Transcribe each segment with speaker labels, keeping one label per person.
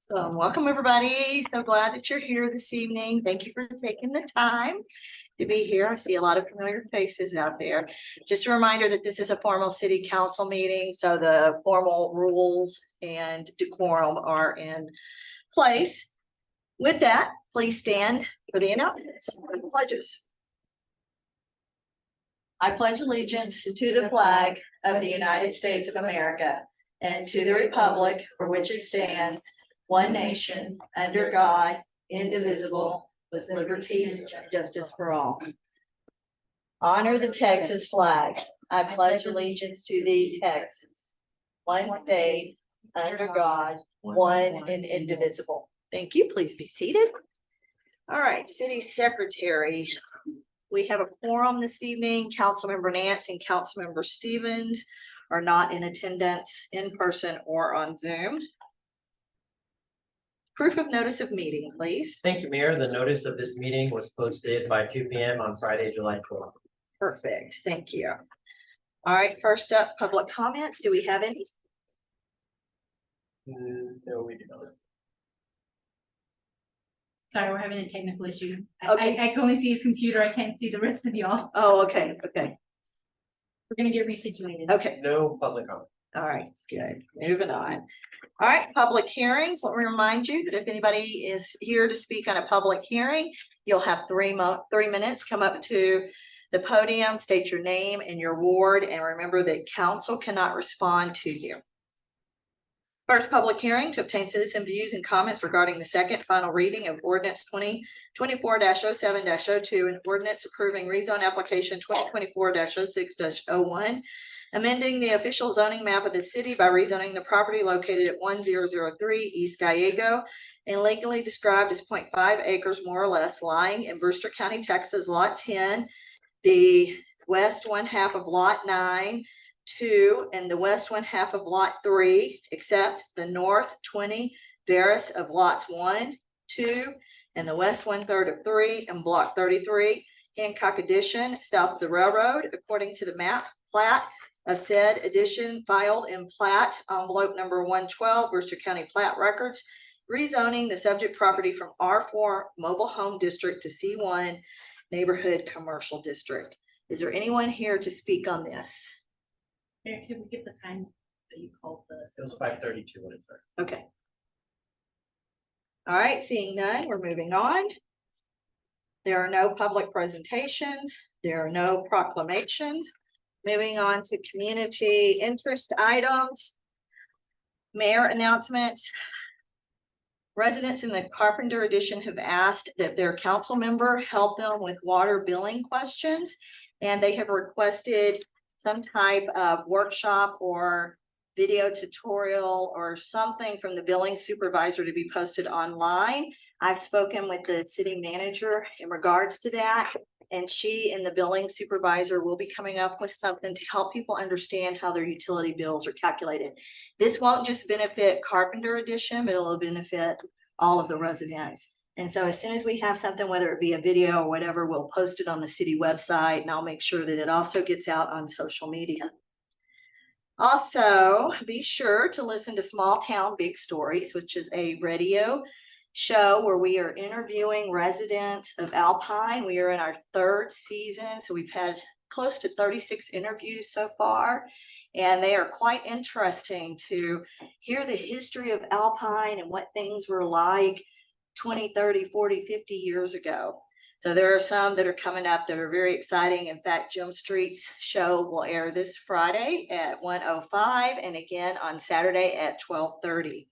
Speaker 1: So welcome, everybody. So glad that you're here this evening. Thank you for taking the time to be here. I see a lot of familiar faces out there. Just a reminder that this is a formal city council meeting, so the formal rules and decorum are in place. With that, please stand for the announcements and pledges. I pledge allegiance to the flag of the United States of America and to the republic for which it stands, one nation, under God, indivisible, with liberty and justice for all. Honor the Texas flag. I pledge allegiance to the Texas, one state, under God, one and indivisible. Thank you. Please be seated. All right, City Secretary. We have a quorum this evening. Councilmember Nance and Councilmember Stevens are not in attendance in person or on Zoom. Proof of notice of meeting, please.
Speaker 2: Thank you, Mayor. The notice of this meeting was posted by 2 p.m. on Friday, July 12th.
Speaker 1: Perfect. Thank you. All right, first up, public comments. Do we have any?
Speaker 2: No, we do not.
Speaker 3: Sorry, we're having a technical issue.
Speaker 1: Okay.
Speaker 3: I can only see his computer. I can't see the rest of y'all.
Speaker 1: Oh, okay, okay,
Speaker 3: We're gonna get resituated.
Speaker 1: okay.
Speaker 2: No public comment.
Speaker 1: All right, good. Moving on. All right, public hearings. Let me remind you that if anybody is here to speak on a public hearing, you'll have 3 minutes. Come up to the podium, state your name and your ward, and remember that council cannot respond to you. First public hearing to obtain citizen views and comments regarding the second final reading of ordinance 2024-07-02 and ordinance approving rezone application 2024-06-01. Amending the official zoning map of the city by rezoning the property located at 1003 East Gallego and legally described as 0.5 acres more or less, lying in Brewster County, Texas, Lot 10, the west one half of Lot 9, 2, and the west one half of Lot 3, except the north 20 Veris of lots 1, 2, and the west 1/3 of 3 and block 33, Hancock Addition, south of the railroad, according to the map plat of said addition filed in plat envelope number 112, Brewster County Plat Records, rezoning the subject property from R4 Mobile Home District to C1 Neighborhood Commercial District. Is there anyone here to speak on this?
Speaker 3: Mayor, can we get the time that you called the?
Speaker 2: It was 5:32 when it's there.
Speaker 1: Okay. All right, seeing none, we're moving on. There are no public presentations. There are no proclamations. Moving on to community interest items. Mayor announcements. Residents in the Carpenter Addition have asked that their council member help them with water billing questions, and they have requested some type of workshop or video tutorial or something from the billing supervisor to be posted online. I've spoken with the city manager in regards to that, and she and the billing supervisor will be coming up with something to help people understand how their utility bills are calculated. This won't just benefit Carpenter Addition, but it'll benefit all of the residents. And so as soon as we have something, whether it be a video or whatever, we'll post it on the city website, and I'll make sure that it also gets out on social media. Also, be sure to listen to Small Town Big Stories, which is a radio show where we are interviewing residents of Alpine. We are in our 3rd season, so we've had close to 36 interviews so far, and they are quite interesting to hear the history of Alpine and what things were like 20, 30, 40, 50 years ago. So there are some that are coming up that are very exciting. In fact, Jim Street's show will air this Friday at 1:05 and again on Saturday at 12:30.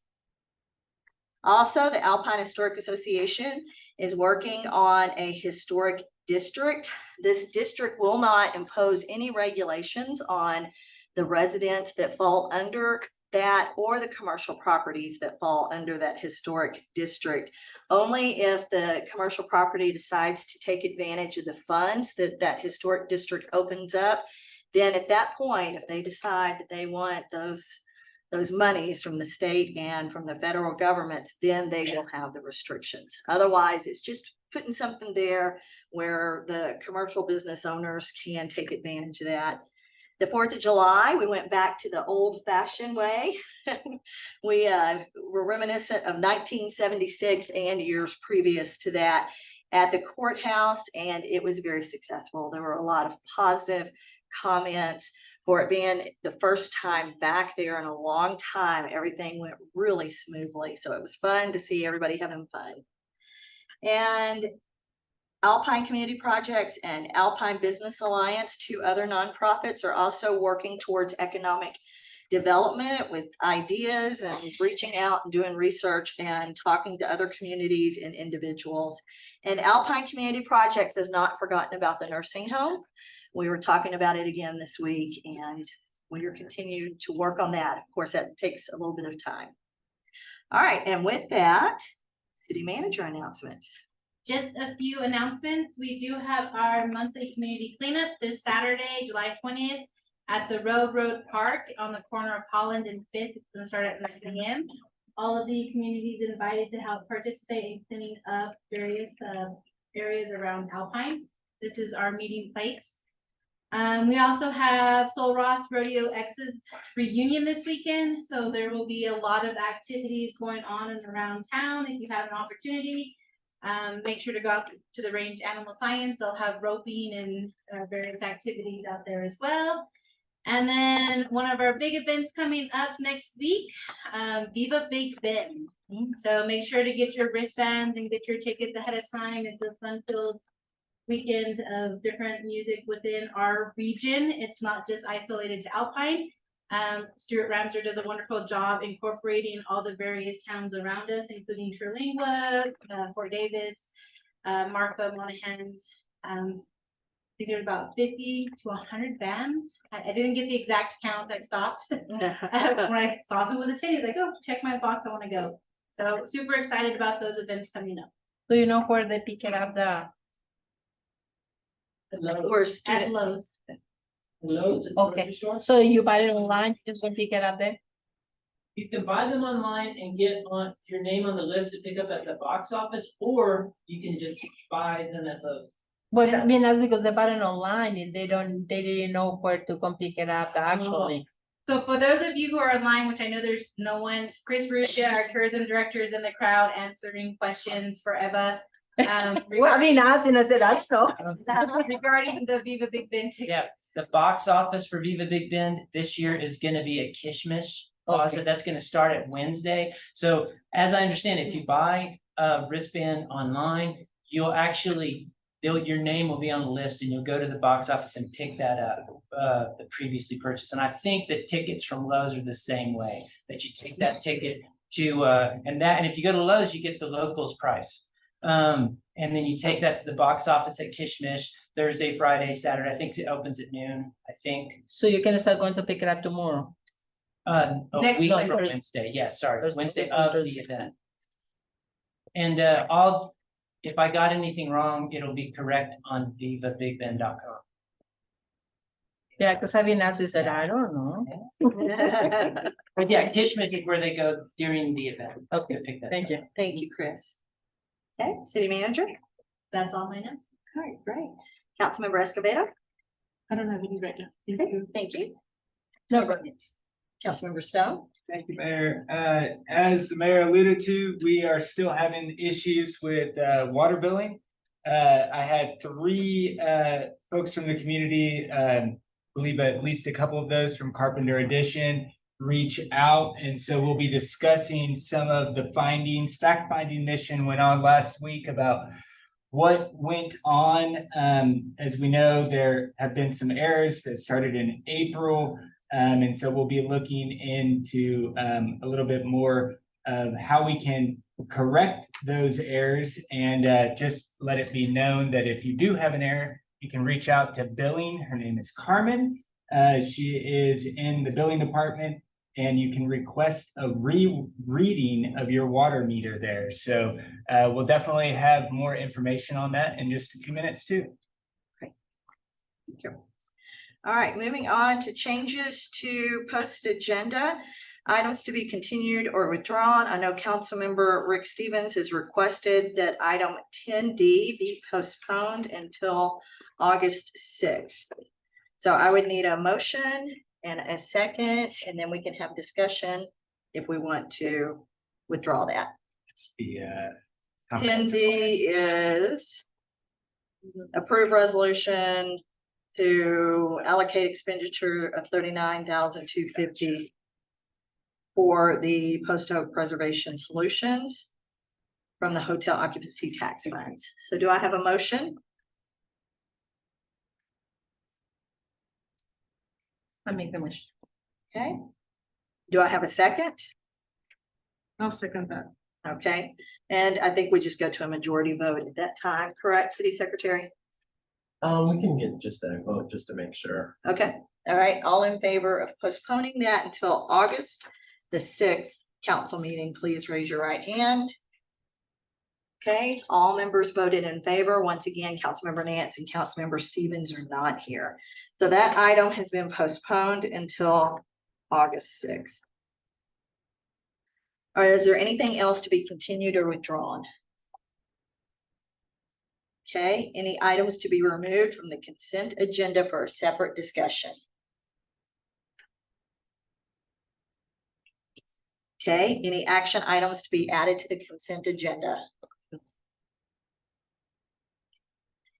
Speaker 1: Also, the Alpine Historic Association is working on a historic district. This district will not impose any regulations on the residents that fall under that or the commercial properties that fall under that historic district. Only if the commercial property decides to take advantage of the funds that that historic district opens up, then at that point, if they decide that they want those monies from the state and from the federal governments, then they will have the restrictions. Otherwise, it's just putting something there where the commercial business owners can take advantage of that. The 4th of July, we went back to the old fashioned way. We were reminiscent of 1976 and years previous to that at the courthouse, and it was very successful. There were a lot of positive comments for it being the first time back there in a long time. Everything went really smoothly, so it was fun to see everybody having fun. And Alpine Community Projects and Alpine Business Alliance, two other nonprofits, are also working towards economic development with ideas and reaching out and doing research and talking to other communities and individuals. And Alpine Community Projects has not forgotten about the nursing home. We were talking about it again this week, and we are continuing to work on that. Of course, that takes a little bit of time. All right, and with that, city manager announcements.
Speaker 3: Just a few announcements. We do have our monthly community cleanup this Saturday, July 20th at the Road Park on the corner of Holland and Fifth. It's gonna start at 9 a.m. All of the communities invited to help participate in cleaning up various areas around Alpine. This is our meeting place. We also have Sul Ross Rodeo X's reunion this weekend. So there will be a lot of activities going on and around town. If you have an opportunity, make sure to go out to the Range Animal Science. They'll have roping and various activities out there as well. And then one of our big events coming up next week, Viva Big Bend. So make sure to get your wristbands and get your tickets ahead of time. It's a fun-filled weekend of different music within our region. It's not just isolated to Alpine. Stuart Ramser does a wonderful job incorporating all the various towns around us, including Terlingua, Fort Davis, Marfa, Monahans. I think there's about 50 to 100 bands. I didn't get the exact count. I stopped when I saw who was attending. I was like, oh, check my box. I want to go. So super excited about those events coming up.
Speaker 4: Do you know where they pick it up
Speaker 1: We're
Speaker 3: At
Speaker 1: students.
Speaker 3: Lowe's.
Speaker 2: Loads at the
Speaker 4: Okay.
Speaker 2: grocery store.
Speaker 4: So you buy it online, you just go pick it up there?
Speaker 2: You can buy them online and get on your name on the list to pick up at the box office, or you can just buy them at Lowe's.
Speaker 4: But I mean, that's because they bought it online and they didn't know where to come pick it up actually.
Speaker 3: So for those of you who are online, which I know there's no one, Chris Ruscia, our tourism director, is in the crowd answering questions for Eva.
Speaker 4: Well, I mean, asking, I said, I don't know.
Speaker 3: Regarding the Viva Big Bend
Speaker 2: Yeah,
Speaker 3: tickets.
Speaker 2: the box office for Viva Big Bend this year is gonna be a Kishmish Plaza.
Speaker 4: Okay.
Speaker 2: That's gonna start at Wednesday. So as I understand, if you buy a wristband online, you'll actually, your name will be on the list and you'll go to the box office and pick that up, the previously purchased. And I think the tickets from Lowe's are the same way, that you take that ticket to, and if you go to Lowe's, you get the locals price. And then you take that to the box office at Kishmish Thursday, Friday, Saturday. I think it opens at noon, I think.
Speaker 4: So you can start going to pick it up tomorrow.
Speaker 2: A
Speaker 3: Next
Speaker 2: week from
Speaker 4: Wednesday.
Speaker 2: Wednesday, yes, sorry,
Speaker 4: Thursday,
Speaker 2: Wednesday
Speaker 4: Thursday,
Speaker 2: of the
Speaker 4: Thursday.
Speaker 2: event. And if I got anything wrong, it'll be correct on vivabigbend.com.
Speaker 4: Yeah, because I've been asked, I said, I don't know.
Speaker 2: But yeah, Kishmish is where they go during the event.
Speaker 4: Okay,
Speaker 2: to pick that
Speaker 4: thank
Speaker 2: up.
Speaker 4: you.
Speaker 1: Thank you, Chris. Okay, city manager.
Speaker 3: That's all my notes.
Speaker 1: All right, great. Councilmember Escobedo.
Speaker 3: I don't have any right now.
Speaker 1: Okay, thank you.
Speaker 4: No, go ahead.
Speaker 1: Councilmember Stone.
Speaker 5: Thank you, Mayor. As the mayor alluded to, we are still having issues with water billing. I had three folks from the community, believe at least a couple of those from Carpenter Edition, reach out. And so we'll be discussing some of the findings. Fact-finding mission went on last week about what went on. As we know, there have been some errors that started in April. And so we'll be looking into a little bit more of how we can correct those errors, and just let it be known that if you do have an error, you can reach out to billing. Her name is Carmen. She is in the billing department, and you can request a rereading of your water meter there. So we'll definitely have more information on that in just a few minutes too.
Speaker 1: Thank you. All right, moving on to changes to posted agenda. Items to be continued or withdrawn. I know Councilmember Rick Stevens has requested that item 10D be postponed until August 6th. So I would need a motion and a second, and then we can have discussion if we want to withdraw that.
Speaker 5: It's the,
Speaker 1: 10B is approve resolution to allocate expenditure of 39,250 for the Post Oak Preservation Solutions from the hotel occupancy tax funds. So do I have a motion?
Speaker 4: I make the motion.
Speaker 1: Okay. Do I have a second?
Speaker 4: I'll second that.
Speaker 1: Okay, and I think we just go to a majority vote at that time, correct, City Secretary?
Speaker 6: We can get just that vote just to make sure.
Speaker 1: Okay, all right, all in favor of postponing that until August the 6th council meeting, please raise your right hand. Okay, all members voted in favor. Once again, Councilmember Nance and Councilmember Stevens are not here. So that item has been postponed until August 6th. All right, is there anything else to be continued or withdrawn? Okay, any items to be removed from the consent agenda for a separate discussion? Okay, any action items to be added to the consent agenda?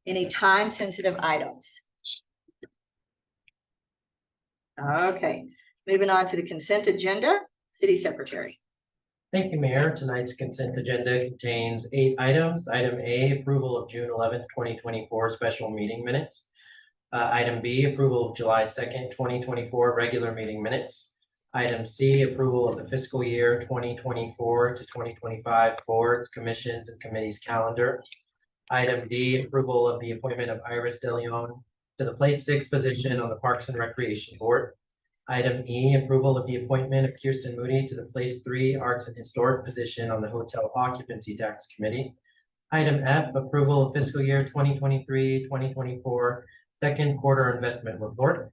Speaker 1: Any time-sensitive items? Okay, moving on to the consent agenda, City Secretary.
Speaker 6: Thank you, Mayor. Tonight's consent agenda contains 8 items. Item A, approval of June 11th, 2024 special meeting minutes. Item B, approval of July 2nd, 2024 regular meeting minutes. Item C, approval of the fiscal year 2024 to 2025 boards, commissions, and committees calendar. Item D, approval of the appointment of Iris DeLeon to the place 6 position on the Parks and Recreation Board. Item E, approval of the appointment of Kirsten Moody to the place 3 Arts and Historic position on the Hotel Occupancy Tax Committee. Item F, approval of fiscal year 2023-2024 second quarter investment report.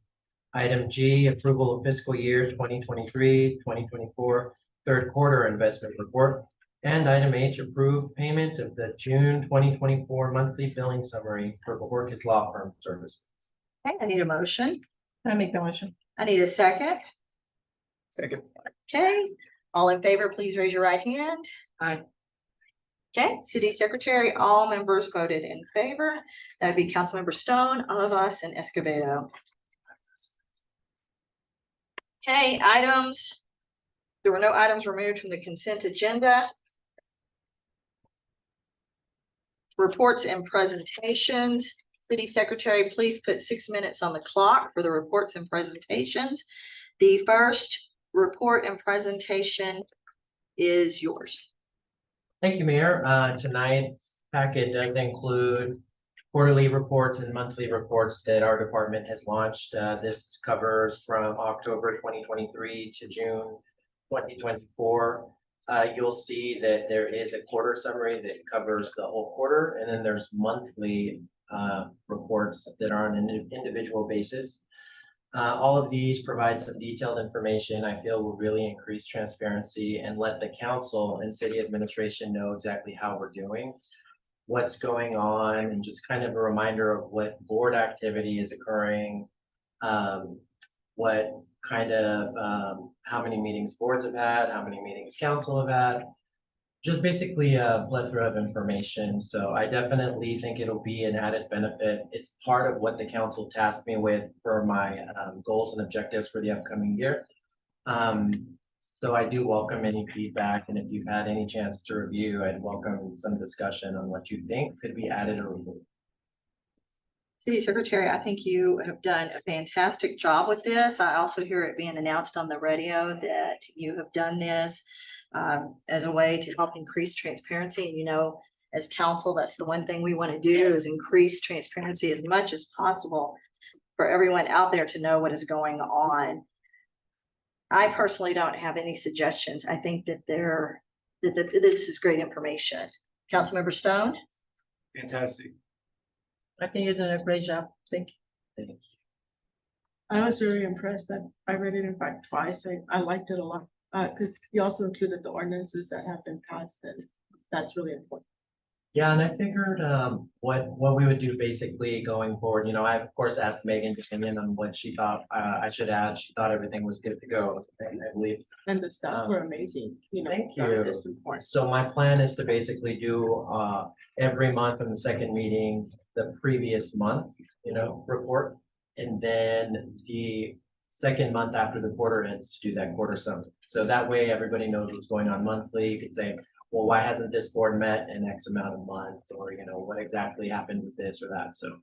Speaker 6: Item G, approval of fiscal year 2023-2024 third quarter investment report. And item H, approved payment of the June 2024 monthly billing summary for Borges Law Firm Services.
Speaker 1: Okay, I need a motion.
Speaker 4: I make the motion.
Speaker 1: I need a second.
Speaker 5: second.
Speaker 1: Okay, all in favor, please raise your right hand.
Speaker 4: Aye.
Speaker 1: Okay, City Secretary, all members voted in favor. That'd be Councilmember Stone, Olivas, and Escobedo. Okay, items. There were no items removed from the consent agenda. Reports and presentations. City Secretary, please put 6 minutes on the clock for the reports and presentations. The first report and presentation is yours.
Speaker 6: Thank you, Mayor. Tonight's packet does include quarterly reports and monthly reports that our department has launched. This covers from October 2023 to June 2024. You'll see that there is a quarter summary that covers the whole quarter, and then there's monthly reports that are on an individual basis. All of these provide some detailed information I feel will really increase transparency and let the council and city administration know exactly how we're doing, what's going on, and just kind of a reminder of what board activity is occurring, what kind of how many meetings boards have had, how many meetings council have had. Just basically a plethora of information. So I definitely think it'll be an added benefit. It's part of what the council tasked me with for my goals and objectives for the upcoming year. So I do welcome any feedback, and if you've had any chance to review, I'd welcome some discussion on what you think could be added or removed.
Speaker 1: City Secretary, I think you have done a fantastic job with this. I also hear it being announced on the radio that you have done this as a way to help increase transparency. And, you know, as council, that's the one thing we want to do is increase transparency as much as possible for everyone out there to know what is going on. I personally don't have any suggestions. I think that this is great information. Councilmember Stone?
Speaker 5: Fantastic.
Speaker 4: I think you're doing a great job. Thank you.
Speaker 6: Thank you.
Speaker 7: I was very impressed. I read it in fact twice. I liked it a lot. Because you also included the ordinances that have been passed, and that's really important.
Speaker 6: Yeah, and I figured what we would do basically going forward, I of course asked Megan's opinion on what she thought I should add. She thought everything was good to go, I believe.
Speaker 7: And the staff were amazing,
Speaker 6: Thank
Speaker 7: during
Speaker 6: you.
Speaker 7: this important.
Speaker 6: So my plan is to basically do every month in the second meeting, the previous month, report. And then the second month after the quarter ends to do that quarter summary. So that way everybody knows what's going on monthly. You could say, well, why hasn't this board met in X amount of months? Or, what exactly happened with this or that? So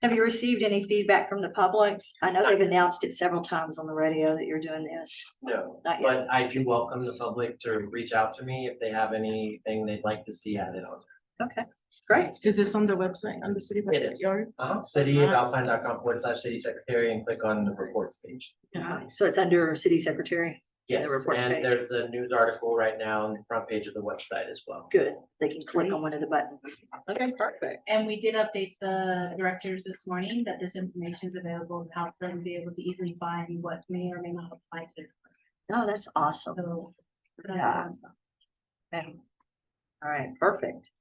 Speaker 1: Have you received any feedback from the public? I know they've announced it several times on the radio that you're doing this.
Speaker 6: no,
Speaker 1: Not yet.
Speaker 6: but I do welcome the public to reach out to me if they have anything they'd like to see added on.
Speaker 1: Okay, great.
Speaker 7: Is this on the website, on the city
Speaker 6: It is.
Speaker 7: website?
Speaker 6: City.alpine.com/city secretary and click on the reports page.
Speaker 1: So it's under city secretary.
Speaker 6: Yes,
Speaker 1: reports
Speaker 6: and
Speaker 1: page.
Speaker 6: there's a news article right now on the front page of the website as well.
Speaker 1: Good. They can click on one of the buttons. Okay, perfect.
Speaker 3: And we did update the directors this morning that this information is available to help them be able to easily find what may or may not apply to.
Speaker 1: Oh, that's awesome.
Speaker 3: So.
Speaker 1: Yeah. Okay. All right, perfect.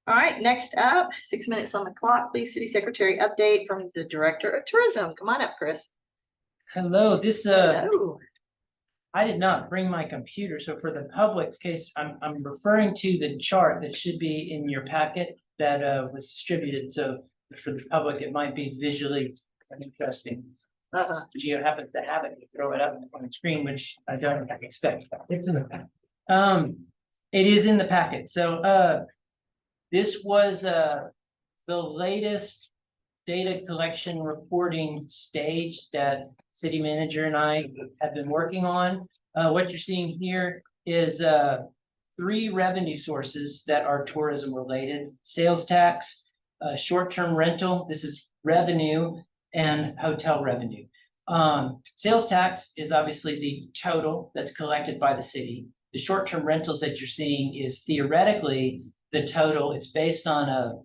Speaker 1: All right, next up, 6 minutes on the clock, please. City Secretary update from the Director of Tourism. Come on up, Chris.
Speaker 2: Hello, this,
Speaker 1: Hello.
Speaker 2: I did not bring my computer, so for the public's case, I'm referring to the chart that should be in your packet that was distributed, so for the public, it might be visually interesting.
Speaker 1: Uh-huh.
Speaker 2: But you happen to have it, you throw it up on the screen, which I don't expect.
Speaker 6: It's in the packet.
Speaker 2: It is in the packet, so this was the latest data collection reporting stage that city manager and I have been working on. What you're seeing here is 3 revenue sources that are tourism related: sales tax, short-term rental, this is revenue, and hotel revenue. Sales tax is obviously the total that's collected by the city. The short-term rentals that you're seeing is theoretically the total. It's based on a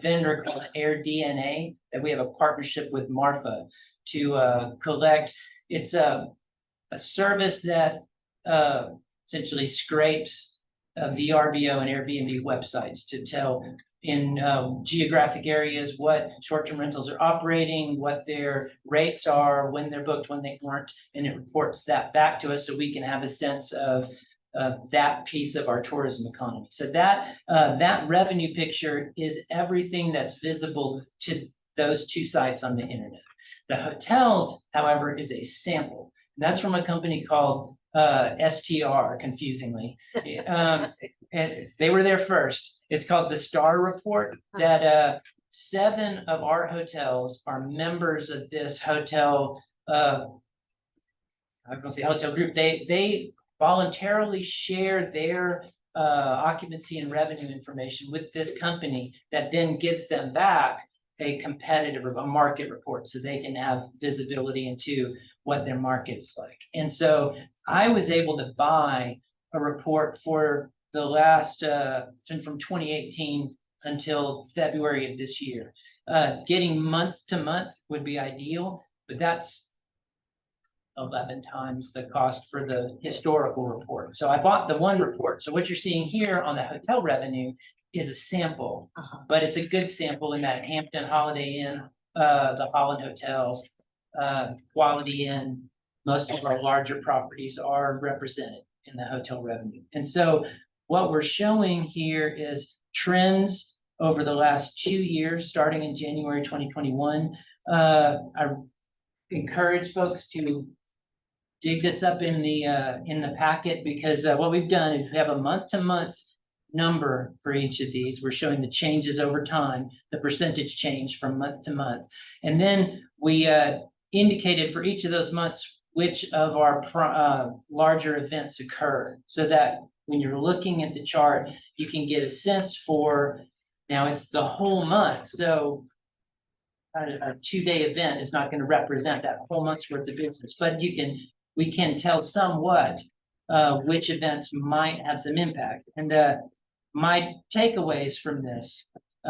Speaker 2: vendor called AirDNA that we have a partnership with Marfa to collect. It's a service that essentially scrapes VRBO and Airbnb websites to tell in geographic areas what short-term rentals are operating, what their rates are, when they're booked, when they weren't, and it reports that back to us so we can have a sense of that piece of our tourism economy. So that revenue picture is everything that's visible to those 2 sites on the internet. The hotels, however, is a sample. And that's from a company called STR, confusingly. And they were there first. It's called the Star Report, that 7 of our hotels are members of this hotel, I'm gonna say hotel group. They voluntarily share their occupancy and revenue information with this company that then gives them back a competitive or a market report so they can have visibility into what their market's like. And so I was able to buy a report for the last from 2018 until February of this year. Getting month to month would be ideal, but that's 11 times the cost for the historical report. So I bought the one report. So what you're seeing here on the hotel revenue is a sample, but it's a good sample in that Hampton Holiday Inn, the Holland Hotel, Quality Inn, most of our larger properties are represented in the hotel revenue. And so what we're showing here is trends over the last 2 years, starting in January 2021. I encourage folks to dig this up in the packet, because what we've done is we have a month-to-month number for each of these. We're showing the changes over time, the percentage change from month to month. And then we indicated for each of those months which of our larger events occur, so that when you're looking at the chart, you can get a sense for, now it's the whole month. So a 2-day event is not going to represent that whole month's worth of business, but we can tell somewhat which events might have some impact. And my takeaways from this,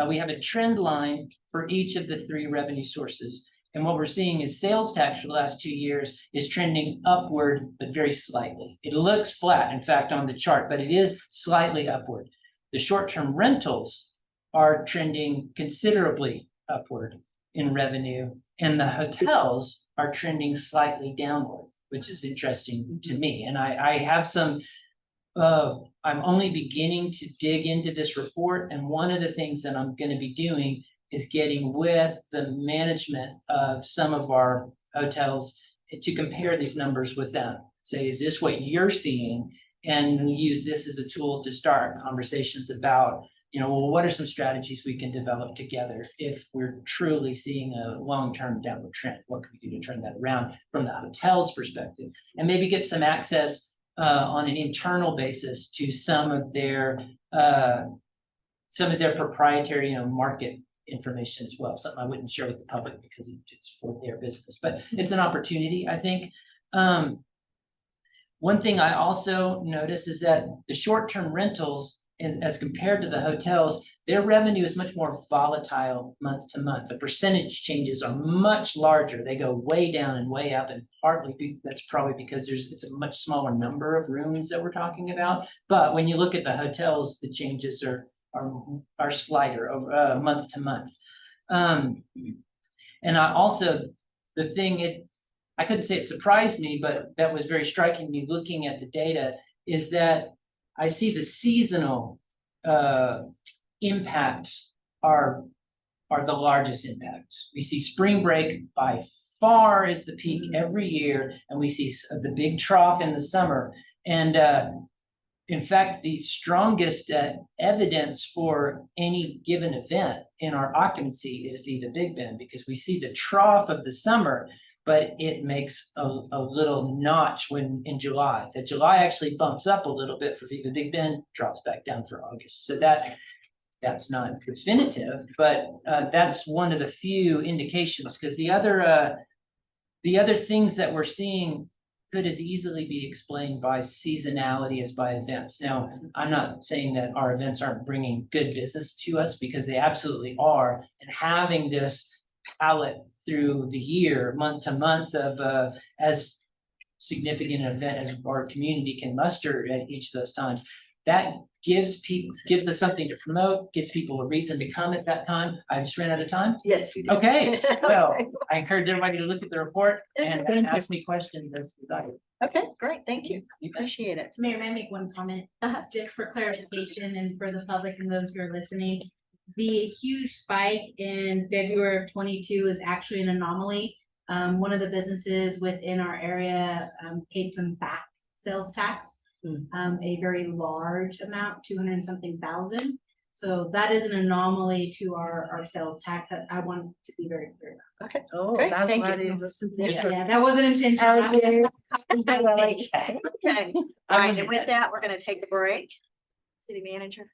Speaker 2: we have a trend line for each of the 3 revenue sources. And what we're seeing is sales tax for the last 2 years is trending upward, but very slightly. It looks flat, in fact, on the chart, but it is slightly upward. The short-term rentals are trending considerably upward in revenue, and the hotels are trending slightly downward, which is interesting to me. And I have some, I'm only beginning to dig into this report, and one of the things that I'm gonna be doing is getting with the management of some of our hotels to compare these numbers with them. Say, is this what you're seeing? And use this as a tool to start conversations about, well, what are some strategies we can develop together if we're truly seeing a long-term downward trend? What can we do to turn that around from the hotel's perspective? And maybe get some access on an internal basis to some of their proprietary, market information as well. Something I wouldn't share with the public because it's for their business, but it's an opportunity, I think. One thing I also noticed is that the short-term rentals, and as compared to the hotels, their revenue is much more volatile month to month. The percentage changes are much larger. They go way down and way up, and partly that's probably because it's a much smaller number of rooms that we're talking about. But when you look at the hotels, the changes are slighter over month to month. And I also, the thing I couldn't say it surprised me, but that was very striking me looking at the data, is that I see the seasonal impacts are the largest impacts. We see spring break by far is the peak every year, and we see the big trough in the summer. And in fact, the strongest evidence for any given event in our occupancy is Viva Big Bend, because we see the trough of the summer, but it makes a little notch in July. That July actually bumps up a little bit for Viva Big Bend, drops back down for August. So that's not definitive, but that's one of the few indications, because the other things that we're seeing could as easily be explained by seasonality as by events. Now, I'm not saying that our events aren't bringing good business to us, because they absolutely are. And having this palette through the year, month to month, of as significant an event as our community can muster at each of those times, that gives us something to promote, gives people a reason to come at that time. I just ran out of time.
Speaker 1: Yes, you did.
Speaker 2: Okay, well, I encourage everybody to look at the report and
Speaker 4: Thank you.
Speaker 2: ask me questions as desired.
Speaker 1: Okay, great, thank you. Appreciate it.
Speaker 3: Mayor, may I make one comment? Just for clarification and for the public and those who are listening. The huge spike in February of 22 is actually an anomaly. One of the businesses within our area paid some back sales tax. A very large amount, 200 and something thousand. So that is an anomaly to our sales tax that I want to be very clear about.
Speaker 1: Okay,
Speaker 4: Oh,
Speaker 1: Great,
Speaker 4: that's
Speaker 1: thank
Speaker 4: what
Speaker 1: you.
Speaker 4: it is.
Speaker 3: Yeah, that wasn't intentional.
Speaker 4: Okay.
Speaker 1: okay. All right, and with that, we're gonna take a break. City manager.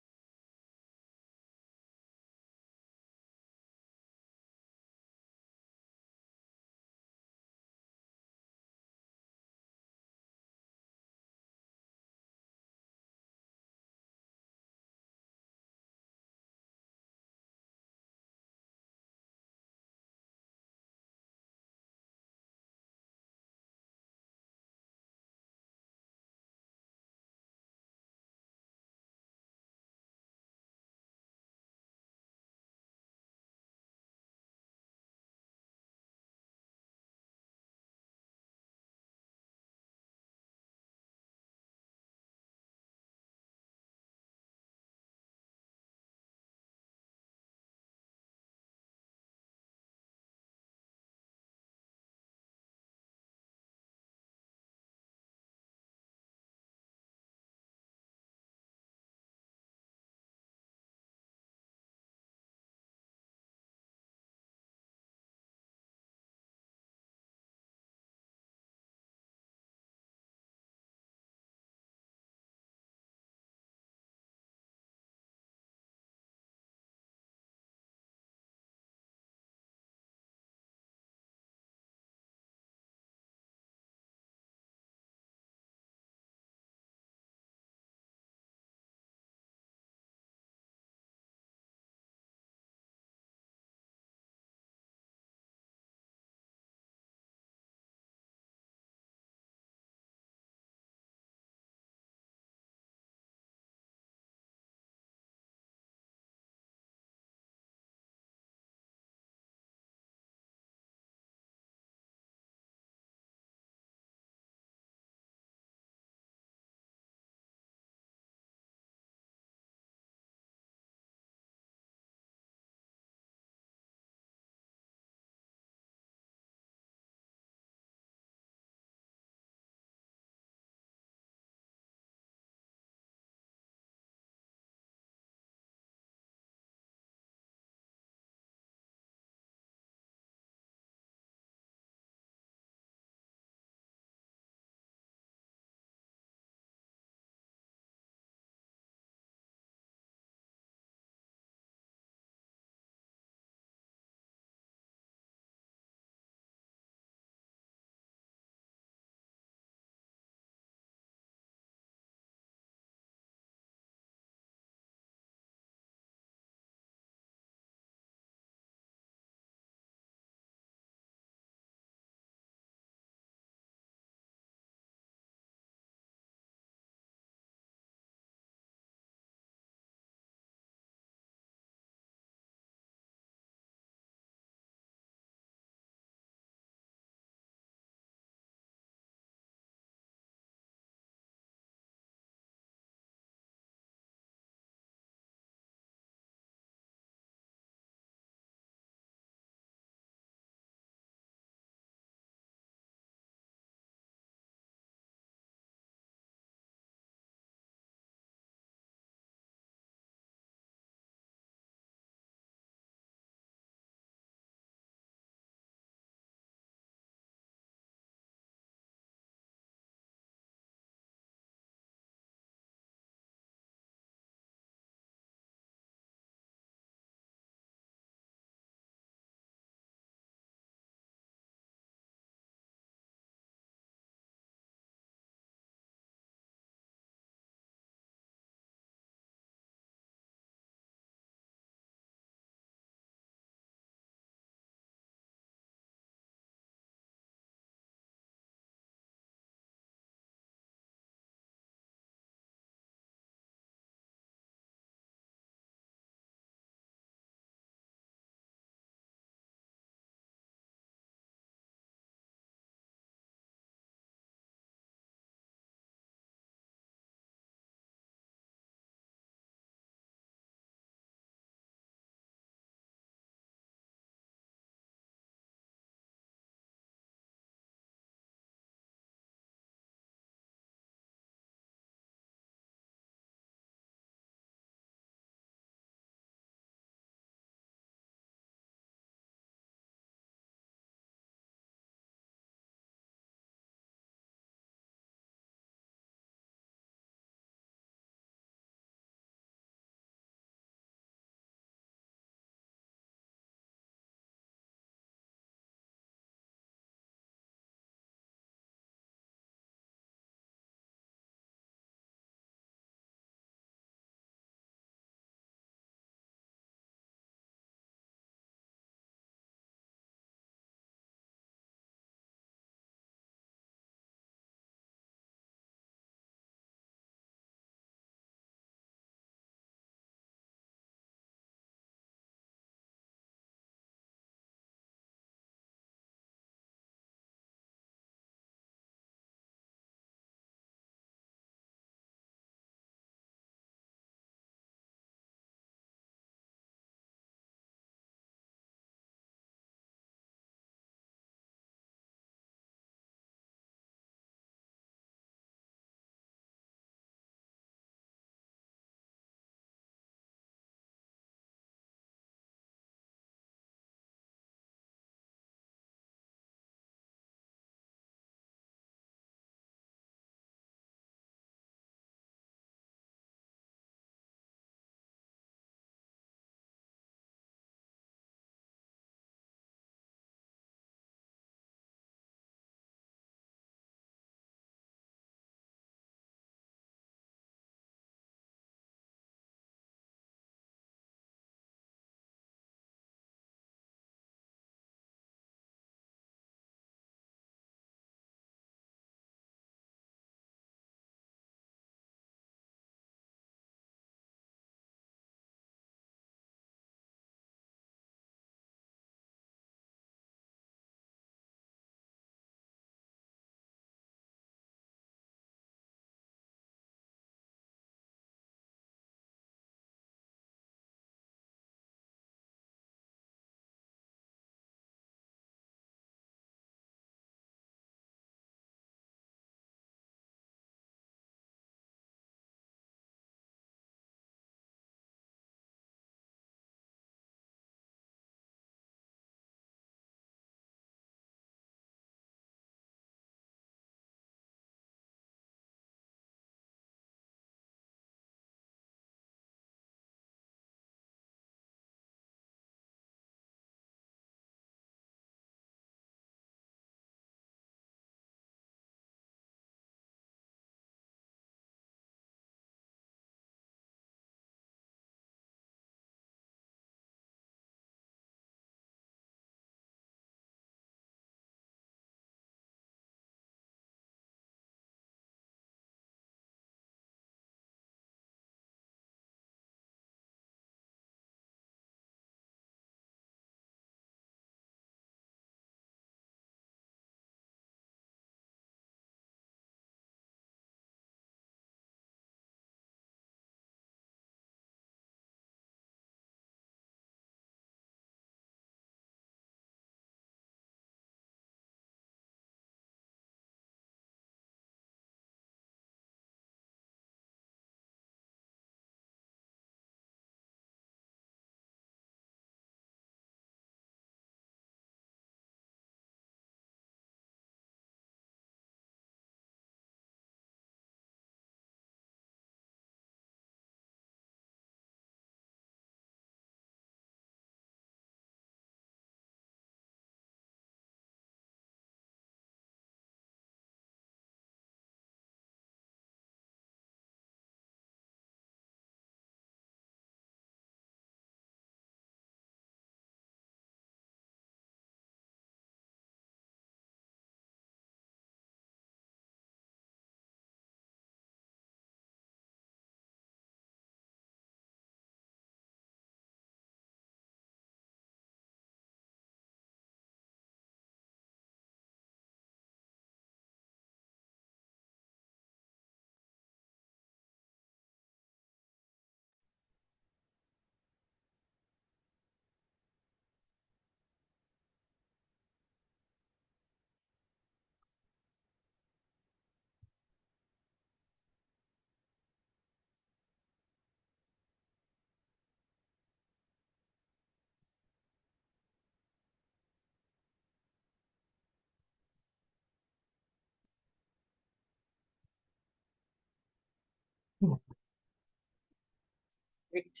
Speaker 1: Great.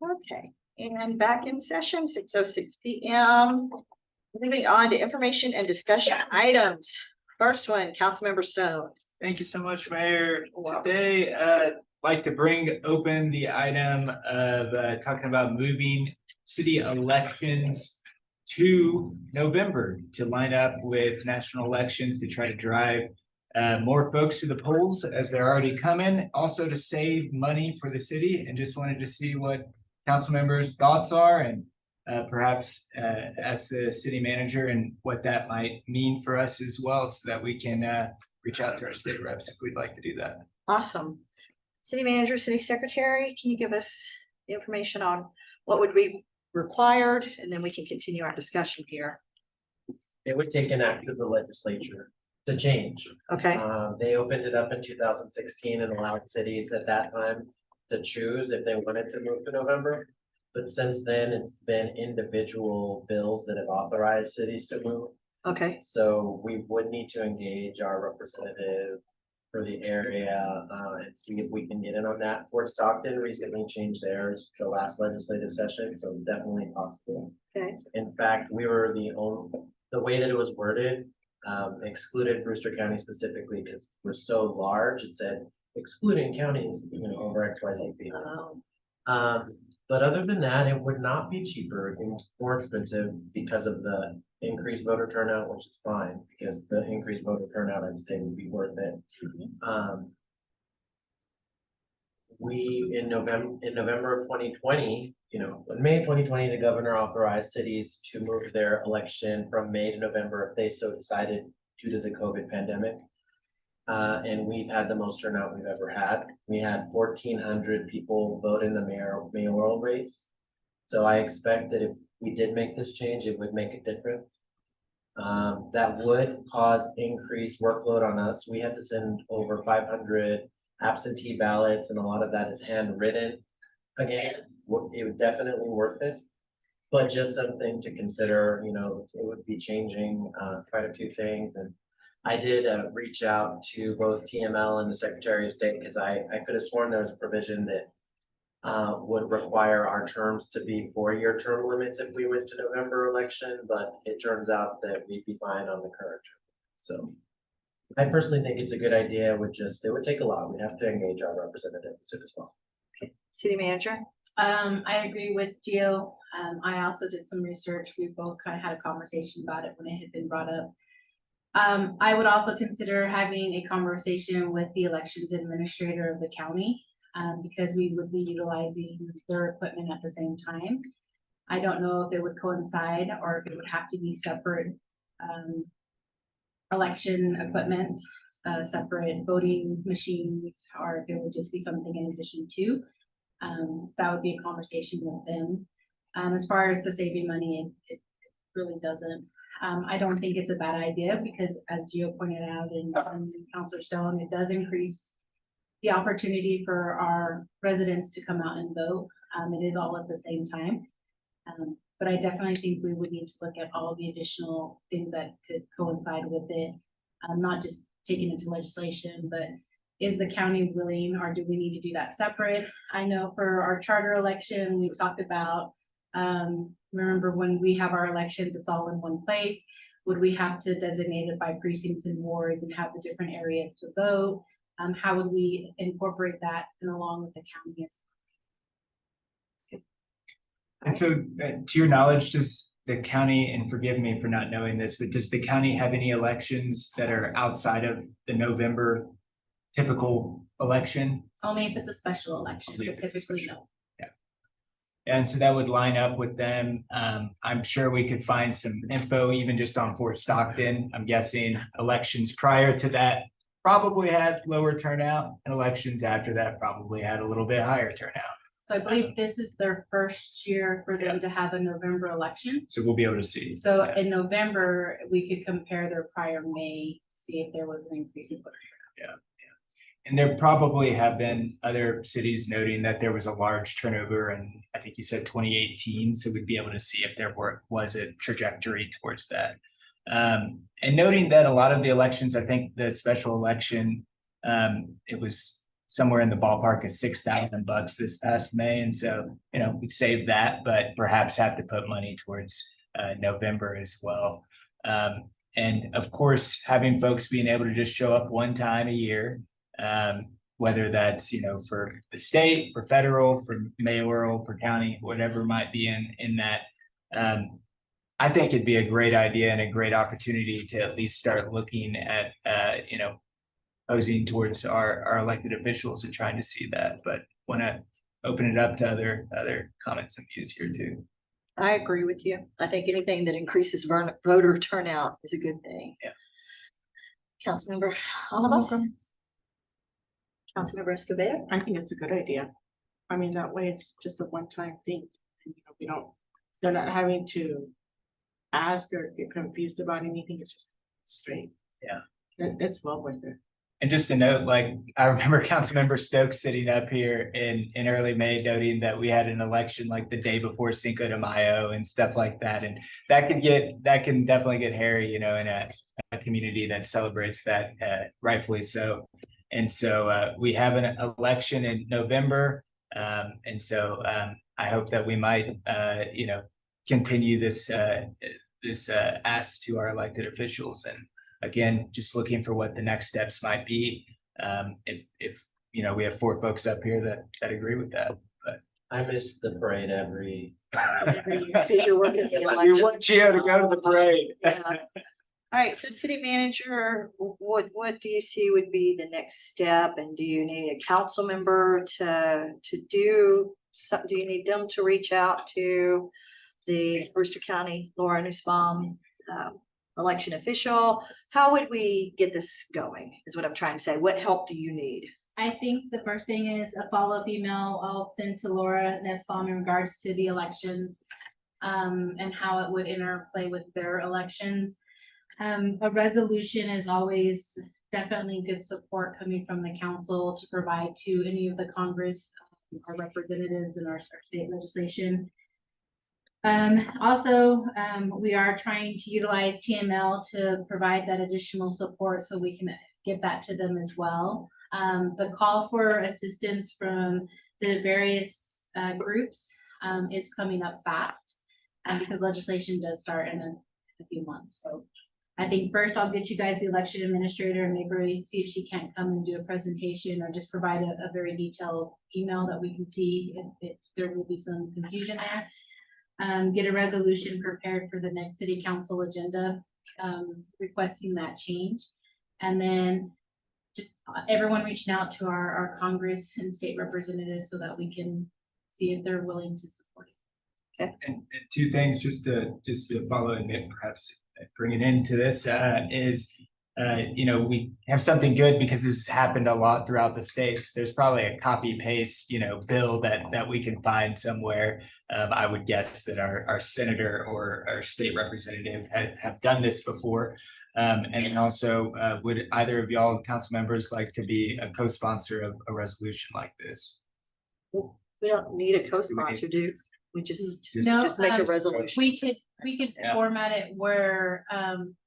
Speaker 1: Okay, and back in session, 6:06 p.m. Moving on to information and discussion items. First one, Councilmember Stone.
Speaker 5: Thank you so much, Mayor.
Speaker 1: Welcome.
Speaker 5: Today, like to bring open the item of talking about moving city elections to November to line up with national elections to try to drive more folks to the polls as they're already coming. Also to save money for the city, and just wanted to see what council members' thoughts are and perhaps ask the city manager and what that might mean for us as well, so that we can reach out to our state reps if we'd like to do that.
Speaker 1: Awesome. City manager, city secretary, can you give us the information on what would be required? And then we can continue our discussion here.
Speaker 6: It would take an act of the legislature to change.
Speaker 1: Okay,
Speaker 6: They opened it up in 2016 and allowed cities at that time to choose if they wanted to move to November. But since then, it's been individual bills that have authorized cities to move.
Speaker 1: okay,
Speaker 6: So we would need to engage our representative for the area and see if we can get in on that. Fort Stockton recently changed theirs the last legislative session, so it's definitely possible.
Speaker 1: okay,
Speaker 6: In fact, we were the way that it was worded, excluded Brewster County specifically because we're so large. It said excluding counties, over XYZ people. But other than that, it would not be cheaper, it'd be more expensive because of the increased voter turnout, which is fine, because the increased voter turnout, I'd say, would be worth it. In November of 2020, in May 2020, the governor authorized cities to move their election from May to November if they so decided due to the COVID pandemic. And we've had the most turnout we've ever had. We had 1,400 people vote in the mayoral race. So I expect that if we did make this change, it would make a difference. That would cause increased workload on us. We had to send over 500 absentee ballots, and a lot of that is handwritten. Again, it would definitely worth it. But just something to consider, it would be changing quite a few things. And I did reach out to both TML and the Secretary of State because I could have sworn there was a provision that would require our terms to be 4-year term limits if we went to November election, but it turns out that we'd be fine on the current term. So I personally think it's a good idea. It would take a lot. We'd have to engage our representative as soon as possible.
Speaker 1: city manager.
Speaker 3: I agree with Gio. I also did some research. We both kind of had a conversation about it when it had been brought up. I would also consider having a conversation with the elections administrator of the county, because we would be utilizing their equipment at the same time. I don't know if it would coincide or if it would have to be separate election equipment, separate voting machines, or if it would just be something in addition to. That would be a conversation with them. As far as the saving money, it really doesn't. I don't think it's a bad idea because, as Gio pointed out and Councilor Stone, it does increase the opportunity for our residents to come out and vote. It is all at the same time. But I definitely think we would need to look at all the additional things that could coincide with it. Not just taking it to legislation, but is the county willing, or do we need to do that separate? I know for our charter election, we've talked about, remember when we have our elections, it's all in one place. Would we have to designate it by precincts and wards and have the different areas to vote? How would we incorporate that and along with the county?
Speaker 5: And so, to your knowledge, does the county, and forgive me for not knowing this, but does the county have any elections that are outside of the November typical election?
Speaker 3: Only if it's a special election,
Speaker 5: Only if
Speaker 3: but
Speaker 5: it's a
Speaker 3: typically
Speaker 5: special.
Speaker 3: no.
Speaker 5: And so that would line up with them. I'm sure we could find some info even just on Fort Stockton. I'm guessing elections prior to that probably had lower turnout, and elections after that probably had a little bit higher turnout.
Speaker 3: So I believe this is their first year for them to have a November election.
Speaker 5: So we'll be able to see.
Speaker 3: So
Speaker 5: Yeah.
Speaker 3: in November, we could compare their prior May, see if there was an increase in voter turnout.
Speaker 5: And there probably have been other cities noting that there was a large turnover, and I think you said 2018, so we'd be able to see if there was a trajectory towards that. And noting that a lot of the elections, I think the special election, it was somewhere in the ballpark of $6,000 this past May. And so, we saved that, but perhaps have to put money towards November as well. And of course, having folks being able to just show up one time a year, whether that's, for the state, for federal, for mayoral, for county, whatever might be in that. I think it'd be a great idea and a great opportunity to at least start looking at, posing towards our elected officials and trying to see that, but want to open it up to other comments and views here too.
Speaker 1: I agree with you. I think anything that increases voter turnout is a good thing.
Speaker 5: Yeah.
Speaker 1: Councilmember Alabas.
Speaker 7: Okay.
Speaker 1: Councilmember Escobedo.
Speaker 7: I think it's a good idea. I mean, that way it's just a one-time thing. And, they're not having to ask or get confused about anything. It's just straight.
Speaker 5: Yeah.
Speaker 7: It's well worth it.
Speaker 5: And just a note, like, I remember Councilmember Stokes sitting up here in early May noting that we had an election like the day before Cinco de Mayo and stuff like that. And that can definitely get hairy, in a community that celebrates that, rightfully so. And so we have an election in November. And so I hope that we might, continue this ask to our elected officials. And again, just looking for what the next steps might be. If we have 4 folks up here that agree with that, but
Speaker 6: I miss the parade every.
Speaker 1: Because you're working the
Speaker 5: we
Speaker 1: election.
Speaker 5: want Gio to go to the parade.
Speaker 1: Yeah. All right, so city manager, what do you see would be the next step? And do you need a council member to do some, do you need them to reach out to the Brewster County Laura Nussbaum election official? How would we get this going is what I'm trying to say. What help do you need?
Speaker 3: I think the first thing is a follow-up email I'll send to Laura Nussbaum in regards to the elections and how it would interplay with their elections. A resolution is always definitely good support coming from the council to provide to any of the Congress, our representatives in our state legislation. Also, we are trying to utilize TML to provide that additional support so we can get that to them as well. The call for assistance from the various groups is coming up fast because legislation does start in a few months. So I think first I'll get you guys the election administrator and maybe see if she can't come and do a presentation or just provide a very detailed email that we can see if there will be some confusion there. Get a resolution prepared for the next city council agenda, requesting that change. And then just everyone reaching out to our Congress and state representatives so that we can see if they're willing to support it.
Speaker 5: And 2 things just to follow and then perhaps bring it into this is, we have something good because this has happened a lot throughout the states. There's probably a copy paste, bill that we can find somewhere. I would guess that our senator or our state representative have done this before. And then also, would either of y'all council members like to be a co-sponsor of a resolution like this?
Speaker 1: We don't need a co-sponsor, do we? Just
Speaker 3: No,
Speaker 1: make a resolution.
Speaker 3: We could
Speaker 5: Yeah.
Speaker 3: format it where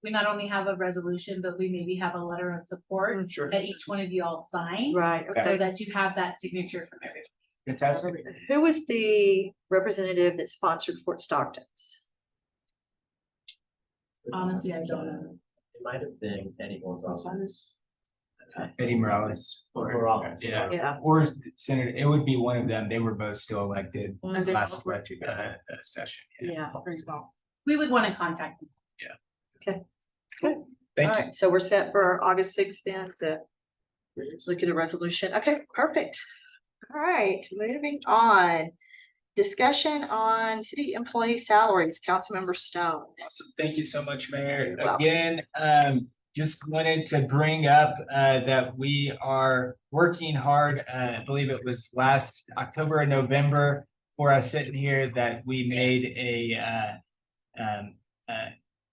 Speaker 3: we not only have a resolution, but we maybe have a letter of support
Speaker 5: Sure.
Speaker 3: that each one of you all sign.
Speaker 1: Right,
Speaker 3: So
Speaker 1: okay.
Speaker 3: that you have that signature from everyone.
Speaker 5: Fantastic.
Speaker 1: Who was the representative that sponsored Fort Stockton's?
Speaker 3: Honestly, I don't know.
Speaker 6: It might have been Eddie Gonzalez.
Speaker 5: Eddie Morales.
Speaker 6: Morales.
Speaker 5: Yeah.
Speaker 1: Yeah.
Speaker 5: Or Senator, it would be one of them. They were both still elected
Speaker 7: And they
Speaker 5: last
Speaker 7: both were-
Speaker 5: election session.
Speaker 1: Yeah.
Speaker 7: Very well.
Speaker 3: We would want to contact them.
Speaker 1: All
Speaker 5: Thank you.
Speaker 1: right, so we're set for August 6th then to look at a resolution. Okay, perfect. All right, moving on. Discussion on city employee salaries, Councilmember Stone.
Speaker 5: Awesome. Thank you so much, Mayor.
Speaker 1: You're welcome.
Speaker 5: Again, just wanted to bring up that we are working hard. I believe it was last October or November for us sitting here that we made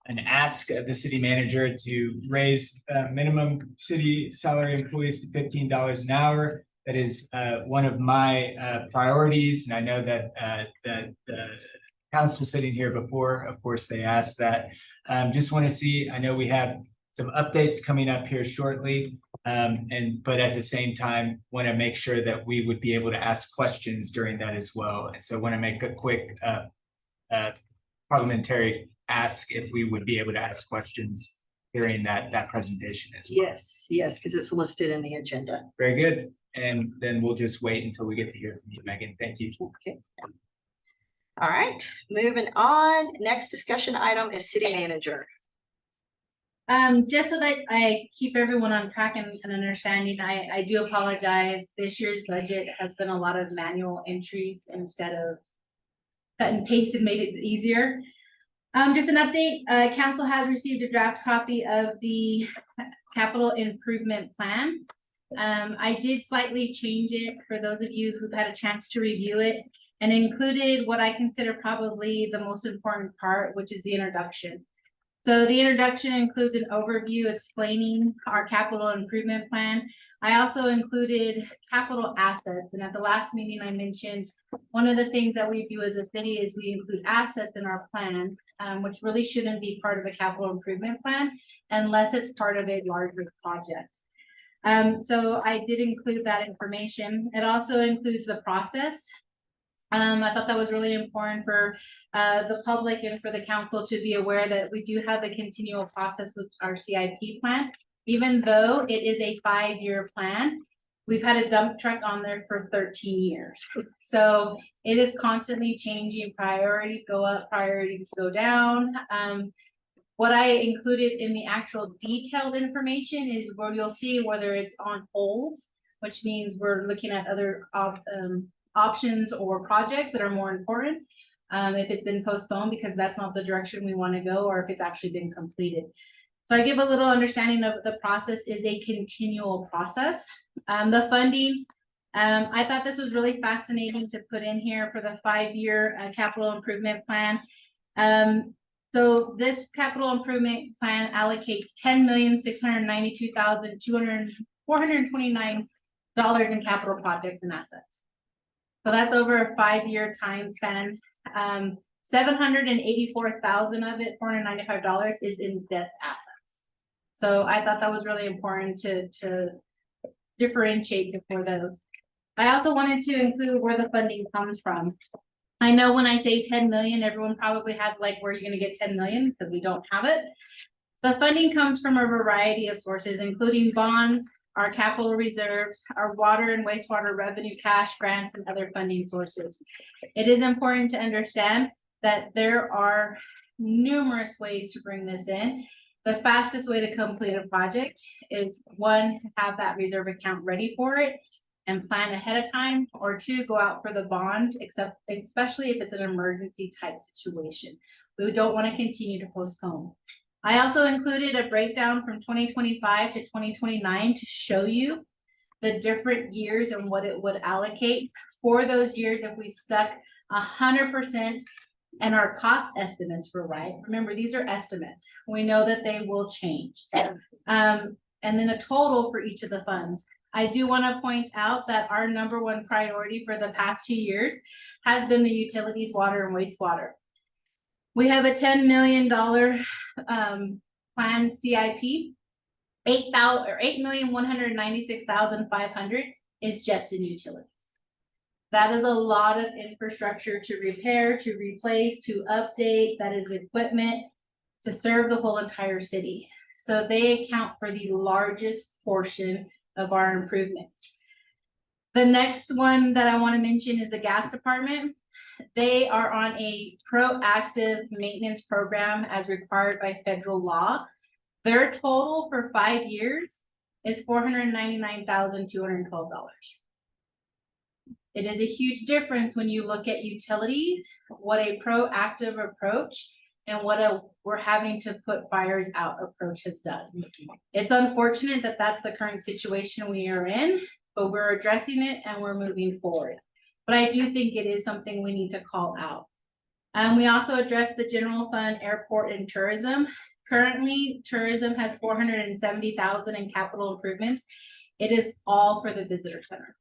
Speaker 5: an ask of the city manager to raise minimum city salary employees to $15 an hour. That is one of my priorities, and I know that the council sitting here before, of course, they asked that. Just want to see, I know we have some updates coming up here shortly. But at the same time, want to make sure that we would be able to ask questions during that as well. And so I want to make a quick parliamentary ask if we would be able to ask questions during that presentation as well.
Speaker 1: Yes, because it's listed in the agenda.
Speaker 5: Very good. And then we'll just wait until we get to hear from you, Megan. Thank you.
Speaker 1: Okay. All right, moving on. Next discussion item is city manager.
Speaker 3: Just so that I keep everyone on track and understanding, I do apologize. This year's budget has been a lot of manual entries instead of cut and paste and made it easier. Just an update, council has received a draft copy of the capital improvement plan. I did slightly change it for those of you who've had a chance to review it and included what I consider probably the most important part, which is the introduction. So the introduction includes an overview explaining our capital improvement plan. I also included capital assets, and at the last meeting I mentioned one of the things that we do as a city is we include assets in our plan, which really shouldn't be part of a capital improvement plan unless it's part of a larger project. So I did include that information. It also includes the process. I thought that was really important for the public and for the council to be aware that we do have a continual process with our CIP plan. Even though it is a 5-year plan, we've had a dump truck on there for 13 years. So it is constantly changing. Priorities go up, priorities go down. What I included in the actual detailed information is where you'll see whether it's on hold, which means we're looking at other options or projects that are more important. If it's been postponed because that's not the direction we want to go, or if it's actually been completed. So I give a little understanding of the process is a continual process. The funding, I thought this was really fascinating to put in here for the 5-year capital improvement plan. So this capital improvement plan allocates $10,692,429 in capital projects and assets. So that's over a 5-year time span. 784,000 of it, $495, is in desk assets. So I thought that was really important to differentiate before those. I also wanted to include where the funding comes from. I know when I say 10 million, everyone probably has like, where are you going to get 10 million? Because we don't have it. The funding comes from a variety of sources, including bonds, our capital reserves, our water and wastewater revenue, cash grants, and other funding sources. It is important to understand that there are numerous ways to bring this in. The fastest way to complete a project is 1, to have that reserve account ready for it and plan ahead of time, or 2, go out for the bond, especially if it's an emergency type situation. We don't want to continue to postpone. I also included a breakdown from 2025 to 2029 to show you the different years and what it would allocate for those years if we stuck 100% and our cost estimates were right. Remember, these are estimates. We know that they will change. And then a total for each of the funds. I do want to point out that our #1 priority for the past 2 years has been the utilities, water, and wastewater. We have a $10 million planned CIP. $8,196,500 is just in utilities. That is a lot of infrastructure to repair, to replace, to update. That is equipment to serve the whole entire city. So they account for the largest portion of our improvements. The next one that I want to mention is the gas department. They are on a proactive maintenance program as required by federal law. Their total for 5 years is $499,212. It is a huge difference when you look at utilities, what a proactive approach and what we're having to put fires out approach has done. It's unfortunate that that's the current situation we are in, but we're addressing it and we're moving forward. But I do think it is something we need to call out. We also addressed the general fund, airport, and tourism. Currently, tourism has $470,000 in capital improvements. It is all for the visitor center.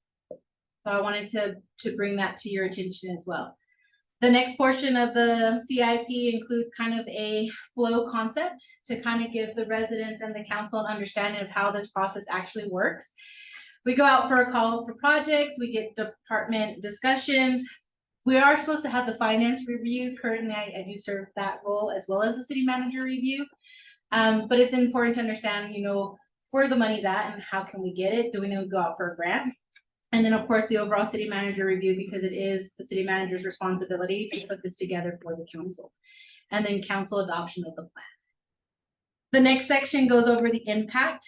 Speaker 3: So I wanted to bring that to your attention as well. The next portion of the CIP includes kind of a flow concept to kind of give the residents and the council an understanding of how this process actually works. We go out for a call for projects, we get department discussions. We are supposed to have the finance review. Currently, I do serve that role as well as the city manager review. But it's important to understand, you know, where the money's at and how can we get it? Do we need to go out for a grant? And then, of course, the overall city manager review, because it is the city manager's responsibility to put this together for the council. And then council adoption of the plan. The next section goes over the impact.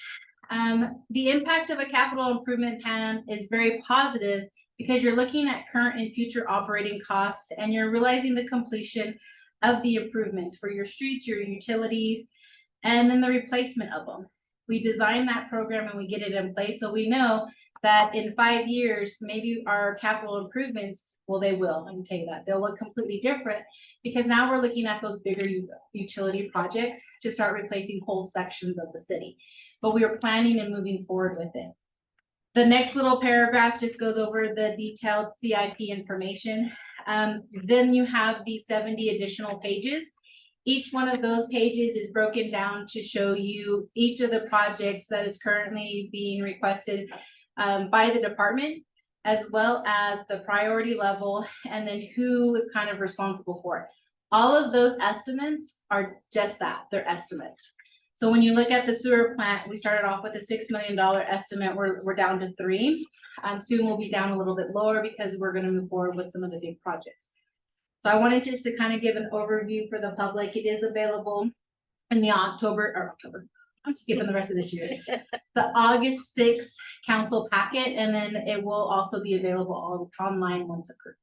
Speaker 3: The impact of a capital improvement plan is very positive because you're looking at current and future operating costs and you're realizing the completion of the improvements for your streets, your utilities, and then the replacement of them. We design that program and we get it in place so we know that in 5 years, maybe our capital improvements, well, they will, I can tell you that, they'll look completely different because now we're looking at those bigger utility projects to start replacing whole sections of the city. But we are planning and moving forward with it. The next little paragraph just goes over the detailed CIP information. Then you have the 70 additional pages. Each one of those pages is broken down to show you each of the projects that is currently being requested by the department, as well as the priority level, and then who is kind of responsible for it. All of those estimates are just that, they're estimates. So when you look at the sewer plant, we started off with a $6 million estimate, we're down to 3. Soon we'll be down a little bit lower because we're gonna move forward with some of the big projects. So I wanted just to kind of give an overview for the public. It is available in the I'm skipping the rest of this year. The August 6th council packet, and then it will also be available online once approved.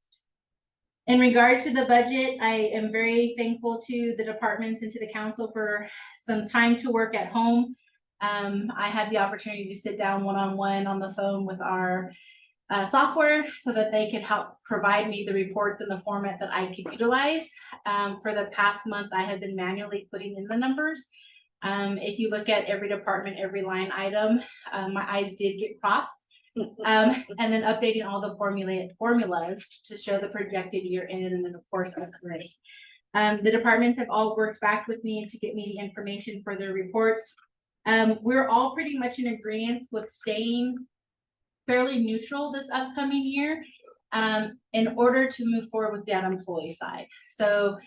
Speaker 3: In regards to the budget, I am very thankful to the departments and to the council for some time to work at home. I had the opportunity to sit down one-on-one on the phone with our software so that they could help provide me the reports in the format that I could utilize. For the past month, I have been manually putting in the numbers. If you look at every department, every line item, my eyes did get crossed. And then updating all the formulas to show the projected year end and then of course our current. The departments have all worked back with me to get me the information for their reports. We're all pretty much in agreement with staying fairly neutral this upcoming year in order to move forward with that employee side. So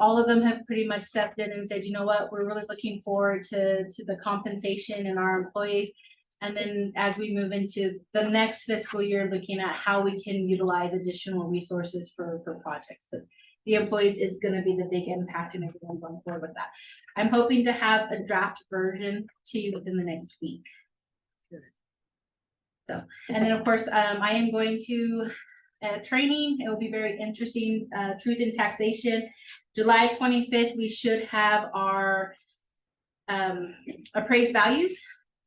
Speaker 3: all of them have pretty much stepped in and said, you know what, we're really looking forward to the compensation and our employees. And then as we move into the next fiscal year, looking at how we can utilize additional resources for projects. But the employees is going to be the big impact and everyone's on board with that. I'm hoping to have a draft version to you within the next week. So, and then of course, I am going to training. It will be very interesting. Truth in Taxation. July 25th, we should have our appraised values.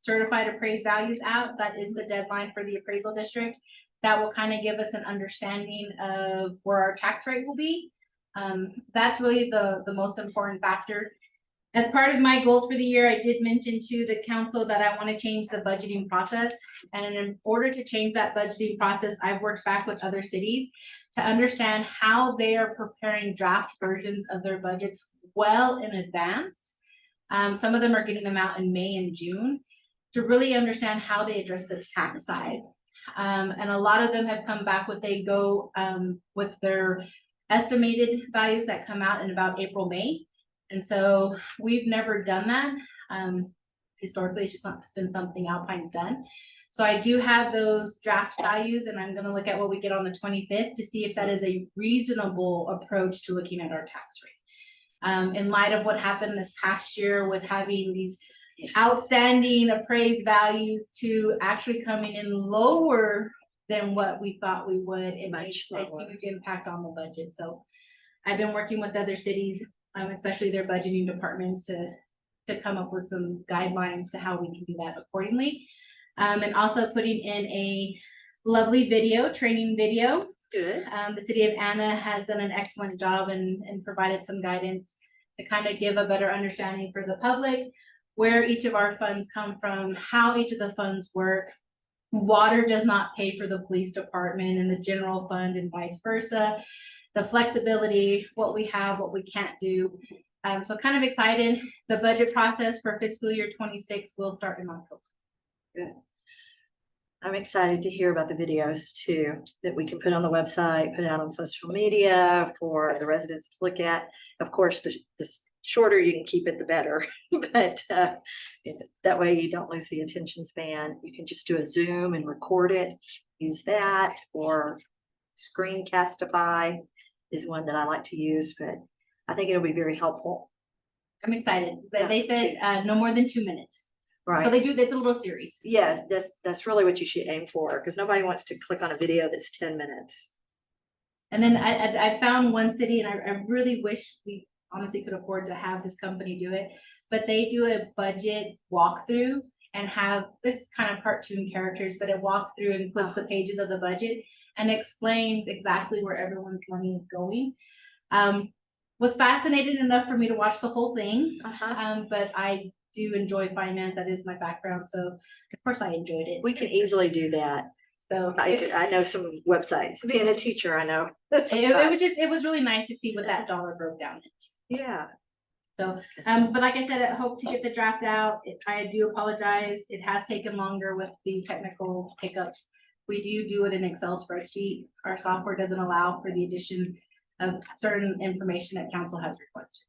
Speaker 3: Certified appraised values out. That is the deadline for the appraisal district. That will kind of give us an understanding of where our tax rate will be. That's really the most important factor. As part of my goals for the year, I did mention to the council that I want to change the budgeting process. And in order to change that budgeting process, I've worked back with other cities to understand how they are preparing draft versions of their budgets well in advance. Some of them are getting them out in May and June, to really understand how they address the tax side. And a lot of them have come back with they go with their estimated values that come out in about April, May. And so we've never done that. Historically, it's been something Alpine's done. So I do have those draft values and I'm gonna look at what we get on the 25th to see if that is a reasonable approach to looking at our tax rate. In light of what happened this past year with having these outstanding appraised values to actually coming in lower than what we thought we would, it makes a huge impact on the budget. So I've been working with other cities, especially their budgeting departments to come up with some guidelines to how we can do that accordingly. And also putting in a lovely video, training video.
Speaker 1: Good.
Speaker 3: The city of Anna has done an excellent job and provided some guidance to kind of give a better understanding for the public, where each of our funds come from, how each of the funds work. Water does not pay for the police department and the general fund and vice versa. the flexibility, what we have, what we can't do. So kind of excited. The budget process for fiscal year 26 will start in October.
Speaker 1: I'm excited to hear about the videos too, that we can put on the website, put it out on social media for the residents to look at. Of course, the shorter you can keep it, the better, but that way you don't lose the attention span. You can just do a Zoom and record it, use that, or Screencastify is one that I like to use, but I think it'll be very helpful.
Speaker 3: I'm excited, but
Speaker 1: Yeah,
Speaker 3: they said no more than 2 minutes. So
Speaker 1: Right.
Speaker 3: they do, it's a little series.
Speaker 1: Yeah, that's really what you should aim for, because nobody wants to click on a video that's 10 minutes.
Speaker 3: And then I found one city, and I really wish we honestly could afford to have this company do it, but they do a budget walkthrough and have, it's kind of cartoon characters, but it walks through and flips the pages of the budget and explains exactly where everyone's money is going. Was fascinated enough for me to watch the whole thing, but I do enjoy finance. That is my background, so of course I enjoyed it.
Speaker 1: We can easily do that.
Speaker 3: So
Speaker 1: I know some websites. Being a teacher, I know.
Speaker 3: it was really nice to see what that dollar broke down into.
Speaker 1: Yeah.
Speaker 3: So, but like I said, I hope to get the draft out. I do apologize. It has taken longer with the technical hiccups. We do it in Excel spreadsheet. Our software doesn't allow for the addition of certain information that council has requested.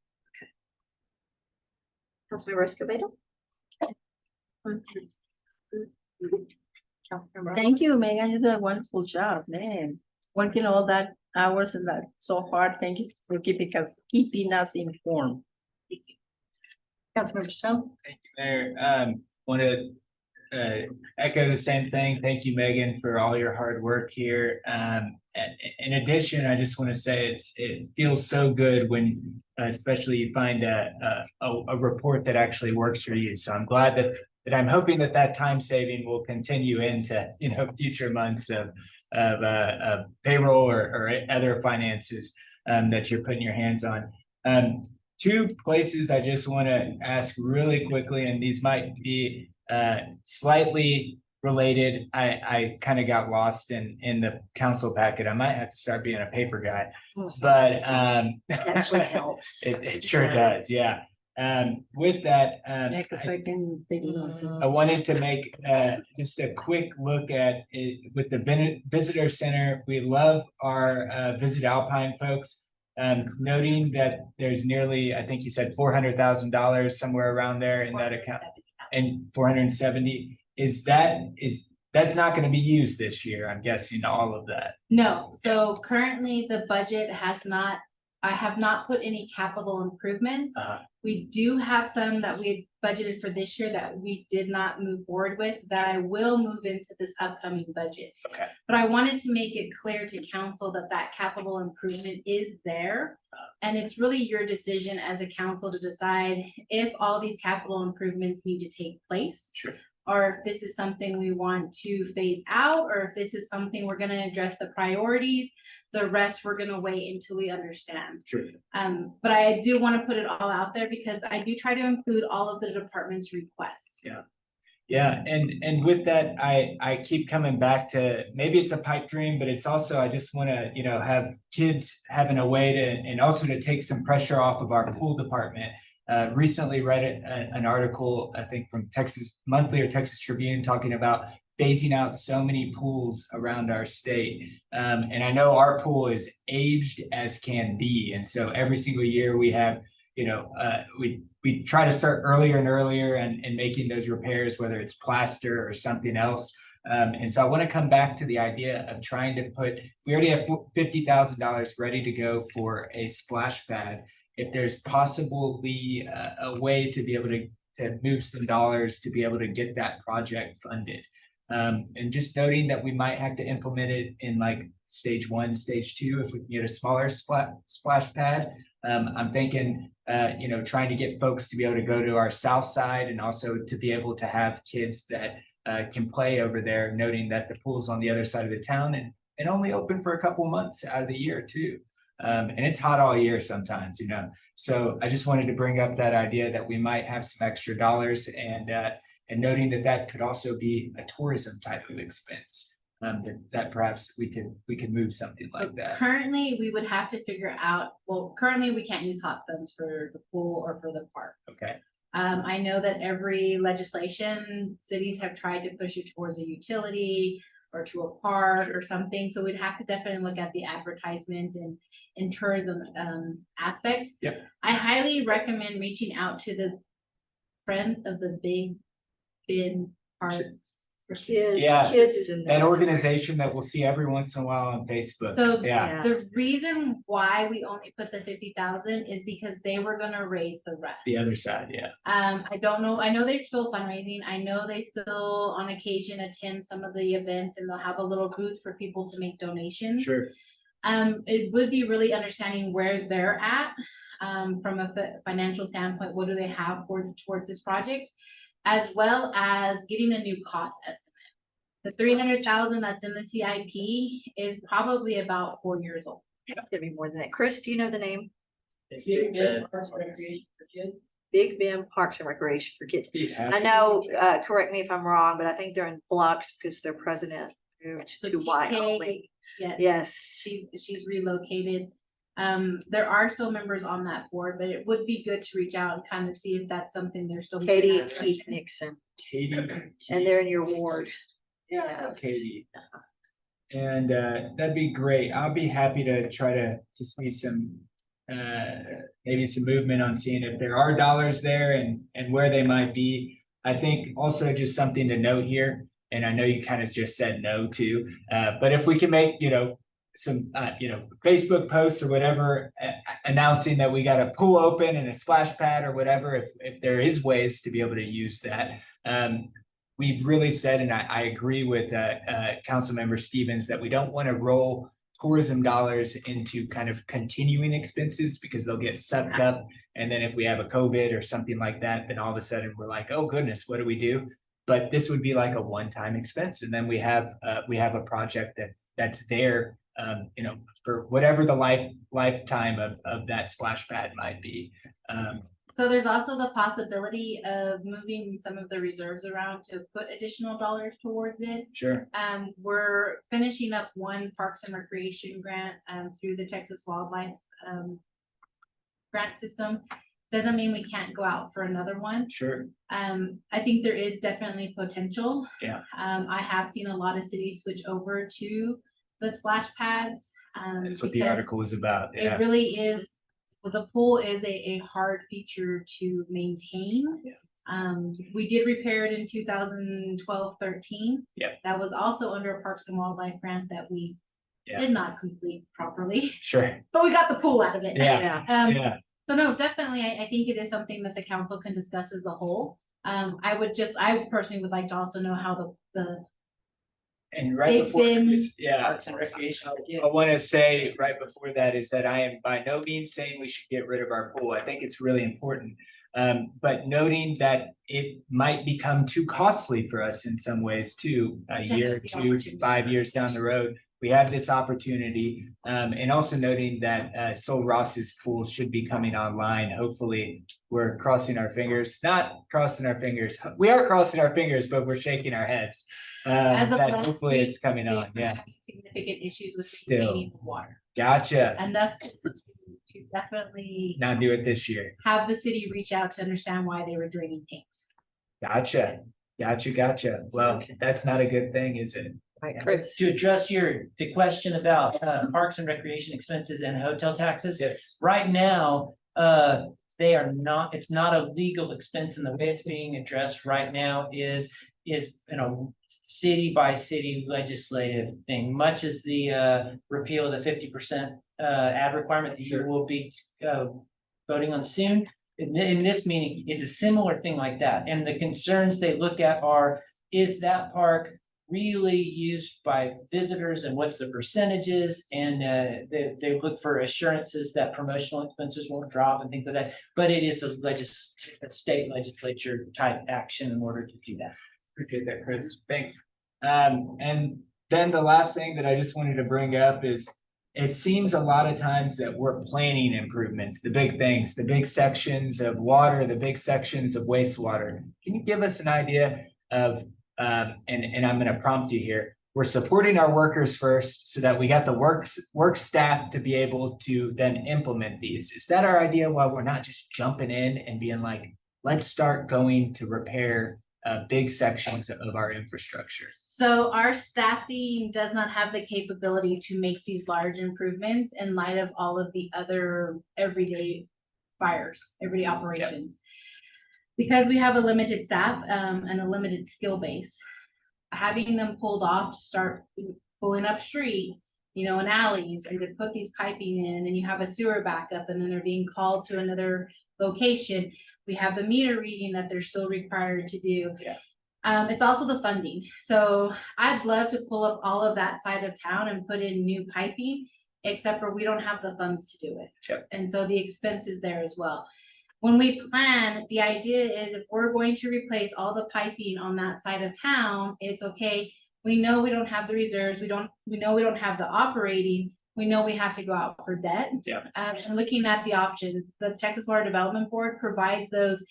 Speaker 1: Councilmember Escobedo?
Speaker 4: Thank you, Megan. You did a wonderful job, man. Working all that hours and that so hard. Thank you for keeping us informed.
Speaker 1: Councilmember Stone?
Speaker 5: Thank you, Mayor. Want to echo the same thing. Thank you, Megan, for all your hard work here. In addition, I just want to say it feels so good when, especially you find a report that actually works for you. So I'm glad that I'm hoping that time saving will continue into future months of payroll or other finances that you're putting your hands on. Two places I just want to ask really quickly, and these might be slightly related. I kind of got lost in the council packet. I might have to start being a paper guy, but
Speaker 1: It actually helps.
Speaker 5: it sure does. Yeah. With that,
Speaker 4: Yeah, because I can take notes.
Speaker 5: I wanted to make just a quick look at it with the visitor center. We love our Visit Alpine folks. Noting that there's nearly, I think you said $400,000 somewhere around there in that account, and 470. That's not going to be used this year, I'm guessing, all of that.
Speaker 3: No, so currently the budget I have not put any capital improvements. We do have some that we had budgeted for this year that we did not move forward with, that I will move into this upcoming budget.
Speaker 5: Okay.
Speaker 3: But I wanted to make it clear to council that capital improvement is there. And it's really your decision as a council to decide if all these capital improvements need to take place.
Speaker 5: Sure.
Speaker 3: Or if this is something we want to phase out, or if this is something we're gonna address the priorities, the rest we're gonna wait until we understand.
Speaker 5: Sure.
Speaker 3: But I do wanna put it all out there because I do try to include all of the department's requests.
Speaker 5: Yeah. Yeah, and with that, I keep coming back to, maybe it's a pipe dream, but it's also, I just want to, have kids having a way to, and also to take some pressure off of our pool department. Recently read an article, I think from Texas Monthly or Texas Tribune, talking about phasing out so many pools around our state. And I know our pool is aged as can be. And so every single year we have, we try to start earlier and earlier and making those repairs, whether it's plaster or something else. And so I want to come back to the idea of trying to we already have $50,000 ready to go for a splash pad. If there's possibly a way to be able to move some dollars to be able to get that project funded. And just noting that we might have to implement it in like stage 1, stage 2, if we can get a smaller splash pad. I'm thinking, trying to get folks to be able to go to our south side and also to be able to have kids that can play over there, noting that the pool's on the other side of the town and only open for a couple months out of the year too. And it's hot all year sometimes, So I just wanted to bring up that idea that we might have some extra dollars and noting that could also be a tourism type of expense. that perhaps we could move something
Speaker 3: So
Speaker 5: like that.
Speaker 3: currently, we would have to figure out, well, currently we can't use hot funds for the pool or for the park.
Speaker 5: Okay,
Speaker 3: I know that every legislation, cities have tried to push it towards a utility or to a park or something, so we'd have to definitely look at the advertisement and tourism aspect.
Speaker 5: Yep.
Speaker 3: I highly recommend reaching out to the Friends of the Big Bend Park.
Speaker 1: Kids,
Speaker 5: Yeah,
Speaker 1: kids is in there.
Speaker 5: an organization that we'll see every once in a while on Facebook.
Speaker 3: So
Speaker 5: Yeah,
Speaker 3: the reason why we only put the 50,000 is because they were gonna raise the rest.
Speaker 5: the other side, yeah.
Speaker 3: I don't know, I know they're still fundraising, I know they still on occasion attend some of the events and they'll have a little booth for people to make donations.
Speaker 5: Sure.
Speaker 3: It would be really understanding where they're at, from a financial standpoint, what do they have towards this project? As well as getting a new cost estimate. The 300,000 that's in the CIP is probably about 4 years old.
Speaker 1: Could be more than that. Chris, do you know the name?
Speaker 2: It's Big Bend Parks and Recreation for Kids.
Speaker 1: Big Bend Parks and Recreation for Kids.
Speaker 5: Yeah.
Speaker 1: I know, correct me if I'm wrong, but I think they're in flux because their president moved
Speaker 3: So
Speaker 1: to Wyoming.
Speaker 3: TK, yes.
Speaker 1: Yes.
Speaker 3: She's relocated. There are still members on that board, but it would be good to reach out and kind of see if that's something they're still. moving
Speaker 1: Katie
Speaker 3: in
Speaker 1: and
Speaker 3: that
Speaker 1: Keith
Speaker 3: direction.
Speaker 1: Nixon,
Speaker 5: Katie.
Speaker 1: and they're in your ward.
Speaker 5: Yeah, Katie. And that'd be great. I'll be happy to try to see some maybe some movement on seeing if there are dollars there and where they might be. I think also just something to note here, and I know you kind of just said no to, but if we can make, some Facebook posts or whatever announcing that we got a pool open and a splash pad or whatever, if there is ways to be able to use that. We've really said, and I agree with Councilmember Stevens, that we don't want to roll tourism dollars into kind of continuing expenses because they'll get sucked up. And then if we have a COVID or something like that, then all of a sudden we're like, oh goodness, what do we do? But this would be like a one-time expense. And then we have a project that's there, for whatever the lifetime of that splash pad might be.
Speaker 3: So there's also the possibility of moving some of the reserves around to put additional dollars towards it.
Speaker 5: Sure.
Speaker 3: We're finishing up one Parks and Recreation grant, through the Texas Wildlife, grant system. Doesn't mean we can't go out for another one.
Speaker 5: Sure.
Speaker 3: I think there is definitely potential.
Speaker 5: Yeah.
Speaker 3: I have seen a lot of cities switch over to the splash pads.
Speaker 5: That's what the
Speaker 3: because
Speaker 5: article was about. Yeah.
Speaker 3: It really is, the pool is a hard feature to maintain.
Speaker 5: Yeah.
Speaker 3: We did repair it in 2012-13.
Speaker 5: Yep.
Speaker 3: That was also under a Parks and Wildlife grant that we
Speaker 5: Yeah.
Speaker 3: did not complete properly,
Speaker 5: Sure.
Speaker 3: but we got the pool out of it.
Speaker 5: Yeah. Yeah.
Speaker 3: So no, definitely, I think it is something that the council can discuss as a whole. I personally would like to also know how the
Speaker 5: And right
Speaker 3: They've
Speaker 5: before,
Speaker 3: been-
Speaker 5: Chris, yeah,
Speaker 2: Parks and Recreation for Kids.
Speaker 5: I want to say right before that is that I am by no means saying we should get rid of our pool. I think it's really important. But noting that it might become too costly for us in some ways too, a year,
Speaker 3: Definitely
Speaker 5: 2, 5 years down the road. We have this opportunity, and also noting that Sol Ross's pool should be coming online. Hopefully, we're crossing our fingers, not crossing our fingers. We are crossing our fingers, but we're shaking our heads.
Speaker 3: As of
Speaker 5: That
Speaker 3: last
Speaker 5: hopefully
Speaker 3: week,
Speaker 5: it's coming
Speaker 3: they've
Speaker 5: on,
Speaker 3: been
Speaker 5: yeah.
Speaker 3: having significant issues with
Speaker 5: Still.
Speaker 3: maintaining water,
Speaker 5: Gotcha.
Speaker 3: and that's to definitely
Speaker 5: Not do it this year.
Speaker 3: have the city reach out to understand why they were draining tanks.
Speaker 5: Gotcha. Well,
Speaker 1: Okay.
Speaker 5: that's not a good thing, is it?
Speaker 1: Right, Chris.
Speaker 2: To address the question about parks and recreation expenses and hotel taxes,
Speaker 5: Yes.
Speaker 2: right now, they are not, it's not a legal expense, and the way it's being addressed right now is city by city legislative thing, much as the repeal of the 50% ad requirement that you will be voting on soon. In this meeting, it's a similar thing like that, and the concerns they look at are, is that park really used by visitors and what's the percentages, and they look for assurances that promotional expenses won't drop and things like that. But it is a state legislature type action in order to do that.
Speaker 5: Appreciate that, Chris. Thanks. And then the last thing that I just wanted to bring up is it seems a lot of times that we're planning improvements, the big things, the big sections of water, the big sections of wastewater. Can you give us an idea of, and I'm going to prompt you here, we're supporting our workers first so that we got the work staff to be able to then implement these. Is that our idea? Why we're not just jumping in and being like, let's start going to repair big sections of our infrastructure?
Speaker 3: So our staffing does not have the capability to make these large improvements in light of all of the other everyday fires, everyday operations. Because we have a limited staff and a limited skill base, having them pulled off to start pulling up street, you know, in alleys, and to put these piping in, and you have a sewer backup, and then they're being called to another location. We have the meter reading that they're still required to do.
Speaker 5: Yeah.
Speaker 3: It's also the funding. So I'd love to pull up all of that side of town and put in new piping, except for we don't have the funds to do it.
Speaker 5: Yep.
Speaker 3: And so the expense is there as well. When we plan, the idea is if we're going to replace all the piping on that side of town, it's okay. We know we don't have the reserves. We know we don't have the operating. We know we have to go out for debt.
Speaker 5: Yeah.
Speaker 3: And looking at the options, the Texas Water Development Board provides those.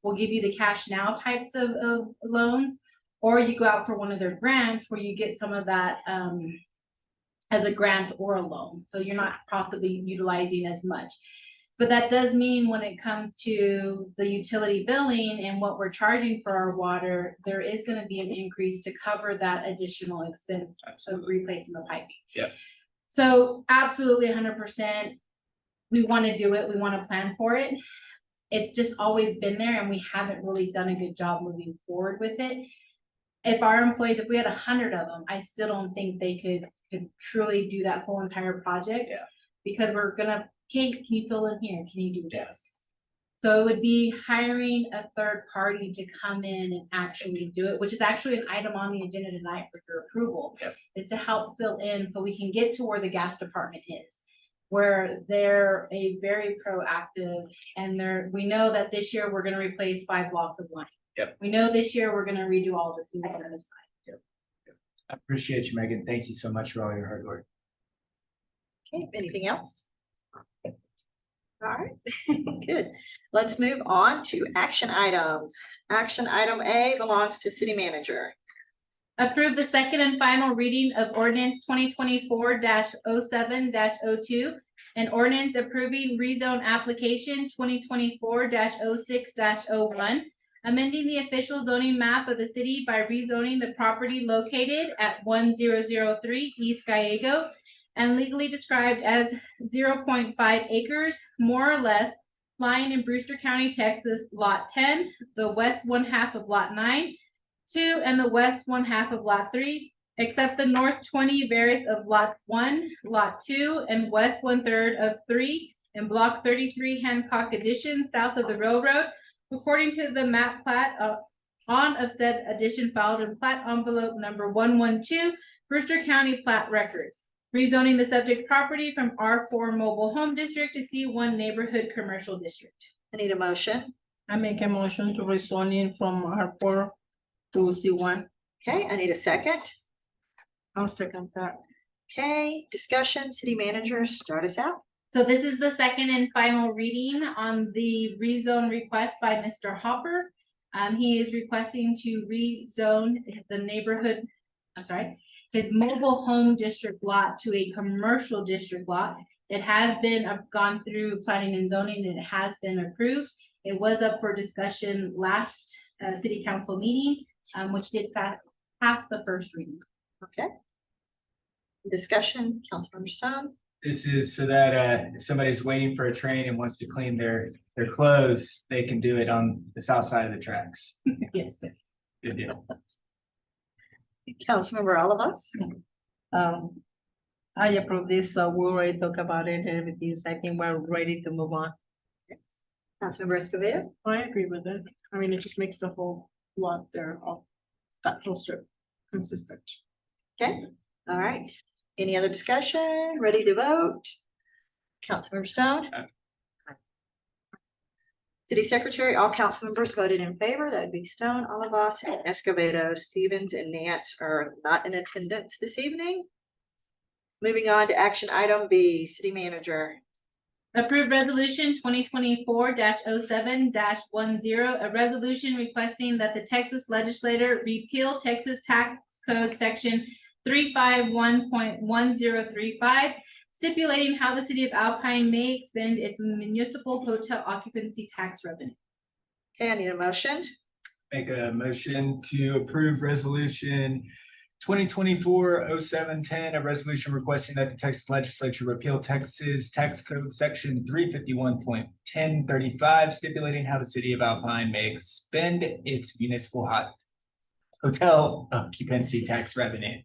Speaker 3: We'll give you the cash now types of loans, or you go out for one of their grants where you get some of that as a grant or a loan. So you're not possibly utilizing as much. But that does mean when it comes to the utility billing and what we're charging for our water, there is going to be an increase to cover that additional expense of replacing the piping.
Speaker 5: Yeah.
Speaker 3: So absolutely 100%. We want to do it. We want to plan for it. It's just always been there, and we haven't really done a good job moving forward with it. If our employees, if we had 100 of them, I still don't think they could truly do that whole entire project.
Speaker 5: Yeah.
Speaker 3: Because we're gonna, can you fill in here? Can you do this? So it would be hiring a third party to come in and actually do it, which is actually an item on the agenda tonight for your approval.
Speaker 5: Yep.
Speaker 3: Is to help fill in so we can get to where the gas department is, where they're a very proactive, and we know that this year we're gonna replace 5 blocks of line.
Speaker 5: Yep.
Speaker 3: We know this year we're gonna redo all the sewer on the side.
Speaker 5: I appreciate you, Megan. Thank you so much for all your hard work.
Speaker 1: Okay, anything else? All right, good. Let's move on to action items. Action item A belongs to city manager.
Speaker 3: Approve the second and final reading of ordinance 2024-07-02, and ordinance approving rezone application 2024-06-01, amending the official zoning map of the city by rezoning the property located at 1003 East Gallego and legally described as 0.5 acres, more or less, lying in Brewster County, Texas, Lot 10, the west 1/2 of Lot 9, 2, and the west 1/2 of Lot 3, except the north 20 varies of Lot 1, Lot 2, and west 1/3 of 3, and Block 33 Hancock Addition, south of the railroad, according to the map plat on of said addition filed in plat envelope number 112, Brewster County Plat Records. Rezoning the subject property from R4 Mobile Home District to C1 Neighborhood Commercial District.
Speaker 1: I need a motion.
Speaker 4: I make a motion to rezoning from R4 to C1.
Speaker 1: Okay, I need a second.
Speaker 7: I'll second that.
Speaker 1: Okay, discussion, city manager, start us out.
Speaker 3: So this is the second and final reading on the rezone request by Mr. Hopper. He is requesting to rezone the neighborhood, his mobile home district lot to a commercial district lot. It has been gone through planning and zoning, and it has been approved. It was up for discussion last city council meeting, which did pass the first reading.
Speaker 1: Okay. Discussion, Councilmember Stone.
Speaker 5: This is so that if somebody's waiting for a train and wants to clean their clothes, they can do it on the south side of the tracks.
Speaker 3: Yes.
Speaker 5: Good deal.
Speaker 1: Councilmember Olivas.
Speaker 4: I approve this, so we already talked about it and everything, so I think we're ready to move on.
Speaker 1: Councilmember Escobedo.
Speaker 7: I agree with it. I mean, it just makes the whole lot there of that whole strip consistent.
Speaker 1: Okay, all right. Any other discussion? Ready to vote? Councilmember Stone. City Secretary, all council members voted in favor. That would be Stone, Olivas, and Escobedo. Stevens and Nance are not in attendance this evening. Moving on to action item B, city manager.
Speaker 3: Approved resolution 2024-07-10, a resolution requesting that the Texas legislature repeal Texas Tax Code section 351.1035, stipulating how the city of Alpine may expend its municipal hotel occupancy tax revenue.
Speaker 1: Okay, I need a motion.
Speaker 5: Make a motion to approve resolution 2024-07-10, a resolution requesting that the Texas Legislature repeal Texas Tax Code Section 351.1035, stipulating how the city of Alpine may expend its municipal hotel occupancy tax revenue.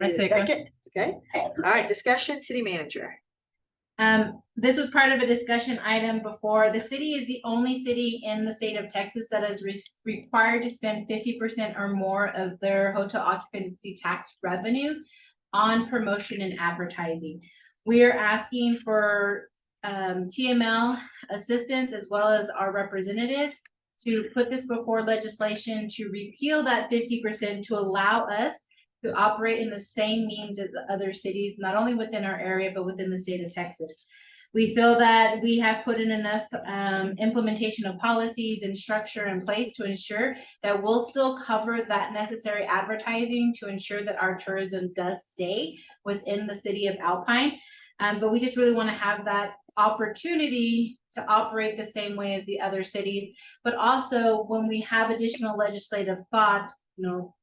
Speaker 1: Need a second? Okay, all right, discussion, city manager.
Speaker 3: This was part of a discussion item before. The city is the only city in the state of Texas that is required to spend 50% or more of their hotel occupancy tax revenue on promotion and advertising. We are asking for TML assistance as well as our representatives to put this before legislation to repeal that 50% to allow us to operate in the same means as the other cities, not only within our area, but within the state of Texas. We feel that we have put in enough implementation of policies and structure in place to ensure that we'll still cover that necessary advertising to ensure that our tourism does stay within the city of Alpine. But we just really want to have that opportunity to operate the same way as the other cities. But also when we have additional legislative thoughts,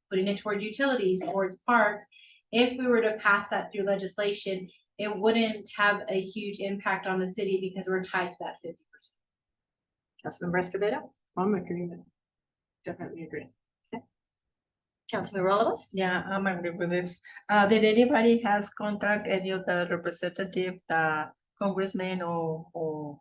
Speaker 3: putting it towards utilities, towards parks, if we were to pass that through legislation, it wouldn't have a huge impact on the city because we're tied to that 50%.
Speaker 1: Councilmember Escobedo,
Speaker 7: I'm agreement. Definitely agree.
Speaker 1: Councilmember Olivas.
Speaker 4: Yeah, I'm agree with this. Did anybody has contact any of the representative, the congressman or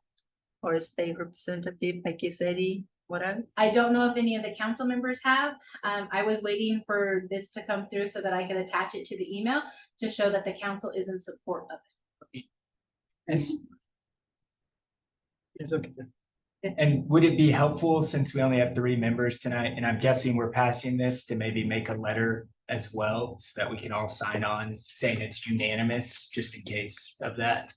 Speaker 4: state representative, like Kiseri, whatever?
Speaker 3: I don't know if any of the council members have. I was waiting for this to come through so that I could attach it to the email to show that the council is in support of it.
Speaker 5: Yes.
Speaker 6: It's okay.
Speaker 5: And would it be helpful, since we only have 3 members tonight, and I'm guessing we're passing this, to maybe make a letter as well, so that we can all sign on saying it's unanimous, just in case of that?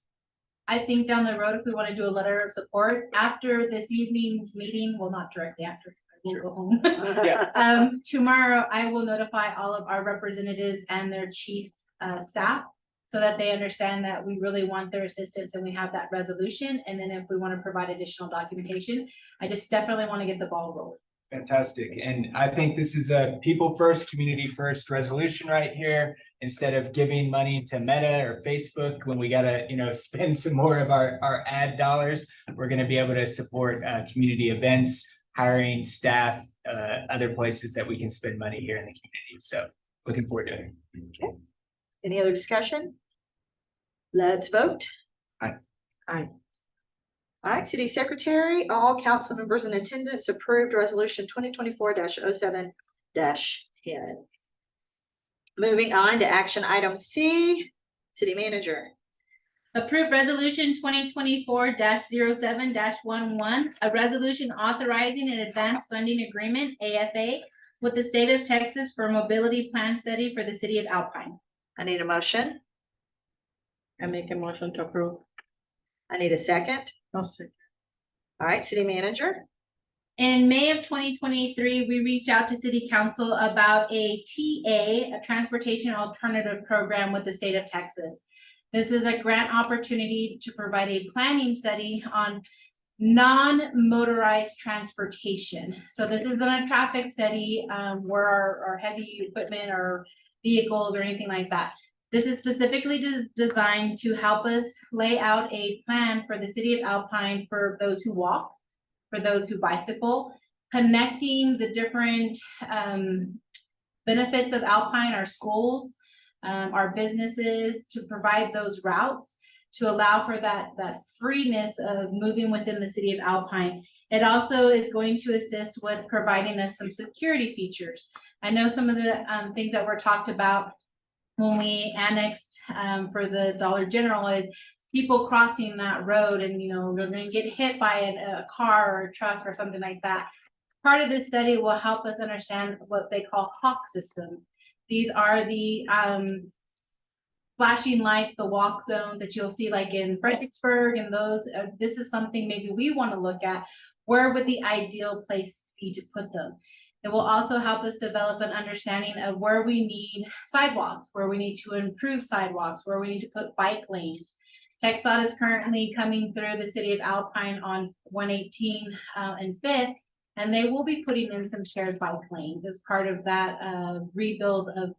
Speaker 3: I think down the road, if we want to do a letter of support after this evening's meeting, well, not directly after, I will go home. Tomorrow, I will notify all of our representatives and their chief staff so that they understand that we really want their assistance and we have that resolution. And then if we want to provide additional documentation, I just definitely want to get the ball rolling.
Speaker 5: Fantastic. And I think this is a people first, community first resolution right here. Instead of giving money to Meta or Facebook when we gotta, spend some more of our ad dollars, we're gonna be able to support community events, hiring staff, other places that we can spend money here in the community. So looking forward to it.
Speaker 1: Okay. Any other discussion? Let's vote.
Speaker 5: Aye.
Speaker 4: Aye.
Speaker 1: All right, city secretary, all council members in attendance approved resolution 2024-07-10. Moving on to action item C, city manager.
Speaker 3: Approve resolution 2024-07-11, a resolution authorizing an advanced funding agreement, AFA, with the state of Texas for mobility plan study for the city of Alpine.
Speaker 1: I need a motion.
Speaker 4: I make a motion to approve.
Speaker 1: I need a second.
Speaker 4: No, sir.
Speaker 1: All right, city manager.
Speaker 3: In May of 2023, we reached out to city council about a TA, a transportation alternative program with the state of Texas. This is a grant opportunity to provide a planning study on non-motorized transportation. So this isn't a traffic study where our heavy equipment or vehicles or anything like that. This is specifically designed to help us lay out a plan for the city of Alpine for those who walk, for those who bicycle, connecting the different benefits of Alpine, our schools, our businesses, to provide those routes to allow for that freeness of moving within the city of Alpine. It also is going to assist with providing us some security features. I know some of the things that were talked about when we annexed for the Dollar General is people crossing that road and, they're going to get hit by a car or a truck or something like that. Part of this study will help us understand what they call HAWK system. These are the flashing lights, the walk zones that you'll see like in Fredericksburg and those. This is something maybe we want to look at. Where would the ideal place be to put them? It will also help us develop an understanding of where we need sidewalks, where we need to improve sidewalks, where we need to put bike lanes. TxDOT is currently coming through the city of Alpine on 118 and Fifth, and they will be putting in some shared bike lanes as part of that rebuild of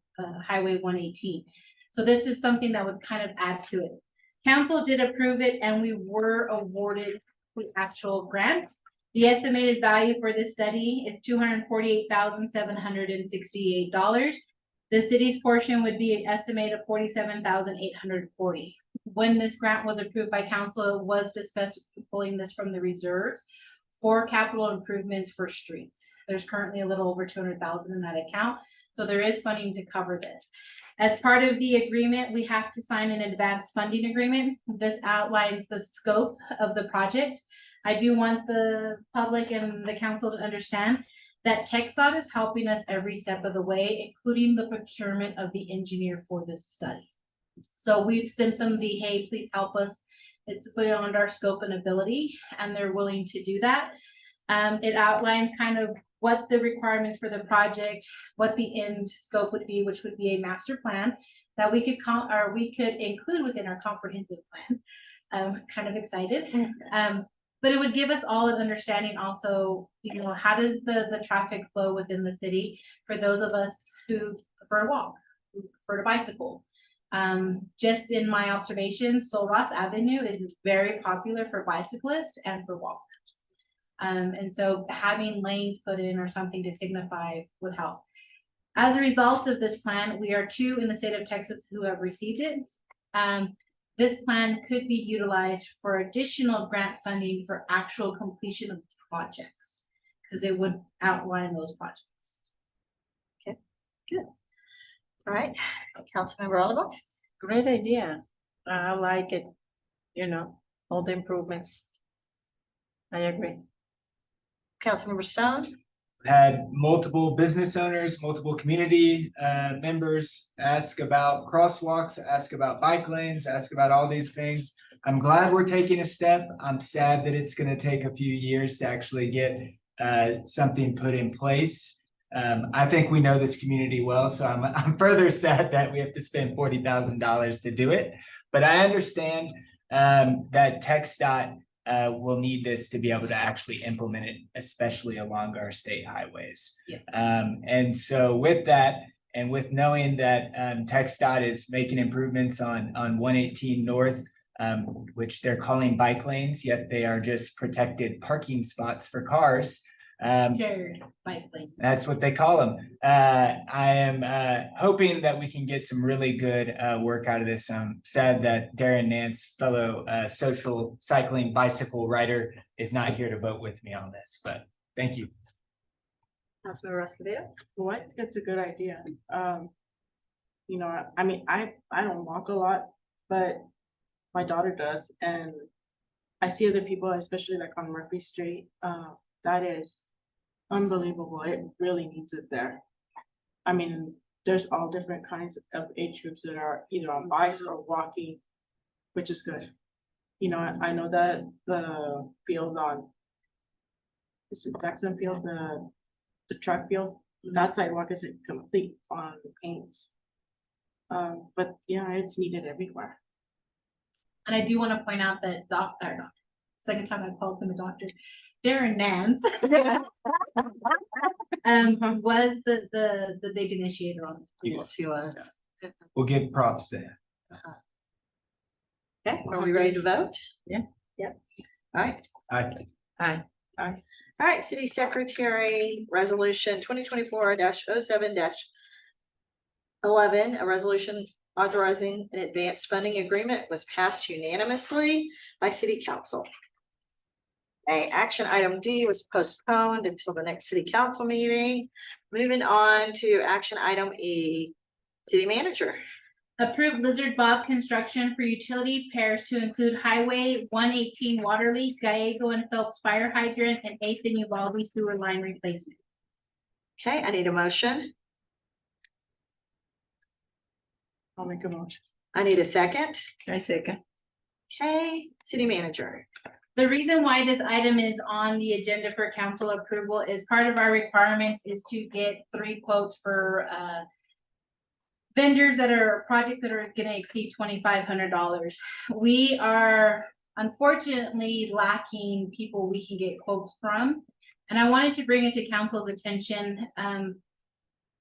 Speaker 3: Highway 118. So this is something that would kind of add to it. Council did approve it, and we were awarded the actual grant. The estimated value for this study is $248,768. The city's portion would be an estimated of $47,840. When this grant was approved by council, it was discussed pulling this from the reserves for capital improvements for streets. There's currently a little over 200,000 in that account, so there is funding to cover this. As part of the agreement, we have to sign an advanced funding agreement. This outlines the scope of the project. I do want the public and the council to understand that TxDOT is helping us every step of the way, including the procurement of the engineer for this study. So we've sent them the, hey, please help us. It's beyond our scope and ability, and they're willing to do that. It outlines kind of what the requirements for the project, what the end scope would be, which would be a master plan that we could include within our comprehensive plan. I'm kind of excited. But it would give us all an understanding also, you know, how does the traffic flow within the city for those of us who prefer to walk, who prefer to bicycle. Just in my observation, Sol Ross Avenue is very popular for bicyclists and for walkers. And so having lanes put in or something to signify would help. As a result of this plan, we are 2 in the state of Texas who have received it. This plan could be utilized for additional grant funding for actual completion of projects, because it would outline those projects.
Speaker 1: Okay, good. All right, Councilmember Olivas.
Speaker 4: Great idea. I like it, you know, all the improvements. I agree.
Speaker 1: Councilmember Stone.
Speaker 5: Had multiple business owners, multiple community members ask about crosswalks, ask about bike lanes, ask about all these things. I'm glad we're taking a step. I'm sad that it's gonna take a few years to actually get something put in place. I think we know this community well, so I'm further sad that we have to spend $40,000 to do it. But I understand that TxDOT will need this to be able to actually implement it, especially along our state highways.
Speaker 3: Yes.
Speaker 5: And so with that, and with knowing that TxDOT is making improvements on 118 North, which they're calling bike lanes, yet they are just protected parking spots for cars.
Speaker 3: Shared bike lane.
Speaker 5: That's what they call them. I am hoping that we can get some really good work out of this. I'm sad that Darren Nance, fellow social cycling bicycle rider, is not here to vote with me on this, but thank you.
Speaker 1: Councilmember Escobedo.
Speaker 7: Well, I think it's a good idea. You know, I mean, I don't walk a lot, but my daughter does, and I see other people, especially like on Murphy Street. That is unbelievable. It really needs it there. I mean, there's all different kinds of age groups that are either on bikes or walking, which is good. You know, I know that the field on, is it Jackson Field, the track field, that sidewalk isn't complete on the paints. But yeah, it's needed everywhere.
Speaker 3: And I do want to point out that second time I called him a doctor, Darren Nance was the big initiator on it.
Speaker 1: Yes, he was.
Speaker 5: We'll give props to him.
Speaker 1: Okay, are we ready to vote?
Speaker 4: Yeah.
Speaker 1: Yep. All right.
Speaker 4: Aye.
Speaker 1: All right, City Secretary, Resolution 2024-07-11, a resolution authorizing an advanced funding agreement was passed unanimously by City Council. Action item D was postponed until the next City Council meeting. Moving on to action item E, City Manager.
Speaker 3: Approve Lizard Bob construction for utility pairs to include Highway 118 water leak, Gallego and Phelps fire hydrant, and 8th and Uvalde sewer line replacement.
Speaker 1: Okay, I need a motion.
Speaker 7: I'll make a motion.
Speaker 1: I need a second.
Speaker 4: I second.
Speaker 1: Okay, City Manager.
Speaker 3: The reason why this item is on the agenda for council approval is part of our requirements is to get 3 quotes for vendors that are projects that are gonna exceed $2,500. We are unfortunately lacking people we can get quotes from. And I wanted to bring it to council's attention.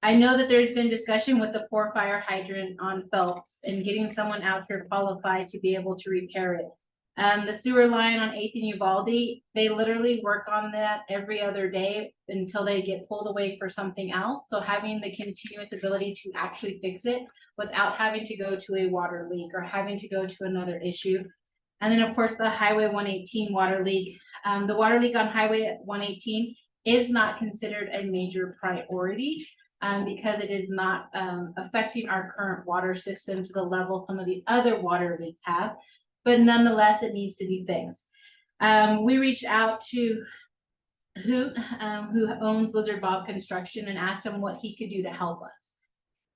Speaker 3: I know that there's been discussion with the poor fire hydrant on Phelps and getting someone out here qualified to be able to repair it. The sewer line on 8th and Uvalde, they literally work on that every other day until they get pulled away for something else. So having the continuous ability to actually fix it without having to go to a water leak or having to go to another issue. And then of course the Highway 118 water leak. The water leak on Highway 118 is not considered a major priority. Because it is not affecting our current water system to the level some of the other water leaks have, but nonetheless, it needs to be fixed. We reached out to Hoot, who owns Lizard Bob Construction, and asked him what he could do to help us.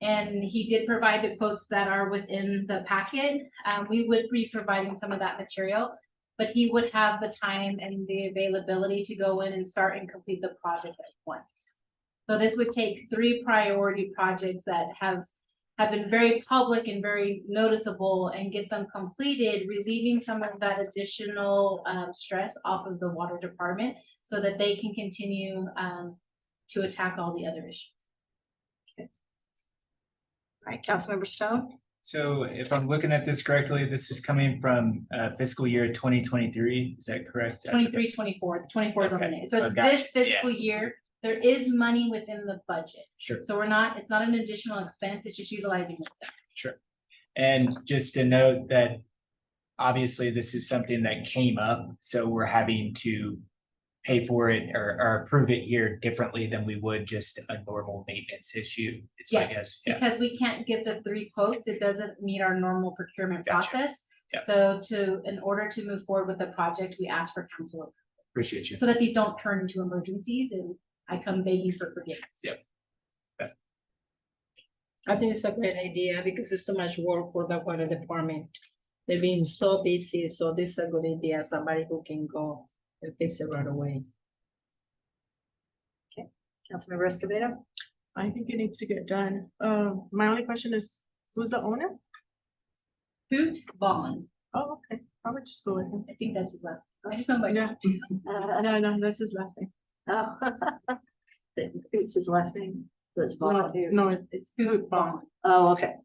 Speaker 3: And he did provide the quotes that are within the packet. We would be providing some of that material, but he would have the time and the availability to go in and start and complete the project at once. So this would take 3 priority projects that have been very public and very noticeable and get them completed, relieving some of that additional stress off of the water department so that they can continue to attack all the other issues.
Speaker 1: All right, Councilmember Stone?
Speaker 5: So if I'm looking at this correctly, this is coming from fiscal year 2023, is that correct?
Speaker 3: 23, 24, the 24 is on the
Speaker 5: Okay.
Speaker 3: name. So
Speaker 5: Oh,
Speaker 3: it's
Speaker 5: gotcha.
Speaker 3: this fiscal year. There is money within the budget.
Speaker 5: Sure.
Speaker 3: So it's not an additional expense, it's just utilizing what's there.
Speaker 5: Sure. And just to note that obviously this is something that came up, so we're having to pay for it or approve it here differently than we would just a normal maintenance issue, is my
Speaker 3: Yes,
Speaker 5: guess. Yeah,
Speaker 3: because we can't get the 3 quotes, it doesn't meet our normal procurement
Speaker 5: Gotcha.
Speaker 3: process.
Speaker 5: Yeah.
Speaker 3: So in order to move forward with the project, we ask for council approval,
Speaker 5: appreciate you.
Speaker 3: so that these don't turn into emergencies and I come begging for forgiveness.
Speaker 5: Yep.
Speaker 4: I think it's a great idea because it's too much work for the water department. They've been so busy, so this is a good idea, somebody who can go and fix it right away.
Speaker 1: Councilmember Escobedo?
Speaker 7: I think it needs to get done. My only question is, who's the owner?
Speaker 3: Hoot Bond,
Speaker 7: Oh, okay, I would just go with him.
Speaker 3: I think that's his last, I just know by.
Speaker 7: Yeah, no, that's his last name.
Speaker 1: Oh. It's his last name, so it's Vaughn.
Speaker 7: No, it's Hoot Bond.
Speaker 1: Oh, okay.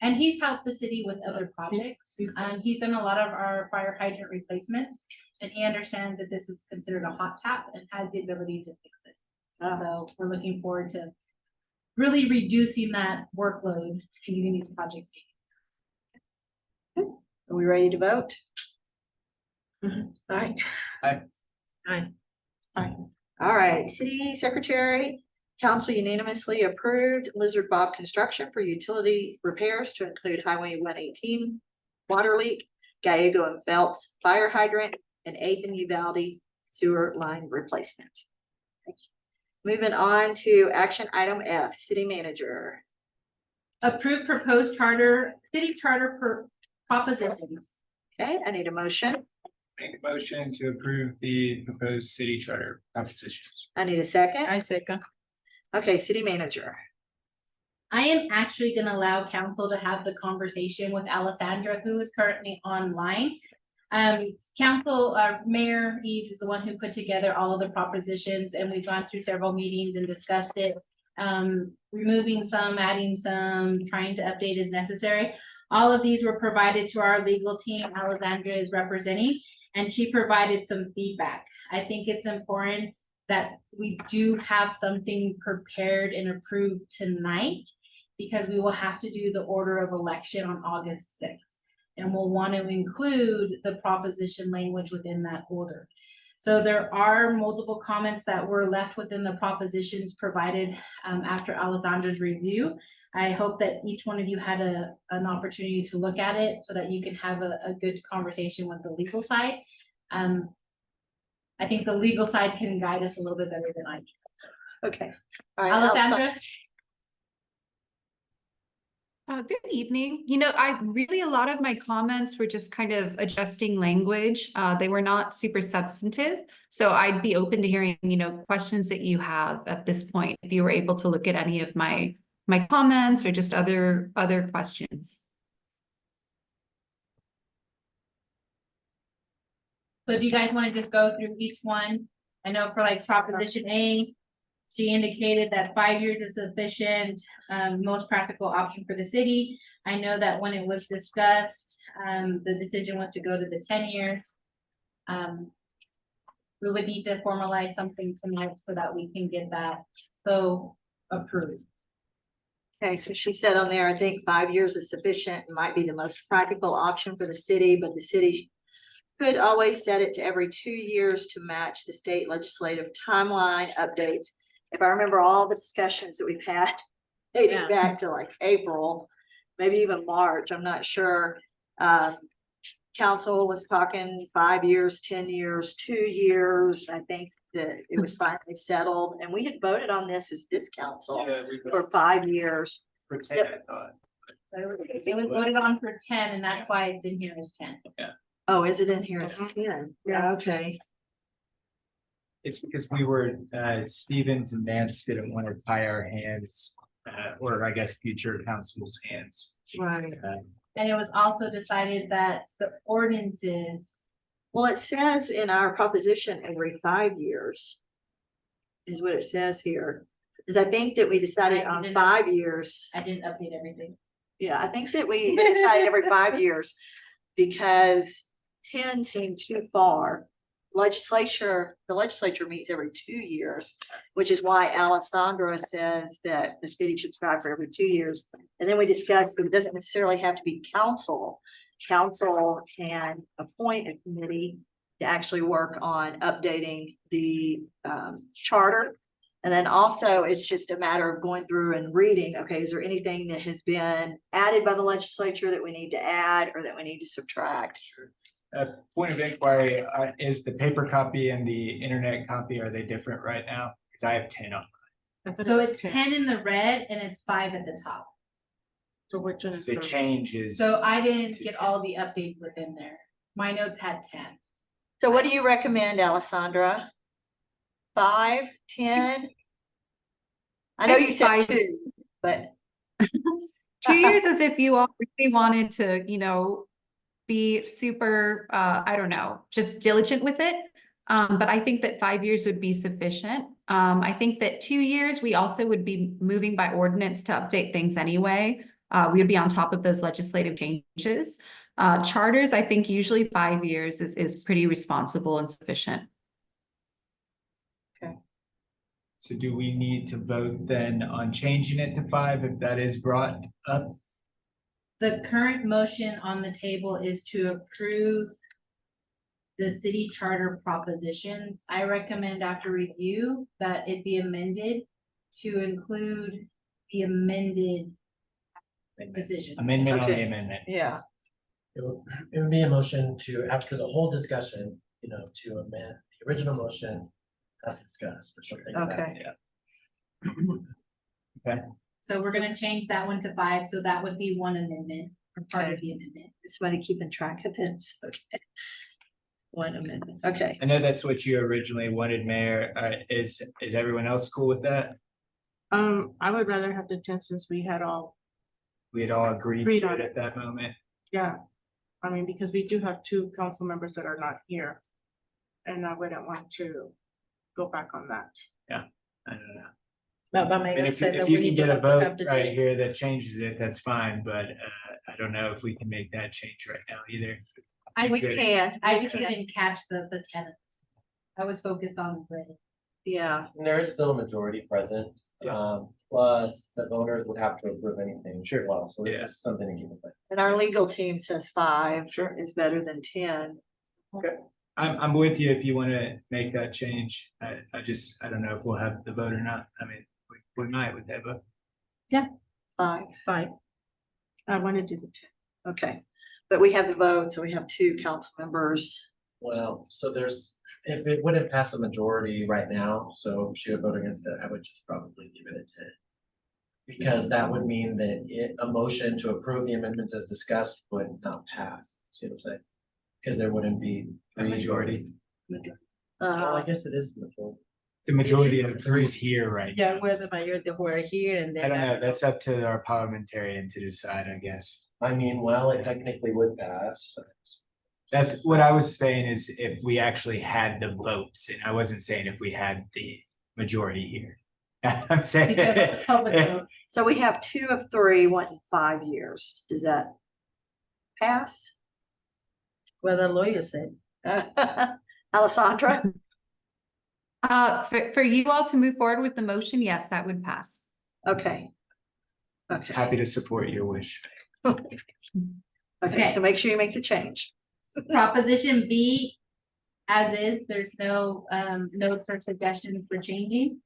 Speaker 3: And he's helped the city with other projects. He's done a lot of our fire hydrant replacements. And he understands that this is considered a hot tap and has the ability to fix it.
Speaker 1: Ah.
Speaker 3: So we're looking forward to really reducing that workload and getting these projects done.
Speaker 1: Are we ready to vote?
Speaker 7: Mhm.
Speaker 1: All right.
Speaker 7: Aye.
Speaker 1: All right, City Secretary, Council unanimously approved Lizard Bob Construction for utility repairs to include Highway 118 water leak, Gallego and Phelps fire hydrant, and 8th and Uvalde sewer line replacement. Moving on to action item F, City Manager.
Speaker 3: Approve proposed city charter propositions.
Speaker 1: Okay, I need a motion.
Speaker 5: Make a motion to approve the proposed city charter propositions.
Speaker 1: I need a second.
Speaker 4: I second.
Speaker 1: Okay, City Manager.
Speaker 3: I am actually gonna allow council to have the conversation with Alessandra, who is currently online. Council, Mayor Eves is the one who put together all of the propositions, and we've gone through several meetings and discussed it. Removing some, adding some, trying to update as necessary. All of these were provided to our legal team, Alessandra is representing, and she provided some feedback. I think it's important that we do have something prepared and approved tonight, because we will have to do the order of election on August 6th. And we'll want to include the proposition language within that order. So there are multiple comments that were left within the propositions provided after Alessandra's review. I hope that each one of you had an opportunity to look at it so that you can have a good conversation with the legal side. I think the legal side can guide us a little bit better than I do.
Speaker 1: Okay. All right,
Speaker 3: Alessandra?
Speaker 8: Good evening. A lot of my comments were just kind of adjusting language. They were not super substantive. So I'd be open to hearing, questions that you have at this point, if you were able to look at any of my comments or just other questions.
Speaker 3: So do you guys want to just go through each one? I know for like Proposition A, she indicated that 5 years is sufficient, most practical option for the city. I know that when it was discussed, the decision was to go to the 10 years. We would need to formalize something tonight so that we can get that so approved.
Speaker 1: Okay, so she said on there, I think 5 years is sufficient and might be the most practical option for the city, but the city could always set it to every 2 years to match the state legislative timeline updates. If I remember all the discussions that we've had dating back to like April, maybe even March, I'm not sure. Council was talking 5 years, 10 years, 2 years. I think that it was finally settled, and we had voted on this as this council for 5 years.
Speaker 5: For 10, I thought.
Speaker 3: It was voted on for 10, and that's why it's in here as 10.
Speaker 1: Oh, is it in here? It's 10.
Speaker 7: Yes.
Speaker 1: Okay.
Speaker 5: It's because we were, Stevens and Nance didn't want to tie our hands, or I guess future council's hands.
Speaker 1: Right.
Speaker 3: And it was also decided that the ordinances,
Speaker 1: Well, it says in our proposition every 5 years is what it says here. Because I think that we decided
Speaker 3: I
Speaker 1: on
Speaker 3: didn't-
Speaker 1: 5 years.
Speaker 3: I didn't update everything.
Speaker 1: Yeah, I think that we decided every 5 years because 10 seemed too far. The legislature meets every 2 years, which is why Alessandra says that the city should strive for every 2 years. And then we discussed that it doesn't necessarily have to be council. Council can appoint a committee to actually work on updating the charter. And then also it's just a matter of going through and reading, okay, is there anything that has been added by the legislature that we need to add or that we need to subtract?
Speaker 5: Sure. Point of inquiry, is the paper copy and the internet copy, are they different right now? Because I have 10 on.
Speaker 3: So it's 10 in the red and it's 5 at the top.
Speaker 7: So which one is
Speaker 5: The
Speaker 7: the?
Speaker 5: change is.
Speaker 3: So I didn't get all the updates within there. My notes had 10.
Speaker 1: So what do you recommend, Alessandra? 5, 10? I know you said
Speaker 8: 5.
Speaker 1: 2, but
Speaker 8: 2 years as if you all really wanted to, be super, I don't know, just diligent with it. But I think that 5 years would be sufficient. I think that 2 years, we also would be moving by ordinance to update things anyway. We would be on top of those legislative changes. Charters, I think usually 5 years is pretty responsible and sufficient.
Speaker 5: So do we need to vote then on changing it to 5 if that is brought up?
Speaker 3: The current motion on the table is to approve the city charter propositions. I recommend after review that it be amended to include the amended decision.
Speaker 5: Amendment on the
Speaker 1: Okay.
Speaker 5: amendment.
Speaker 1: yeah,
Speaker 6: It would be a motion to, after the whole discussion, to amend the original motion as discussed or something. like that.
Speaker 1: okay.
Speaker 3: So we're gonna change that one to 5, so that would be one amendment, or part of the amendment.
Speaker 1: Is somebody keeping track of this? Okay. One amendment, okay.
Speaker 5: I know that's what you originally wanted, Mayor. Is everyone else cool with that?
Speaker 7: I would rather have the 10 since we had all,
Speaker 5: We had all agreed
Speaker 7: Agreed
Speaker 5: to
Speaker 7: on
Speaker 5: it at that moment.
Speaker 7: yeah. I mean, because we do have 2 council members that are not here. And I wouldn't want to go back on that.
Speaker 5: I don't know.
Speaker 4: But
Speaker 5: And
Speaker 4: Mayor
Speaker 5: if
Speaker 4: said that
Speaker 5: if
Speaker 4: we
Speaker 5: you can
Speaker 4: need to
Speaker 5: get a
Speaker 4: have
Speaker 5: vote
Speaker 4: the
Speaker 5: right
Speaker 4: date.
Speaker 5: here that changes it, that's fine, but I don't know if we can make that change right now either.
Speaker 3: I
Speaker 1: We
Speaker 3: just,
Speaker 1: can.
Speaker 3: I just didn't catch the 10. I was focused on the red.
Speaker 1: Yeah,
Speaker 6: And there is still a majority present, plus the voters would have to approve anything.
Speaker 5: Sure.
Speaker 6: as well, so
Speaker 5: Yeah.
Speaker 6: it's something to keep in mind.
Speaker 1: and our legal team says 5.
Speaker 5: Sure.
Speaker 1: Is better than 10.
Speaker 5: I'm with you if you want to make that change. I don't know if we'll have the vote or not. I mean, we might with that vote.
Speaker 1: 5,
Speaker 4: 5.
Speaker 7: I want to do the 10.
Speaker 1: okay. But we have the vote, so we have 2 council members.
Speaker 6: Well, so if it wouldn't pass a majority right now, so if she would vote against it, I would just probably leave it at 10. Because that would mean that a motion to approve the amendments as discussed would not pass, see what I'm saying? Because there wouldn't be
Speaker 5: A majority.
Speaker 6: Well, I guess it is the majority.
Speaker 5: The majority of who's here right now.
Speaker 4: Yeah, we're the majority who are here and then.
Speaker 5: I don't know, that's up to our parliamentarian to decide, I guess.
Speaker 6: I mean, well, it technically would pass.
Speaker 5: That's what I was saying is if we actually had the votes, and I wasn't saying if we had the majority here. I'm saying.
Speaker 4: We have a public vote.
Speaker 1: So we have 2 of 3 wanting 5 years. Does that pass?
Speaker 4: What the lawyer said.
Speaker 1: Alessandra?
Speaker 8: For you all to move forward with the motion, yes, that would pass.
Speaker 1: Okay. Okay,
Speaker 5: Happy to support your wish.
Speaker 1: okay, so make sure you make the change.
Speaker 3: Proposition B, as is, there's no notes or suggestions for changing.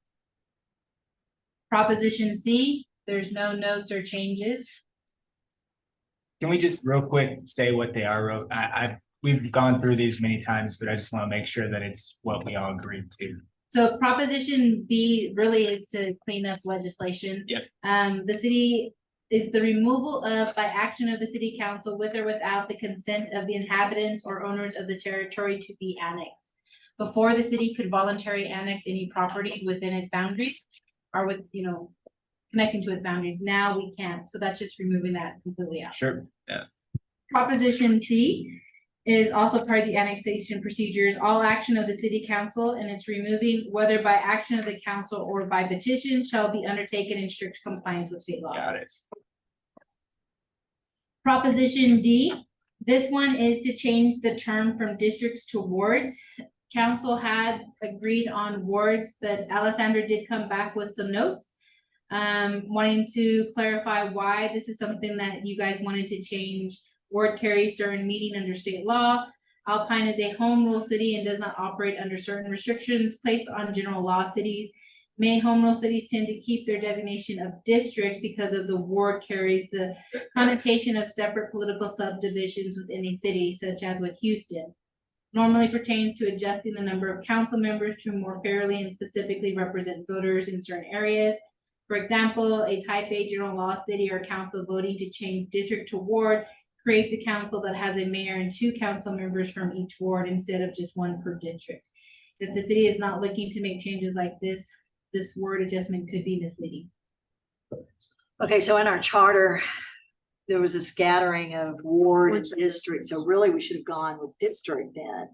Speaker 3: Proposition C, there's no notes or changes.
Speaker 5: Can we just real quick say what they are? We've gone through these many times, but I just want to make sure that it's what we all agreed to.
Speaker 3: So Proposition B really is to clean up legislation.
Speaker 5: Yep.
Speaker 3: The city is the removal of, by action of the city council with or without the consent of the inhabitants or owners of the territory to be annexed. Before, the city could voluntarily annex any property within its boundaries or with, connecting to its boundaries. Now we can't, so that's just removing that completely out.
Speaker 5: Sure. Yeah.
Speaker 3: Proposition C is also part of the annexation procedures. All action of the city council and its removing, whether by action of the council or by petition, shall be undertaken in strict compliance with state law.
Speaker 5: Got it.
Speaker 3: Proposition D, this one is to change the term from districts to wards. Council had agreed on wards, but Alessandra did come back with some notes. Wanting to clarify why this is something that you guys wanted to change. Ward carries during meeting under state law. Alpine is a home rule city and does not operate under certain restrictions placed on general law cities. Many home rule cities tend to keep their designation of district because of the ward carries the connotation of separate political subdivisions within a city, such as with Houston. Normally pertains to adjusting the number of council members to more fairly and specifically represent voters in certain areas. For example, a type A general law city or council voting to change district to ward creates a council that has a mayor and 2 council members from each ward instead of just 1 per district. If the city is not looking to make changes like this, this word adjustment could be misleading.
Speaker 1: Okay, so in our charter, there was a scattering of ward and district, so really we should have gone with district then.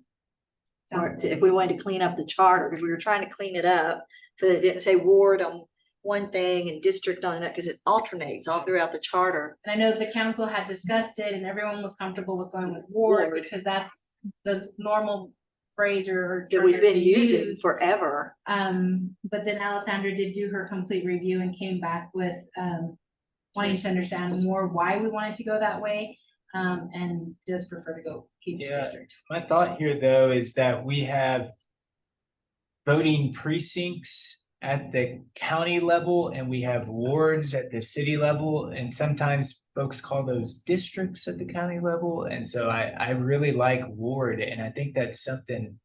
Speaker 1: Or if we wanted to clean up the charter, because we were trying to clean it up, so that it didn't say ward on one thing and district on that, because it alternates all throughout the charter.
Speaker 3: And I know the council had discussed it and everyone was comfortable with going with ward
Speaker 1: Ward.
Speaker 3: because that's the normal phrase or
Speaker 1: That we've
Speaker 3: term
Speaker 1: been
Speaker 3: we
Speaker 1: using
Speaker 3: use.
Speaker 1: forever.
Speaker 3: But then Alessandra did do her complete review and came back with, wanting to understand more why we wanted to go that way. And does prefer to go keep it
Speaker 5: Yeah.
Speaker 3: district.
Speaker 5: My thought here, though, is that we have voting precincts at the county level and we have wards at the city level. And sometimes folks call those districts at the county level. And so I really like ward, and I think that's something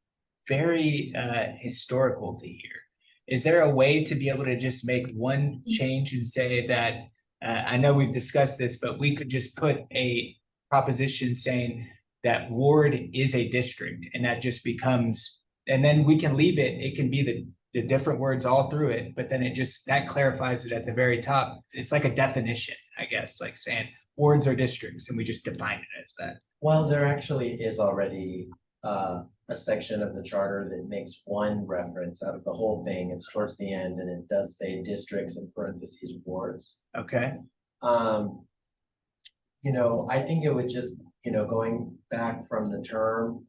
Speaker 5: very historical to hear. Is there a way to be able to just make one change and say that, I know we've discussed this, but we could just put a proposition saying that ward is a district, and that just becomes, and then we can leave it, it can be the different words all through it, but then it just, that clarifies it at the very top. It's like a definition, I guess, like saying wards are districts, and we just define it as that.
Speaker 6: Well, there actually is already a section of the charter that makes one reference out of the whole thing. It's towards the end and it does say districts in parentheses wards.
Speaker 5: Okay,
Speaker 6: I think it would just, going back from the term,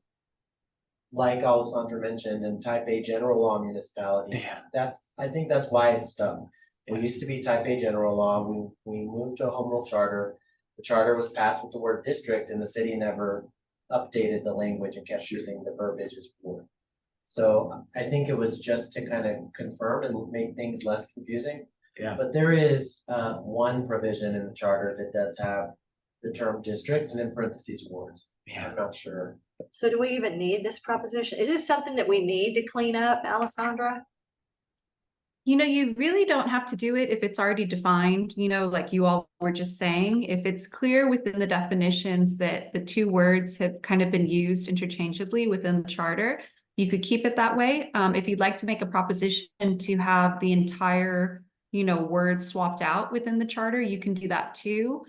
Speaker 6: like Alessandra mentioned, in type A general law municipality,
Speaker 5: yeah,
Speaker 6: I think that's why it's stuck. It used to be type A general law. We moved to a home rule charter. The charter was passed with the word district and the city never updated the language and kept using the verbiage as ward. So I think it was just to kind of confirm and make things less confusing.
Speaker 5: Yeah.
Speaker 6: But there is one provision in the charter that does have the term district and in parentheses wards.
Speaker 5: yeah.
Speaker 6: I'm not sure.
Speaker 1: So do we even need this proposition? Is this something that we need to clean up, Alessandra?
Speaker 8: You really don't have to do it if it's already defined, like you all were just saying. If it's clear within the definitions that the two words have kind of been used interchangeably within the charter, you could keep it that way. If you'd like to make a proposition to have the entire, word swapped out within the charter, you can do that too.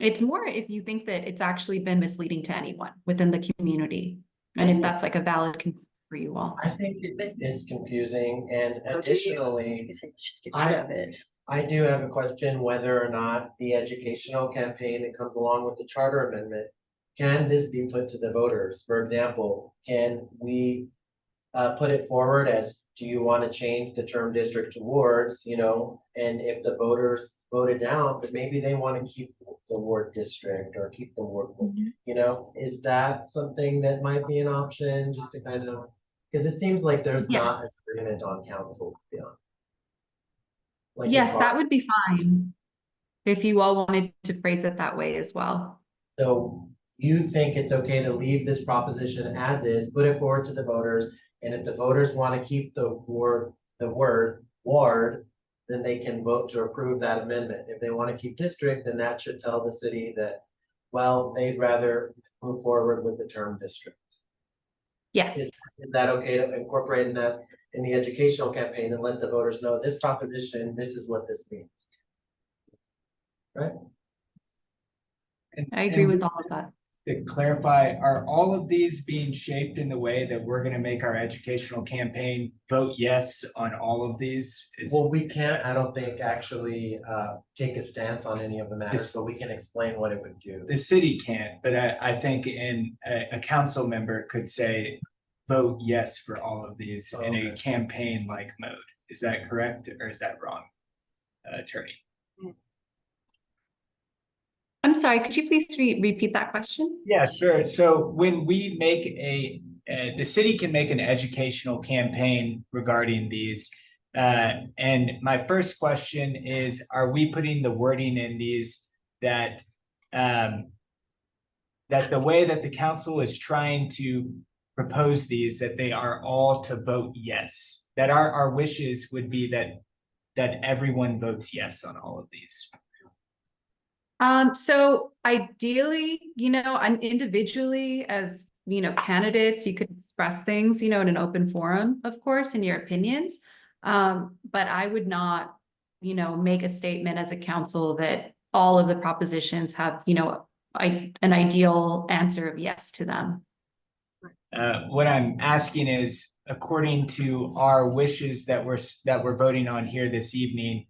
Speaker 8: It's more if you think that it's actually been misleading to anyone within the community, and if that's like a valid concern for you all.
Speaker 6: I think it's confusing, and
Speaker 1: Oh, do you? I was
Speaker 6: additionally,
Speaker 1: gonna say, let's just get rid of it.
Speaker 6: I do have a question whether or not the educational campaign that comes along with the charter amendment, can this be put to the voters? For example, can we put it forward as, do you want to change the term district to wards, and if the voters voted down, but maybe they want to keep the ward district or keep the ward, is that something that might be an option, just to kind of, because it seems like there's not
Speaker 8: Yes.
Speaker 6: agreement on council, to be honest. Like,
Speaker 8: Yes,
Speaker 6: as far-
Speaker 8: that would be fine. If you all wanted to phrase it that way as well.
Speaker 6: So you think it's okay to leave this proposition as is, put it forward to the voters, and if the voters want to keep the word ward, then they can vote to approve that amendment. If they want to keep district, then that should tell the city that, well, they'd rather move forward with the term district.
Speaker 8: Yes.
Speaker 6: Is that okay to incorporate in that, in the educational campaign, and let the voters know this proposition, this is what this means? Right?
Speaker 8: I agree with all of that.
Speaker 5: To clarify, are all of these being shaped in the way that we're gonna make our educational campaign vote yes on all of these?
Speaker 6: Well, we can't, I don't think, actually take a stance on any of the matters,
Speaker 5: This-
Speaker 6: so we can explain what it would do.
Speaker 5: The city can't, but I think a council member could say, vote yes for all of these in a
Speaker 6: Okay.
Speaker 5: campaign-like mode. Is that correct, or is that wrong? Attorney?
Speaker 8: I'm sorry, could you please repeat that question?
Speaker 5: Yeah, sure. So when we make the city can make an educational campaign regarding these. And my first question is, are we putting the wording in these that that the way that the council is trying to propose these, that they are all to vote yes? That our wishes would be that everyone votes yes on all of these.
Speaker 8: So ideally, I'm individually as, candidates, you could express things, in an open forum, of course, in your opinions. But I would not, make a statement as a council that all of the propositions have, an ideal answer of yes to them.
Speaker 5: What I'm asking is, according to our wishes that we're voting on here this evening,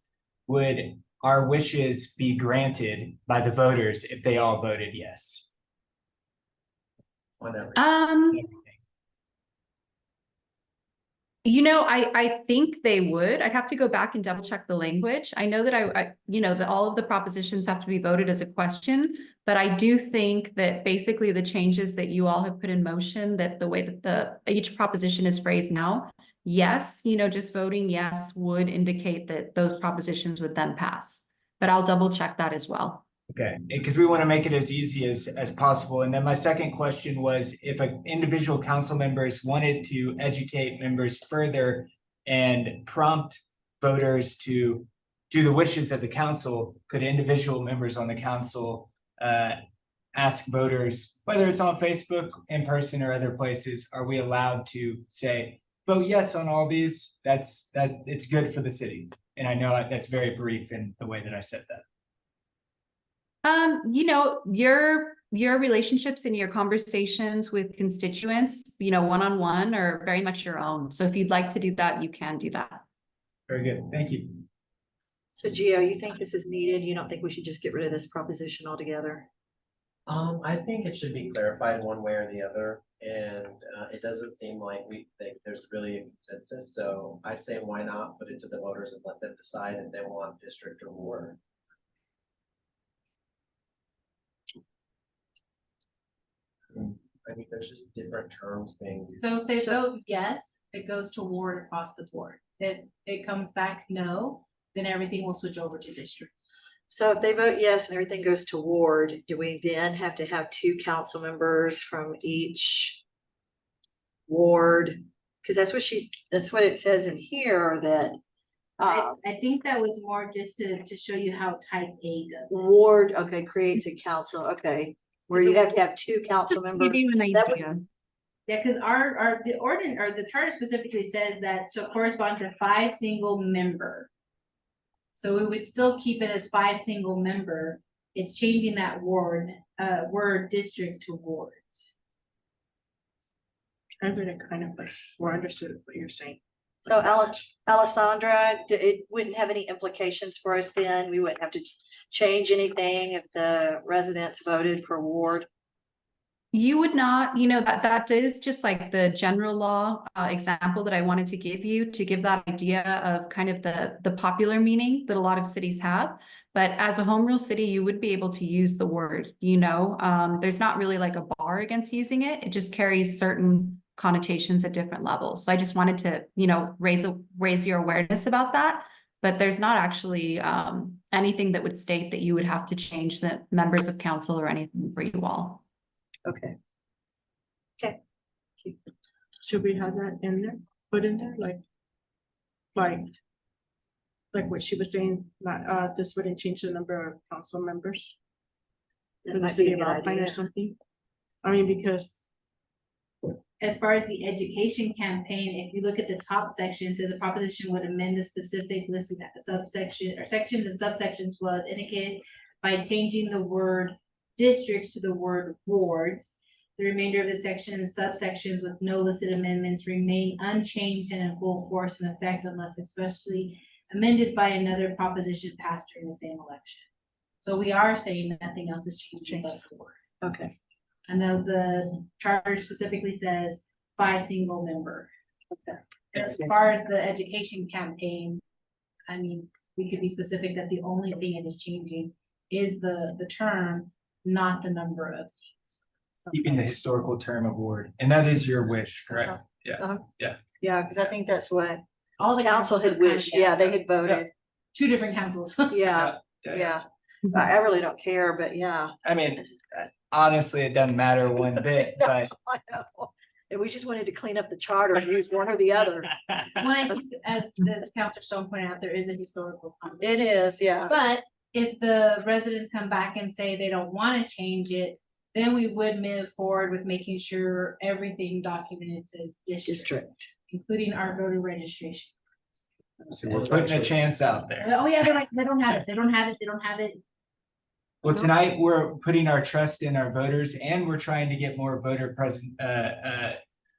Speaker 5: would our wishes be granted by the voters if they all voted yes?
Speaker 6: Whatever.
Speaker 8: I think they would. I'd have to go back and double check the language. I know that that all of the propositions have to be voted as a question, but I do think that basically the changes that you all have put in motion, that the way that each proposition is phrased now, yes, just voting yes would indicate that those propositions would then pass. But I'll double check that as well.
Speaker 5: Okay, because we want to make it as easy as possible. And then my second question was, if individual council members wanted to educate members further and prompt voters to do the wishes of the council, could individual members on the council ask voters, whether it's on Facebook, in person, or other places, are we allowed to say, vote yes on all these? It's good for the city. And I know that's very brief in the way that I said that.
Speaker 8: Your relationships and your conversations with constituents, one-on-one are very much your own. So if you'd like to do that, you can do that.
Speaker 5: Very good, thank you.
Speaker 1: So Gio, you think this is needed? You don't think we should just get rid of this proposition altogether?
Speaker 6: I think it should be clarified one way or the other, and it doesn't seem like we think there's really a consensus, so I say why not put it to the voters and let them decide if they want district or ward. I mean, there's just different terms being used.
Speaker 3: So if they vote yes, it goes to ward across the board. If it comes back no, then everything will switch over to districts.
Speaker 1: So if they vote yes and everything goes to ward, do we then have to have 2 council members from each ward? Because that's what it says in here, that
Speaker 3: I think that was more just to show you how type A does. it.
Speaker 1: Ward, okay, creates a council, okay, where you have to have two council
Speaker 8: Just to
Speaker 1: members.
Speaker 8: give you an
Speaker 1: That would-
Speaker 8: idea.
Speaker 3: Yeah, because the ordinance, or the charter specifically says that shall correspond to 5 single member. So we would still keep it as 5 single member. It's changing that word district to wards.
Speaker 7: I really kind of like more understood what you're saying.
Speaker 1: So Alessandra, it wouldn't have any implications for us then? We wouldn't have to change anything if the residents voted for ward?
Speaker 8: You would not, that is just like the general law example that I wanted to give that idea of kind of the popular meaning that a lot of cities have. But as a home rule city, you would be able to use the word, there's not really like a bar against using it. It just carries certain connotations at different levels. So I just wanted to, raise your awareness about that. But there's not actually anything that would state that you would have to change the members of council or anything for you all.
Speaker 1: Okay.
Speaker 7: Should we have that in there, put in there, like what she was saying, not, this wouldn't change the number of council members?
Speaker 1: That
Speaker 7: For the
Speaker 1: might be
Speaker 7: city
Speaker 1: a
Speaker 7: of
Speaker 1: good
Speaker 7: Alpine or
Speaker 1: idea.
Speaker 7: something? I mean, because,
Speaker 3: As far as the education campaign, if you look at the top section, it says a proposition would amend the specific listed subsection or sections and subsections was indicated by changing the word districts to the word wards. The remainder of the section and subsections with no listed amendments remain unchanged and in full force and effect unless expressly amended by another proposition passed during the same election. So we are saying that nothing else is changing but the word.
Speaker 1: Okay,
Speaker 3: And then the charter specifically says 5 single member. As far as the education campaign, I mean, we could be specific that the only thing it is changing is the term, not the number of seats.
Speaker 5: Keeping the historical term of ward, and that is your wish, correct?
Speaker 1: yeah,
Speaker 5: Yeah.
Speaker 1: because I think that's what
Speaker 3: All the
Speaker 1: council
Speaker 3: councils
Speaker 1: had
Speaker 3: have kind of-
Speaker 1: wished, yeah, they had voted,
Speaker 3: 2 different councils.
Speaker 1: yeah, yeah. I really don't care, but yeah.
Speaker 5: I mean, honestly, it doesn't matter one bit, but
Speaker 1: I know. And we just wanted to clean up the charter and use one or the other.
Speaker 3: Well, I think as Counselor Stone pointed out, there is a historical context.
Speaker 1: It is, yeah.
Speaker 3: But if the residents come back and say they don't want to change it, then we would move forward with making sure everything documented says district,
Speaker 1: District.
Speaker 3: including our voter registration.
Speaker 5: so we're putting a chance out there.
Speaker 3: Oh, yeah, they're right. They don't have it. They don't have it. They don't have it.
Speaker 5: Well, tonight we're putting our trust in our voters and we're trying to get more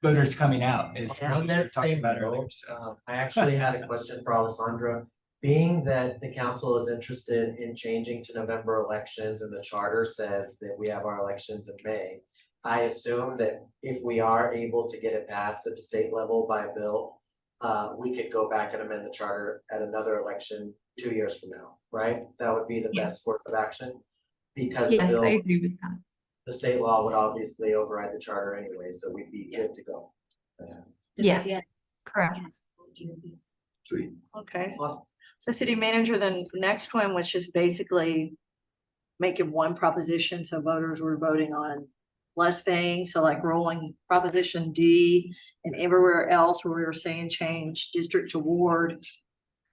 Speaker 5: voters coming out is
Speaker 6: On
Speaker 5: what we were
Speaker 6: that
Speaker 5: talking
Speaker 6: same
Speaker 5: about earlier.
Speaker 6: note,
Speaker 5: So
Speaker 6: I actually had a question for Alessandra. Being that the council is interested in changing to November elections and the charter says that we have our elections in May. I assume that if we are able to get it passed at the state level by a bill, we could go back and amend the charter at another election 2 years from now, right? That would be the
Speaker 8: Yes.
Speaker 6: best course of action. Because the
Speaker 8: Yes, I
Speaker 6: bill,
Speaker 8: agree with that.
Speaker 6: the state law would obviously override the charter anyway, so we'd be good to go.
Speaker 8: Yes,
Speaker 3: Yeah.
Speaker 8: correct.
Speaker 5: sweet.
Speaker 1: Okay,
Speaker 6: Awesome.
Speaker 1: so city manager, then the next one was just basically making one proposition, so voters were voting on less things, so like rolling Proposition D and everywhere else where we were saying change district to ward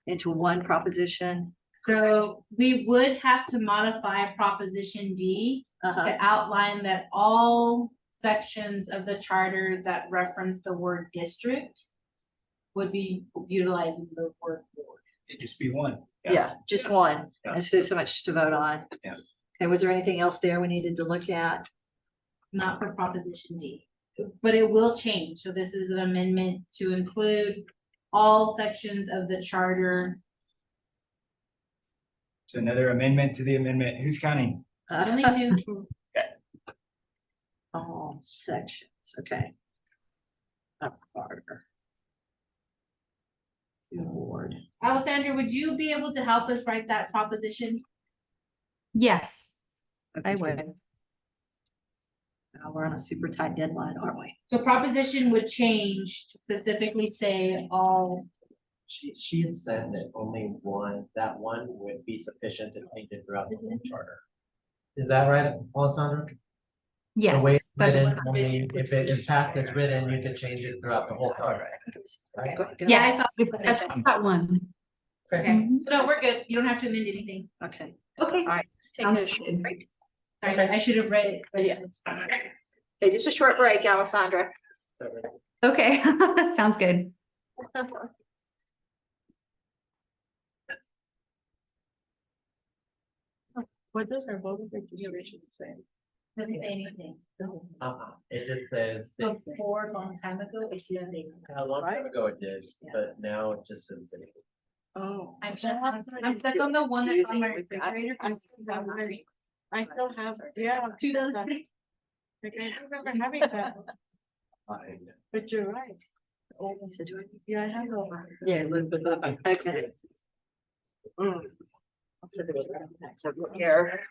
Speaker 1: into one proposition.
Speaker 3: So we would have to modify Proposition D
Speaker 1: Uh-huh,
Speaker 3: to outline that all sections of the charter that reference the word district would be utilizing the word ward.
Speaker 5: It'd just be one.
Speaker 1: yeah, just one,
Speaker 5: Yeah.
Speaker 1: and so much to vote on.
Speaker 5: Yeah.
Speaker 1: Okay, was there anything else there we needed to look at?
Speaker 3: Not for Proposition D, but it will change. So this is an amendment to include all sections of the charter.
Speaker 5: So another amendment to the amendment. Who's counting?
Speaker 3: Only 2.
Speaker 1: All sections, okay. Up farther. Ward.
Speaker 3: Alessandra, would you be able to help us write that proposition?
Speaker 8: Yes, I
Speaker 1: Okay.
Speaker 8: would.
Speaker 1: Now we're on a super tight deadline, aren't we?
Speaker 3: So proposition would change to specifically say all.
Speaker 6: She had said that only that one would be sufficient to change it throughout the whole charter. Is that right, Alessandra?
Speaker 8: Yes.
Speaker 6: The way it's
Speaker 8: that's
Speaker 6: written,
Speaker 8: what-
Speaker 6: only if it is passed as written, you could change it throughout the whole charter.
Speaker 1: Okay, go- go
Speaker 8: Yeah, I
Speaker 1: ahead.
Speaker 8: thought, I thought that one.
Speaker 3: Okay, so no, we're good. You don't have to amend anything.
Speaker 1: Okay,
Speaker 8: Okay.
Speaker 1: all right, let's take
Speaker 8: Sounds
Speaker 1: a short
Speaker 8: good.
Speaker 1: break.
Speaker 3: Sorry, I should have read it, but
Speaker 1: Yeah.
Speaker 3: it's fine.
Speaker 1: Okay, just a short break, Alessandra.
Speaker 8: Okay, sounds good.
Speaker 7: What does our voter registration say?
Speaker 3: Doesn't say anything.
Speaker 6: It just says, that-
Speaker 3: Before, a long time ago, it says.
Speaker 6: a long time ago it did, but now it just says. that-
Speaker 7: Oh.
Speaker 3: I'm stuck on the one that's on my refrigerator.
Speaker 7: I still have mine. I still have, yeah.
Speaker 3: Two dozen.
Speaker 7: Like, I remember having that, but you're right. Yeah, I have one.
Speaker 1: Yeah, okay.
Speaker 7: Mm.
Speaker 1: So here,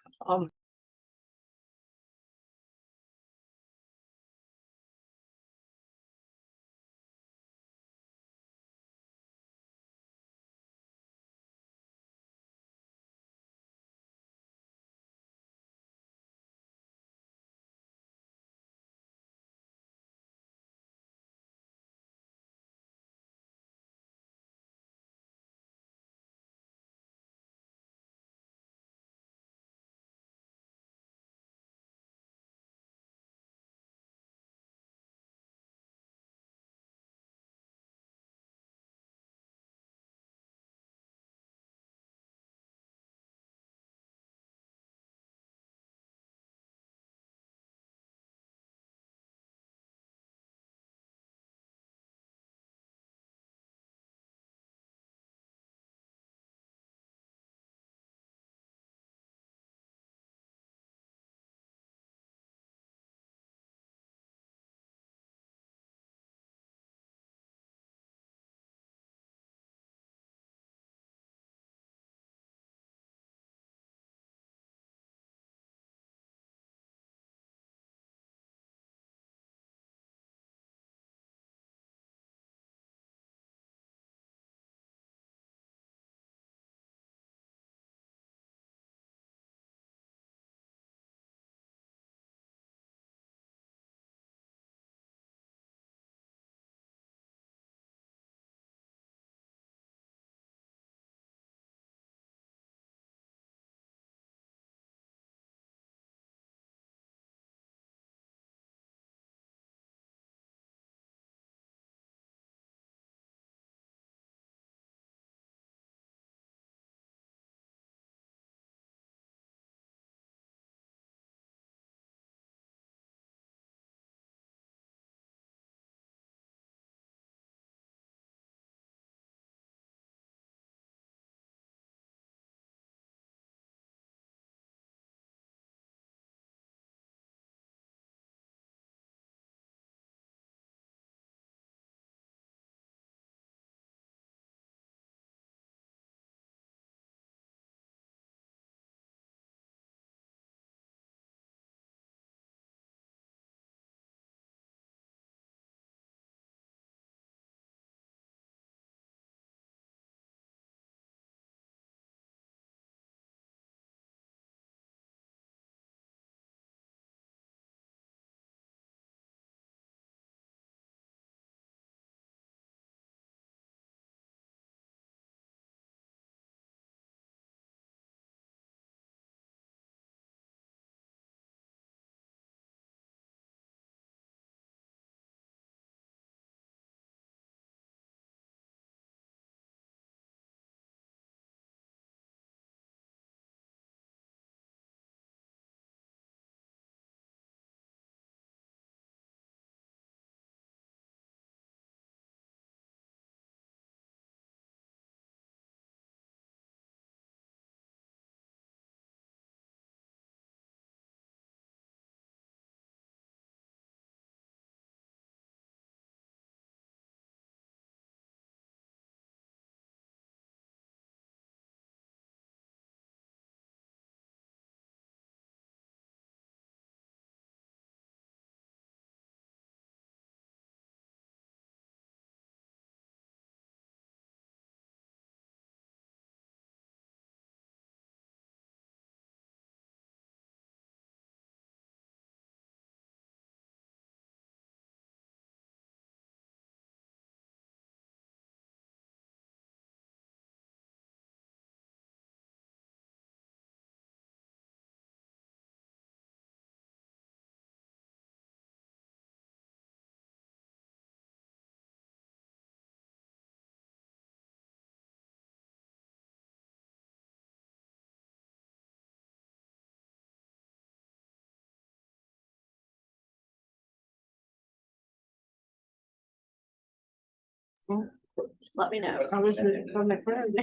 Speaker 1: Just let me know.
Speaker 7: I was on my friend.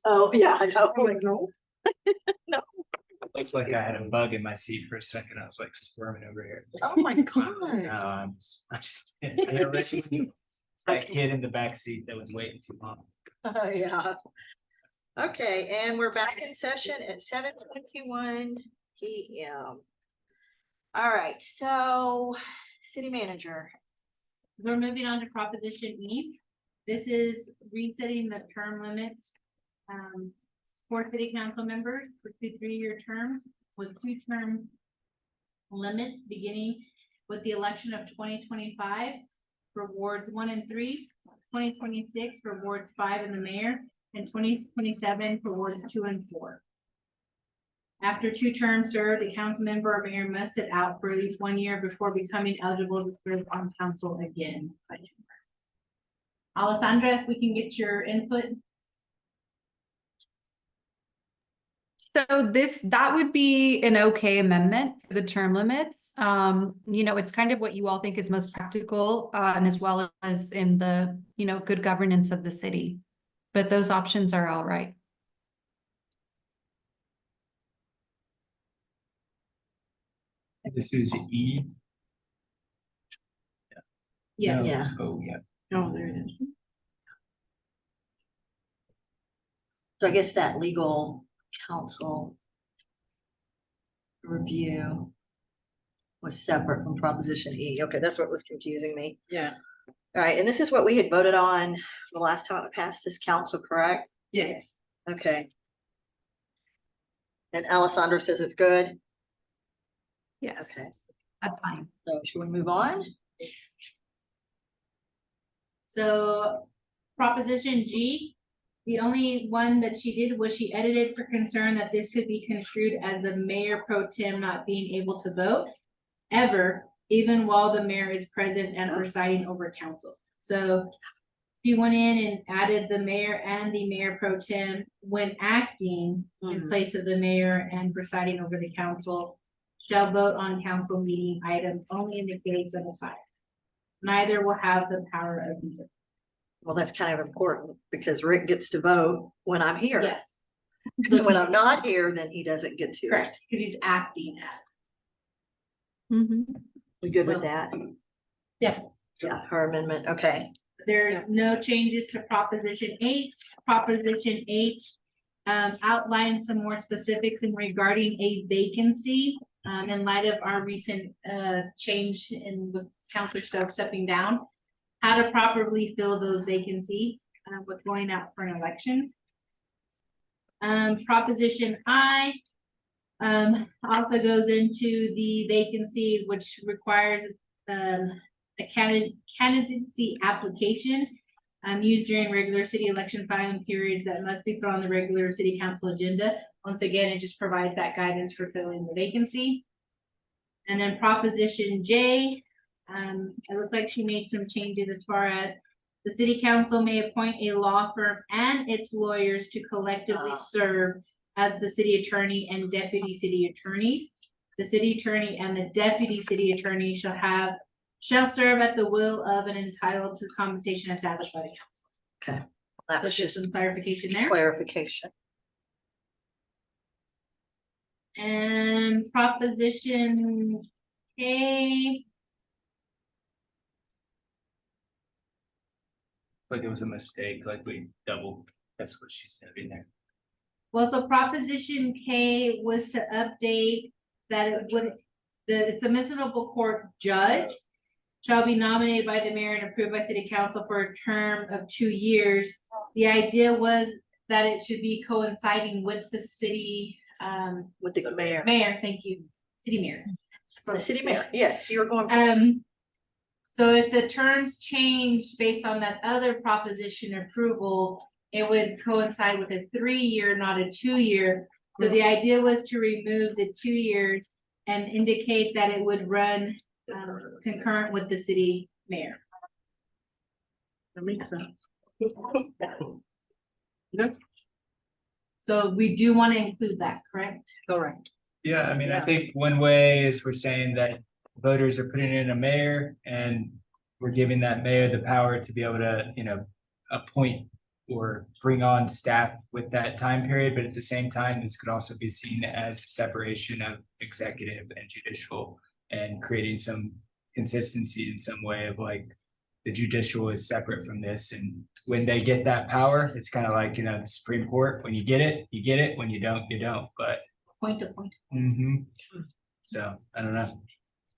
Speaker 1: Oh, yeah, I know.
Speaker 7: I'm like, no.
Speaker 5: Looks like I had a bug in my seat for a second. I was like squirming over here.
Speaker 1: Oh, my
Speaker 5: No,
Speaker 1: God.
Speaker 5: I'm just, it's just that kid in the back seat that was waiting too long.
Speaker 1: Oh, yeah. Okay, and we're back in session at 7:21 PM. All right, so city manager.
Speaker 3: We're moving on to Proposition E. This is resetting the term limits. For city council members for 2 3-year terms with 2-term limits beginning with the election of 2025 for wards 1 and 3, 2026 for wards 5 and the mayor, and 2027 for wards 2 and 4. After 2 terms served, the council member or mayor must sit out for at least 1 year before becoming eligible to serve on council again. Alessandra, if we can get your input.
Speaker 8: So that would be an okay amendment for the term limits. You know, it's kind of what you all think is most practical, and as well as in the, you know, good governance of the city. But those options are all right.
Speaker 5: This is E.
Speaker 3: Yes.
Speaker 5: No.
Speaker 1: Yeah.
Speaker 5: Oh, yeah.
Speaker 7: Oh, there it is.
Speaker 1: So I guess that legal counsel review was separate from Proposition E. Okay, that's what was confusing me.
Speaker 7: Yeah.
Speaker 1: All right, and this is what we had voted on the last time it passed this council, correct?
Speaker 7: Yes.
Speaker 1: Okay. And Alessandra says it's good.
Speaker 8: Yes,
Speaker 1: Okay,
Speaker 8: that's fine.
Speaker 1: so should we move on?
Speaker 3: So Proposition G, the only one that she did was she edited for concern that this could be construed as the mayor pro tem not being able to vote ever, even while the mayor is present and presiding over council. So she went in and added the mayor and the mayor pro tem when acting in
Speaker 1: Mhm.
Speaker 3: place of the mayor and presiding over the council shall vote on council meeting items only in the case of a tie. Neither will have the power of veto.
Speaker 1: Well, that's kind of important because Rick gets to vote when I'm here.
Speaker 3: Yes,
Speaker 1: But when I'm not here, then he doesn't get to.
Speaker 3: correct, because he's acting as.
Speaker 1: We good
Speaker 3: So-
Speaker 1: with that?
Speaker 3: Yeah.
Speaker 1: Yeah, her amendment, okay.
Speaker 3: There's no changes to Proposition H. Proposition H outlines some more specifics in regarding a vacancy. In light of our recent change in with Counselor Stokes stepping down. How to properly fill those vacancies with going out for an election. Proposition I also goes into the vacancy, which requires a candidacy application used during regular city election filing periods that must be put on the regular city council agenda. Once again, it just provides that guidance for filling the vacancy. And then Proposition J, it looks like she made some changes as far as the city council may appoint a law firm and its lawyers to collectively serve as the city attorney and deputy city attorneys. The city attorney and the deputy city attorney shall serve at the will of and entitled to compensation established by the council.
Speaker 1: That
Speaker 3: So
Speaker 1: was
Speaker 3: just
Speaker 1: just
Speaker 3: some clarification there.
Speaker 1: clarification.
Speaker 3: And Proposition K,
Speaker 5: Like it was a mistake, like we doubled, that's what she said in there.
Speaker 3: well, so Proposition K was to update that it's a municipal court judge shall be nominated by the mayor and approved by city council for a term of 2 years. The idea was that it should be coinciding with the city,
Speaker 1: With the mayor.
Speaker 3: mayor, thank you, city mayor.
Speaker 1: The city mayor, yes, you were going.
Speaker 3: So if the terms change based on that other proposition approval, it would coincide with a 3-year, not a 2-year. So the idea was to remove the 2 years and indicate that it would run concurrent with the city mayor.
Speaker 7: That makes sense.
Speaker 3: So we do want to include that, correct?
Speaker 7: Correct.
Speaker 5: Yeah, I mean, I
Speaker 7: Yeah.
Speaker 5: think one way is we're saying that voters are putting in a mayor and we're giving that mayor the power to be able to, appoint or bring on staff with that time period, but at the same time, this could also be seen as a separation of executive and judicial and creating some consistency in some way of like the judicial is separate from this, and when they get that power, it's kind of like, you know, the Supreme Court, when you get it, you get it, when you don't, you don't, but.
Speaker 3: Point to point.
Speaker 5: So, I don't know.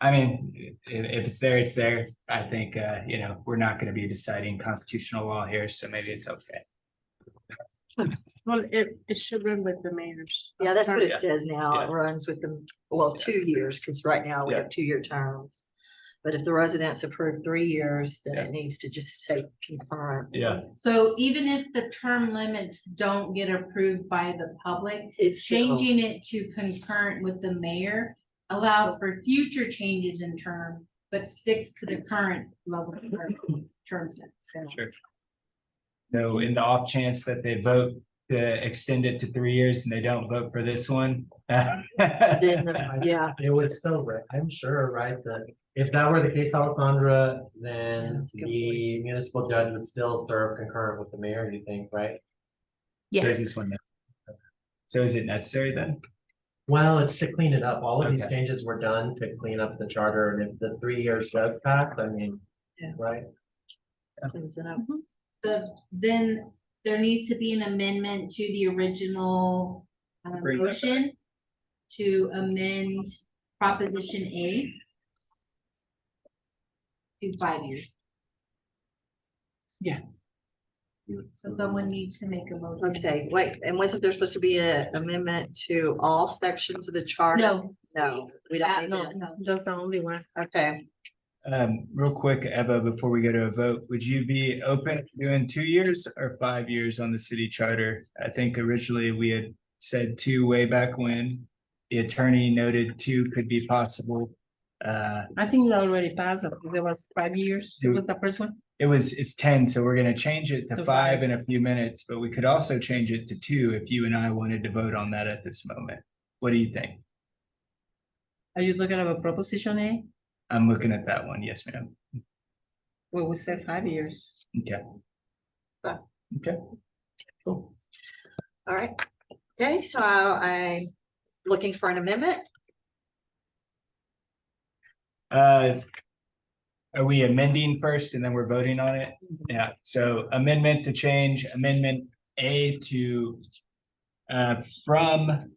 Speaker 5: I mean, if it's there, it's there. I think, you know, we're not gonna be deciding constitutional law here, so maybe it's okay.
Speaker 7: Well, it should run with the mayor's.
Speaker 1: Yeah, that's what
Speaker 7: term.
Speaker 1: it says now. It runs with them, well, 2 years, because right now we
Speaker 5: Yeah.
Speaker 1: have 2-year terms. But if the residents approve 3 years, then
Speaker 5: Yeah.
Speaker 1: it needs to just say concurrent.
Speaker 5: Yeah.
Speaker 3: So even if the term limits don't get approved by the public,
Speaker 1: It's still-
Speaker 3: changing it to concurrent with the mayor allows for future changes in term, but sticks to the current level of term sets.
Speaker 5: Sure. So in the off chance that they vote to extend it to 3 years and they don't vote for this one.
Speaker 1: Then, yeah,
Speaker 6: It would still, I'm sure, right, that if that were the case, Alessandra,
Speaker 1: Yeah,
Speaker 6: then
Speaker 1: that's a good
Speaker 6: the municipal judge would still serve concurrent with the mayor, you think, right?
Speaker 5: So is
Speaker 8: Yes.
Speaker 5: this one? So is it necessary then?
Speaker 6: Well, it's to clean it up. All of these
Speaker 5: Okay.
Speaker 6: changes were done to clean up the charter, and if the 3 years does pass, I mean,
Speaker 1: Yeah.
Speaker 6: right?
Speaker 1: cleans it up.
Speaker 3: So then there needs to be an amendment to the original
Speaker 5: Bring that back.
Speaker 3: motion to amend Proposition A to 5 years.
Speaker 5: Yeah.
Speaker 3: So someone needs to make a motion.
Speaker 1: Okay, wait, and wasn't there supposed to be an amendment to all sections of the charter?
Speaker 3: No,
Speaker 1: No, we don't need
Speaker 3: no,
Speaker 1: that.
Speaker 3: no.
Speaker 4: That's the only one.
Speaker 1: Okay,
Speaker 5: Real quick, Eva, before we go to a vote, would you be open to doing 2 years or 5 years on the city charter? I think originally we had said 2 way back when. The attorney noted 2 could be possible.
Speaker 4: I think it already passed. There was 5 years. It was the first one.
Speaker 5: It's 10, so we're gonna change it to
Speaker 4: To
Speaker 5: 5
Speaker 4: 5.
Speaker 5: in a few minutes, but we could also change it to 2 if you and I wanted to vote on that at this moment. What do you think?
Speaker 4: Are you looking at a proposition A?
Speaker 5: I'm looking at that one. Yes, ma'am.
Speaker 4: Well, we said 5 years.
Speaker 5: Okay.
Speaker 1: Fine.
Speaker 5: Okay. Cool.
Speaker 1: all right. Okay, so I'm looking for an amendment.
Speaker 5: Are we amending first and then we're voting on it? Yeah, so amendment to change amendment A to from,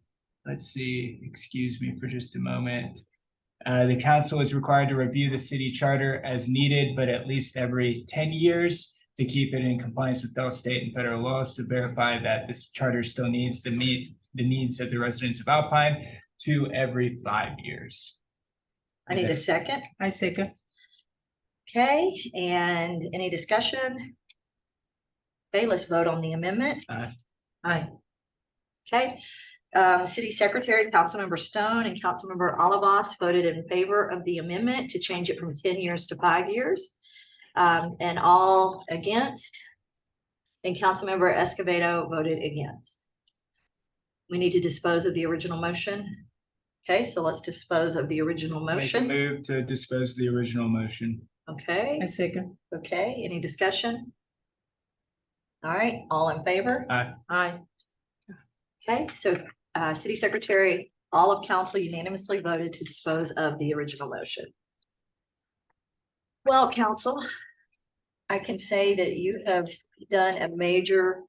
Speaker 5: let's see, excuse me for just a moment. The council is required to review the city charter as needed, but at least every 10 years to keep it in compliance with all state and federal laws to verify that this charter still needs to meet the needs of the residents of Alpine to every 5 years.
Speaker 1: I need a
Speaker 5: Yes.
Speaker 1: second.
Speaker 4: I second.
Speaker 1: Okay, and any discussion? Okay, let's vote on the amendment.
Speaker 5: Aye.
Speaker 1: Aye. Okay, City Secretary, Councilmember Stone and Councilmember Olivas voted in favor of the amendment to change it from 10 years to 5 years. And all against. And Councilmember Escobedo voted against. We need to dispose of the original motion. Okay, so let's dispose of the original
Speaker 5: Make a
Speaker 1: motion.
Speaker 5: move to dispose of the original motion.
Speaker 1: Okay,
Speaker 4: I second.
Speaker 1: okay, any discussion? All right, all in favor?
Speaker 4: Aye.
Speaker 1: Okay, so City Secretary, all of council unanimously voted to dispose of the original motion. Well, council, I can say that you have done a major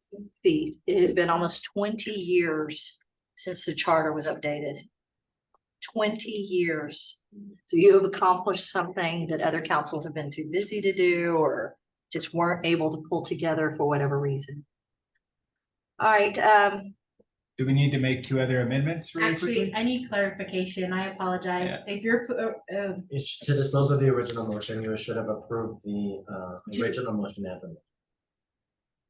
Speaker 1: feat. It has been almost 20 years since the charter was updated. 20 years. So you have accomplished something that other councils have been too busy to do or just weren't able to pull together for whatever reason. All right,
Speaker 5: Do we need to make 2 other amendments really
Speaker 3: Actually,
Speaker 5: quickly?
Speaker 3: I need clarification. I apologize.
Speaker 5: Yeah.
Speaker 3: If you're,
Speaker 6: To dispose of the original motion, you should have approved the original motion as amended.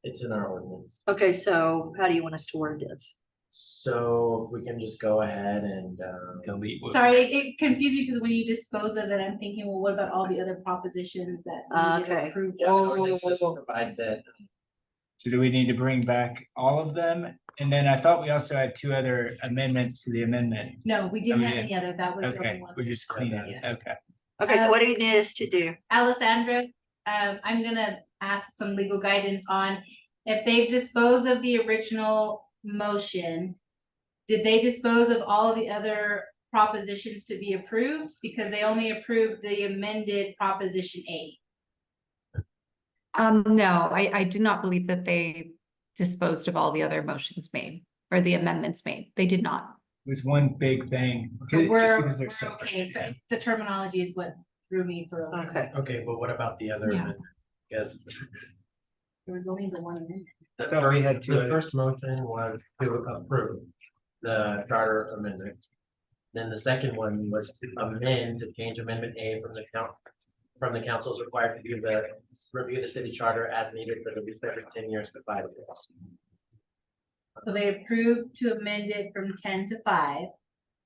Speaker 6: It's in our ordinance.
Speaker 1: okay, so how do you want us to word this?
Speaker 6: So if we can just go ahead and
Speaker 5: Delete. what-
Speaker 3: sorry, it confused me because when you dispose of it, I'm thinking, well, what about all the other propositions that we
Speaker 1: Okay.
Speaker 3: need approved?
Speaker 6: Yeah, the ordinance just provide that.
Speaker 5: So do we need to bring back all of them? And then I thought we also had 2 other amendments to the amendment.
Speaker 3: No, we didn't
Speaker 5: Oh,
Speaker 3: have
Speaker 5: yeah.
Speaker 3: any other. That was the
Speaker 5: Okay,
Speaker 3: only one.
Speaker 5: we're just cleaning it. Okay.
Speaker 1: Okay, so what do you need us to do?
Speaker 3: Alessandra, I'm gonna ask some legal guidance on if they've disposed of the original motion. Did they dispose of all the other propositions to be approved? Because they only approved the amended Proposition A.
Speaker 8: No, I do not believe that they disposed of all the other motions made or the amendments made. They did not.
Speaker 5: It was one big thing.
Speaker 3: So
Speaker 5: just
Speaker 3: we're
Speaker 5: because they're separate.
Speaker 3: okay, so the terminology is what threw me for a little.
Speaker 1: Okay.
Speaker 6: Okay, but what about the other?
Speaker 8: Yeah.
Speaker 6: amendment? Yes.
Speaker 3: There was only the one amendment.
Speaker 6: The
Speaker 5: thought we had
Speaker 6: first,
Speaker 5: two
Speaker 6: the
Speaker 5: others.
Speaker 6: first motion was to approve the charter amendment. Then the second one was to amend, to change amendment A from the council's required to review the city charter as needed for the least every 10 years to 5 years.
Speaker 3: So they approved to amend it from 10 to 5,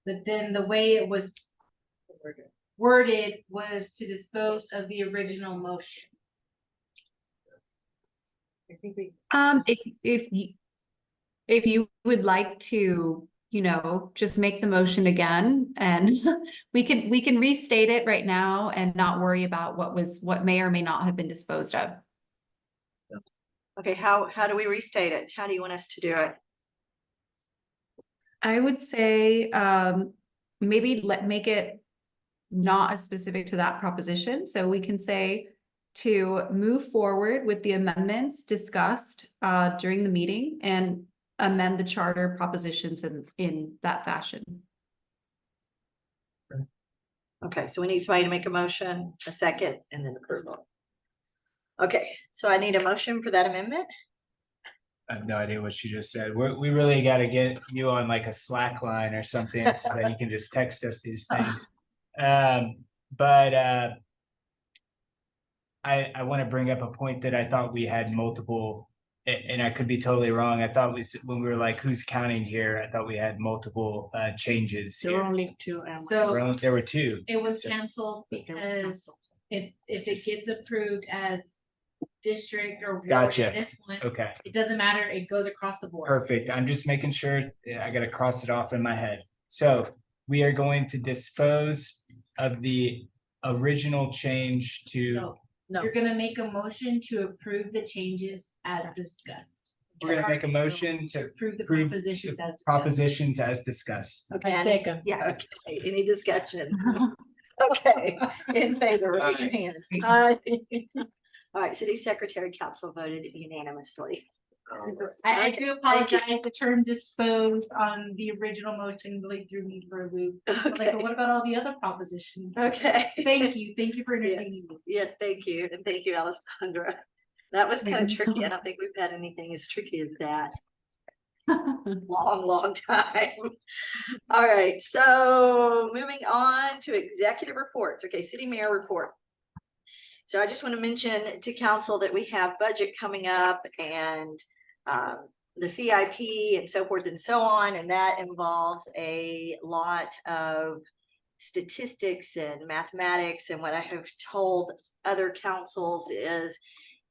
Speaker 3: but then the way it was worded was to dispose of the original motion.
Speaker 7: I think we.
Speaker 8: If you would like to, you know, just make the motion again and we can restate it right now and not worry about what may or may not have been disposed of.
Speaker 1: Okay, how do we restate it? How do you want us to do it?
Speaker 8: I would say, maybe make it not as specific to that proposition, so we can say to move forward with the amendments discussed, during the meeting and amend the charter propositions in that fashion.
Speaker 1: Okay, so we need somebody to make a motion, a second, and then approval. Okay, so I need a motion for that amendment.
Speaker 5: I have no idea what she just said. We really gotta get you on like a Slack line or something so that you can just text us these things. But I want to bring up a point that I thought we had multiple, and I could be totally wrong. I thought when we were like, who's counting here? I thought we had multiple changes
Speaker 7: There were
Speaker 5: here.
Speaker 7: only two.
Speaker 3: So
Speaker 5: There were two.
Speaker 3: it was
Speaker 5: So-
Speaker 3: canceled
Speaker 7: It was
Speaker 3: because
Speaker 7: canceled.
Speaker 3: if it gets approved as district or ward,
Speaker 5: Gotcha.
Speaker 3: this one,
Speaker 5: Okay,
Speaker 3: it doesn't matter, it goes across the board.
Speaker 5: perfect. I'm just making sure. I gotta cross it off in my head. So we are going to dispose of the original change to,
Speaker 3: No,
Speaker 7: No.
Speaker 3: you're gonna make a motion to approve the changes as discussed.
Speaker 5: we're gonna make a motion to
Speaker 3: Approve the
Speaker 5: approve
Speaker 3: propositions as discussed.
Speaker 5: propositions as discussed.
Speaker 1: Okay,
Speaker 7: Second.
Speaker 8: Yeah.
Speaker 1: okay, any discussion? Okay, in favor, raise your hand. Aye. All right, city secretary council voted unanimously.
Speaker 3: I do apologize, the term disposed on the original motion really threw me for a loop. I was like,
Speaker 1: Okay,
Speaker 3: but what about all the other propositions?
Speaker 1: okay.
Speaker 3: Thank you for
Speaker 1: Yes,
Speaker 3: entertaining me.
Speaker 1: yes, thank you, and thank you, Alessandra. That was kind of tricky. I don't think we've had anything as tricky as that. Long time. All right, so moving on to executive reports. Okay, city mayor report. So I just want to mention to council that we have budget coming up and the CIP and so forth and so on, and that involves a lot of statistics and mathematics. And what I have told other councils is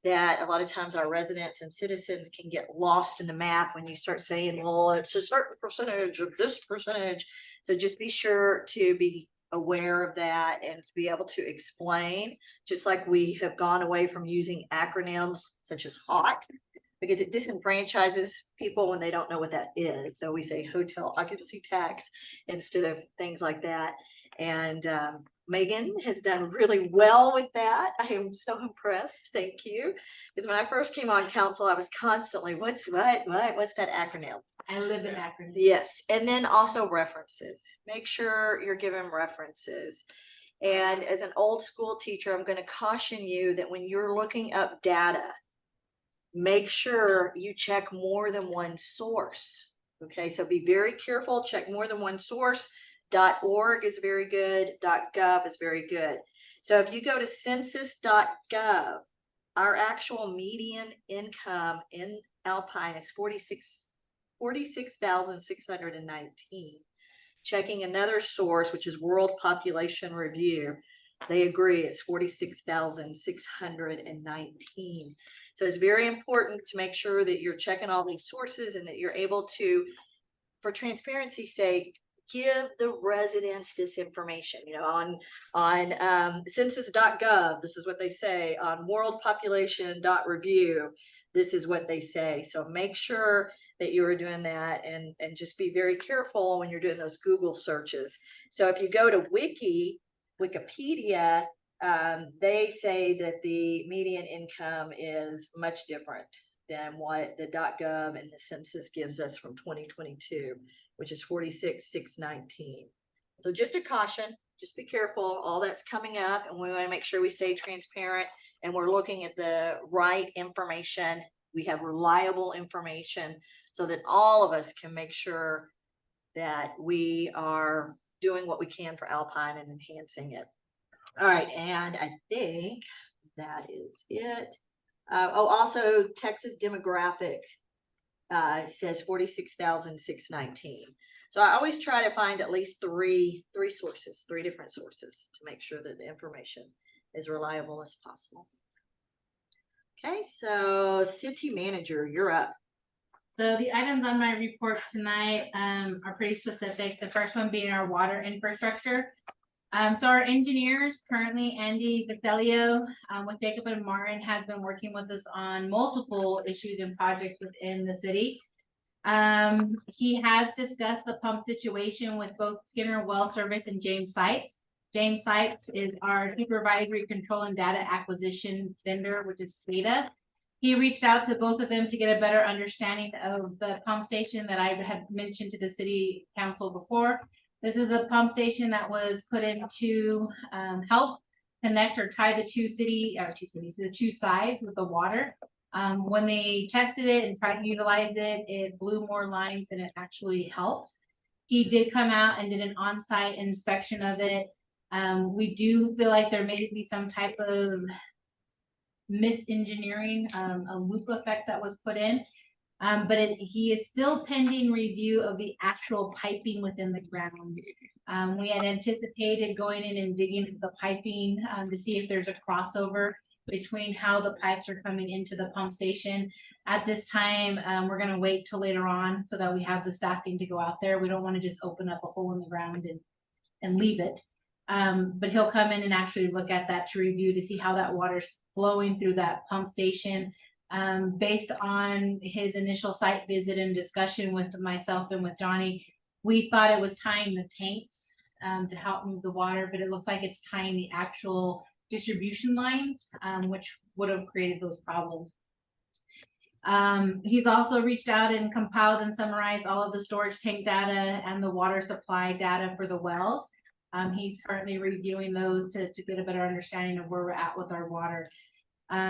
Speaker 1: that a lot of times our residents and citizens can get lost in the math when you start saying, well, it's a certain percentage of this percentage. So just be sure to be aware of that and to be able to explain, just like we have gone away from using acronyms such as HOT, because it disenfranchises people when they don't know what that is. So we say hotel occupancy tax instead of things like that. And Megan has done really well with that. I am so impressed. Thank you. Because when I first came on council, I was constantly, what's that acronym?
Speaker 3: I live in Akron.
Speaker 1: Yes, and then also references. Make sure you're given references. And as an old school teacher, I'm going to caution you that when you're looking up data, make sure you check more than one source. Okay, so be very careful, check more than one source. .org is very good, .gov is very good. So if you go to census.gov, our actual median income in Alpine is 46,619. Checking another source, which is World Population Review, they agree it's 46,619. So it's very important to make sure that you're checking all these sources and that you're able to, for transparency's sake, give the residents this information, on census.gov, this is what they say, on worldpopulation.review, this is what they say. So make sure that you are doing that, and just be very careful when you're doing those Google searches. So if you go to Wikipedia, they say that the median income is much different than what the .gov and the census gives us from 2022, which is 46,619. So just a caution, just be careful, all that's coming up, and we want to make sure we stay transparent and we're looking at the right information. We have reliable information so that all of us can make sure that we are doing what we can for Alpine and enhancing it. All right, and I think that is it. Also Texas demographics says 46,619. So I always try to find at least three different sources to make sure that the information is reliable as possible. Okay, so city manager, you're up.
Speaker 3: So the items on my report tonight are pretty specific. The first one being our water infrastructure. So our engineers currently, Andy Vitelio with Jacob and Martin, has been working with us on multiple issues and projects within the city. He has discussed the pump situation with both Skinner Well Service and James Sipes. James Sipes is our supervisory control and data acquisition vendor, which is SCADA. He reached out to both of them to get a better understanding of the pump station that I had mentioned to the city council before. This is the pump station that was put in to help connect or tie the two sides with the water. When they tested it and tried to utilize it, it blew more lines than it actually helped. He did come out and did an on-site inspection of it. We do feel like there may be some type of misengineering, a loop effect that was put in. But he is still pending review of the actual piping within the ground. We had anticipated going in and digging the piping to see if there's a crossover between how the pipes are coming into the pump station. At this time, we're going to wait till later on so that we have the staffing to go out there. We don't want to just open up a hole in the ground and leave it. But he'll come in and actually look at that to review to see how that water's flowing through that pump station. Based on his initial site visit and discussion with myself and with Johnny, we thought it was tying the tanks to help move the water, but it looks like it's tying the actual distribution lines, which would have created those problems. He's also reached out and compiled and summarized all of the storage tank data and the water supply data for the wells. He's currently reviewing those to get a better understanding of where we're at with our water.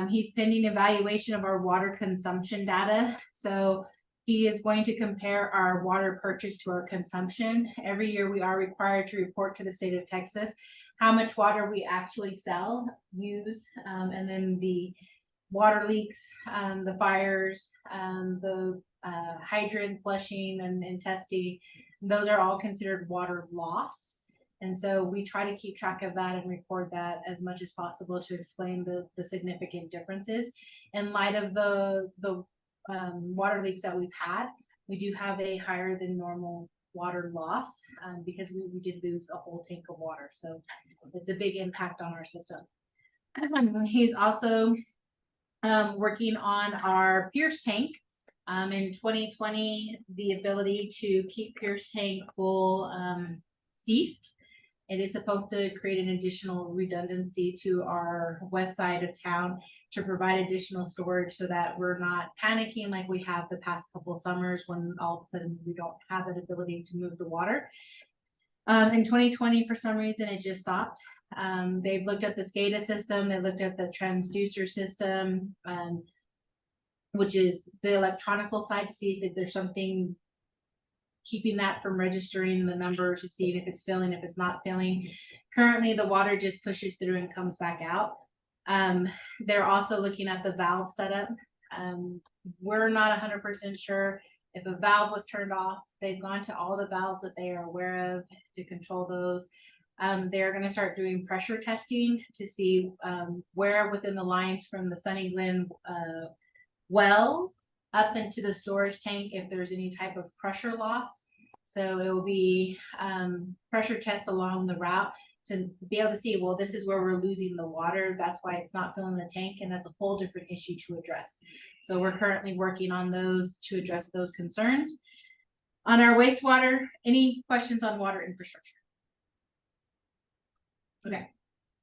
Speaker 3: He's pending evaluation of our water consumption data. So he is going to compare our water purchase to our consumption. Every year we are required to report to the state of Texas how much water we actually use, and then the water leaks, the fires, the hydrant flushing and testing, those are all considered water loss. And so we try to keep track of that and record that as much as possible to explain the significant differences. In light of the water leaks that we've had, we do have a higher than normal water loss because we did lose a whole tank of water. So it's a big impact on our system. He's also working on our Pierce tank. In 2020, the ability to keep Pierce tank full ceased. It is supposed to create an additional redundancy to our west side of town to provide additional storage so that we're not panicking like we have the past couple of summers when all of a sudden we don't have that ability to move the water. In 2020, for some reason, it just stopped. They've looked at the SCADA system, they looked at the transducer system, which is the electronical side, to see if there's something keeping that from registering the number to see if it's filling, if it's not filling. Currently, the water just pushes through and comes back out. They're also looking at the valve setup. We're not 100% sure if a valve was turned off. They've gone to all the valves that they are aware of to control those. They're going to start doing pressure testing to see where within the lines from the Sunny Glen wells up into the storage tank if there's any type of pressure loss. So it will be pressure tests along the route to be able to see, well, this is where we're losing the water. That's why it's not filling the tank, and that's a whole different issue to address. So we're currently working on those to address those concerns. On our wastewater, any questions on water infrastructure? Okay,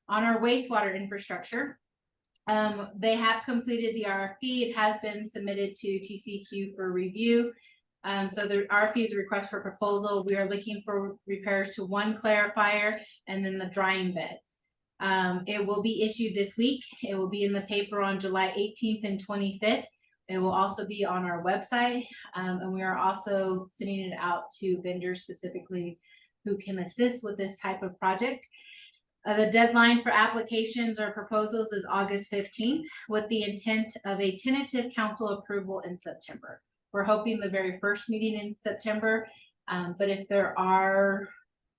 Speaker 3: on our wastewater infrastructure, they have completed the RFP. It has been submitted to TCEQ for review. So the RFP is a request for proposal. We are looking for repairs to one clarifier and then the drying beds. It will be issued this week. It will be in the paper on July 18th and 25th. It will also be on our website. And we are also sending it out to vendors specifically who can assist with this type of project. The deadline for applications or proposals is August 15th with the intent of a tentative council approval in September. We're hoping the very first meeting in September, but if there are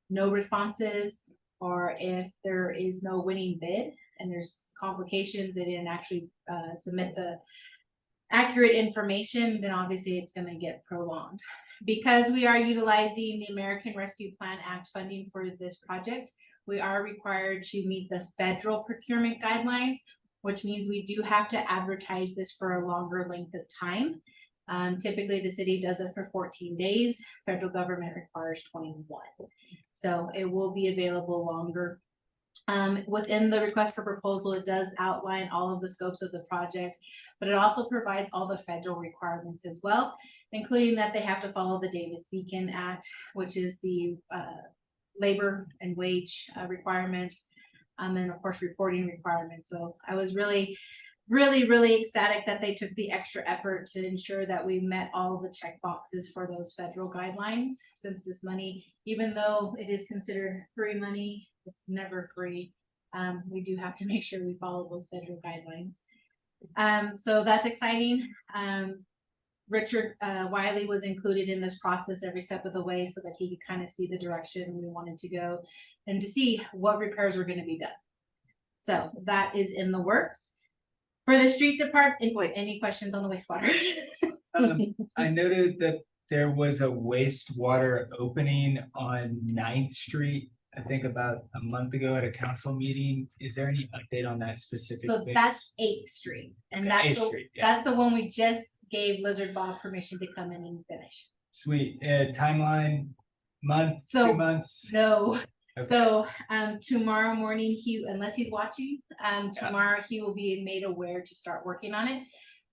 Speaker 3: no responses or if there is no winning bid and there's complications, they didn't actually submit the accurate information, then obviously it's going to get prolonged. Because we are utilizing the American Rescue Plan Act funding for this project, we are required to meet the federal procurement guidelines, which means we do have to advertise this for a longer length of time. Typically the city does it for 14 days. Federal government requires 21. So it will be available longer. Within the request for proposal, it does outline all of the scopes of the project, but it also provides all the federal requirements as well, including that they have to follow the Davis-Bacon Act, which is the labor and wage requirements, and of course reporting requirements. So I was really ecstatic that they took the extra effort to ensure that we met all the check boxes for those federal guidelines, since this money, even though it is considered free money, it's never free. We do have to make sure we follow those federal guidelines. So that's exciting. Richard Wiley was included in this process every step of the way so that he could kind of see the direction we wanted to go and to see what repairs were going to be done. So that is in the works. For the street department, wait, any questions on the wastewater?
Speaker 5: I noted that there was a wastewater opening on 9th Street, I think about a month ago at a council meeting. Is there any update on that specific?
Speaker 3: So that's 8th Street, and
Speaker 5: Okay,
Speaker 3: that's
Speaker 5: 8th Street, yeah.
Speaker 3: that's the one we just gave Lizard Bob permission to come in and finish.
Speaker 5: Sweet. Timeline, month,
Speaker 3: So-
Speaker 5: 2 months?
Speaker 3: No.
Speaker 5: Okay.
Speaker 3: So tomorrow morning, unless he's watching, tomorrow he will be made aware to start working on it.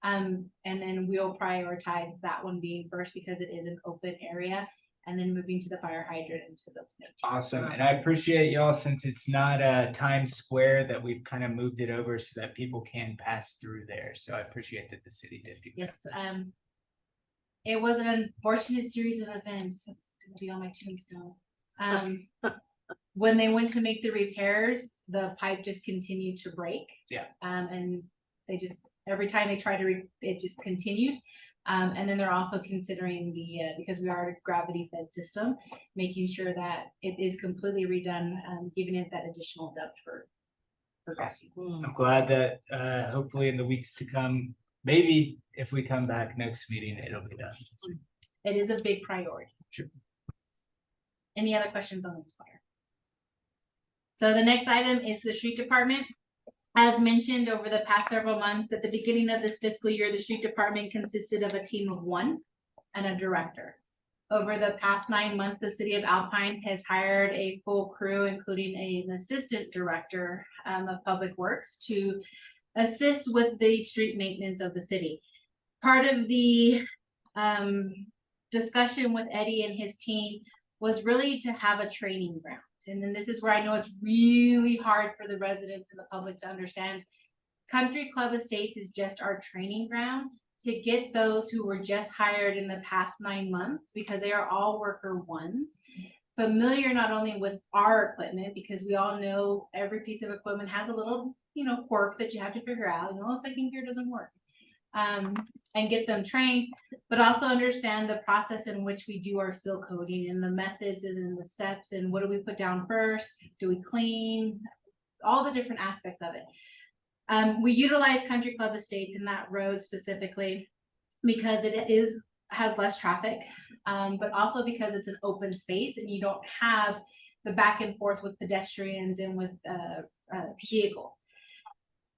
Speaker 3: And then we'll prioritize that one being first because it is an open area, and then moving to the fire hydrant and to those.
Speaker 5: Awesome. And I appreciate y'all, since it's not Times Square, that we've kind of moved it over so that people can pass through there. So I appreciate that the city did do that.
Speaker 3: Yes, it was an unfortunate series of events. It's gonna be on my tombstone. When they went to make the repairs, the pipe just continued to break.
Speaker 5: Yeah.
Speaker 3: And they just, every time they tried to, it just continued. And then they're also considering because we are a gravity fed system, making sure that it is completely redone, giving it that additional depth for gravity.
Speaker 5: I'm glad that hopefully in the weeks to come, maybe if we come back next meeting, it'll be done.
Speaker 3: It is a big priority.
Speaker 5: Sure.
Speaker 3: Any other questions on this fire? So the next item is the street department. As mentioned, over the past several months, at the beginning of this fiscal year, the street department consisted of a team of 1 and a director. Over the past 9 months, the city of Alpine has hired a full crew, including an assistant director of public works, to assist with the street maintenance of the city. Part of the discussion with Eddie and his team was really to have a training ground. And then this is where I know it's really hard for the residents and the public to understand. Country Club Estates is just our training ground to get those who were just hired in the past 9 months, because they are all worker ones, familiar not only with our equipment, because we all know every piece of equipment has a little, quirk that you have to figure out. Second gear doesn't work. And get them trained, but also understand the process in which we do our seal coating and the methods and then the steps and what do we put down first? Do we clean? All the different aspects of it. We utilize Country Club Estates in that road specifically because it is has less traffic, but also because it's an open space and you don't have the back and forth with pedestrians and with vehicles.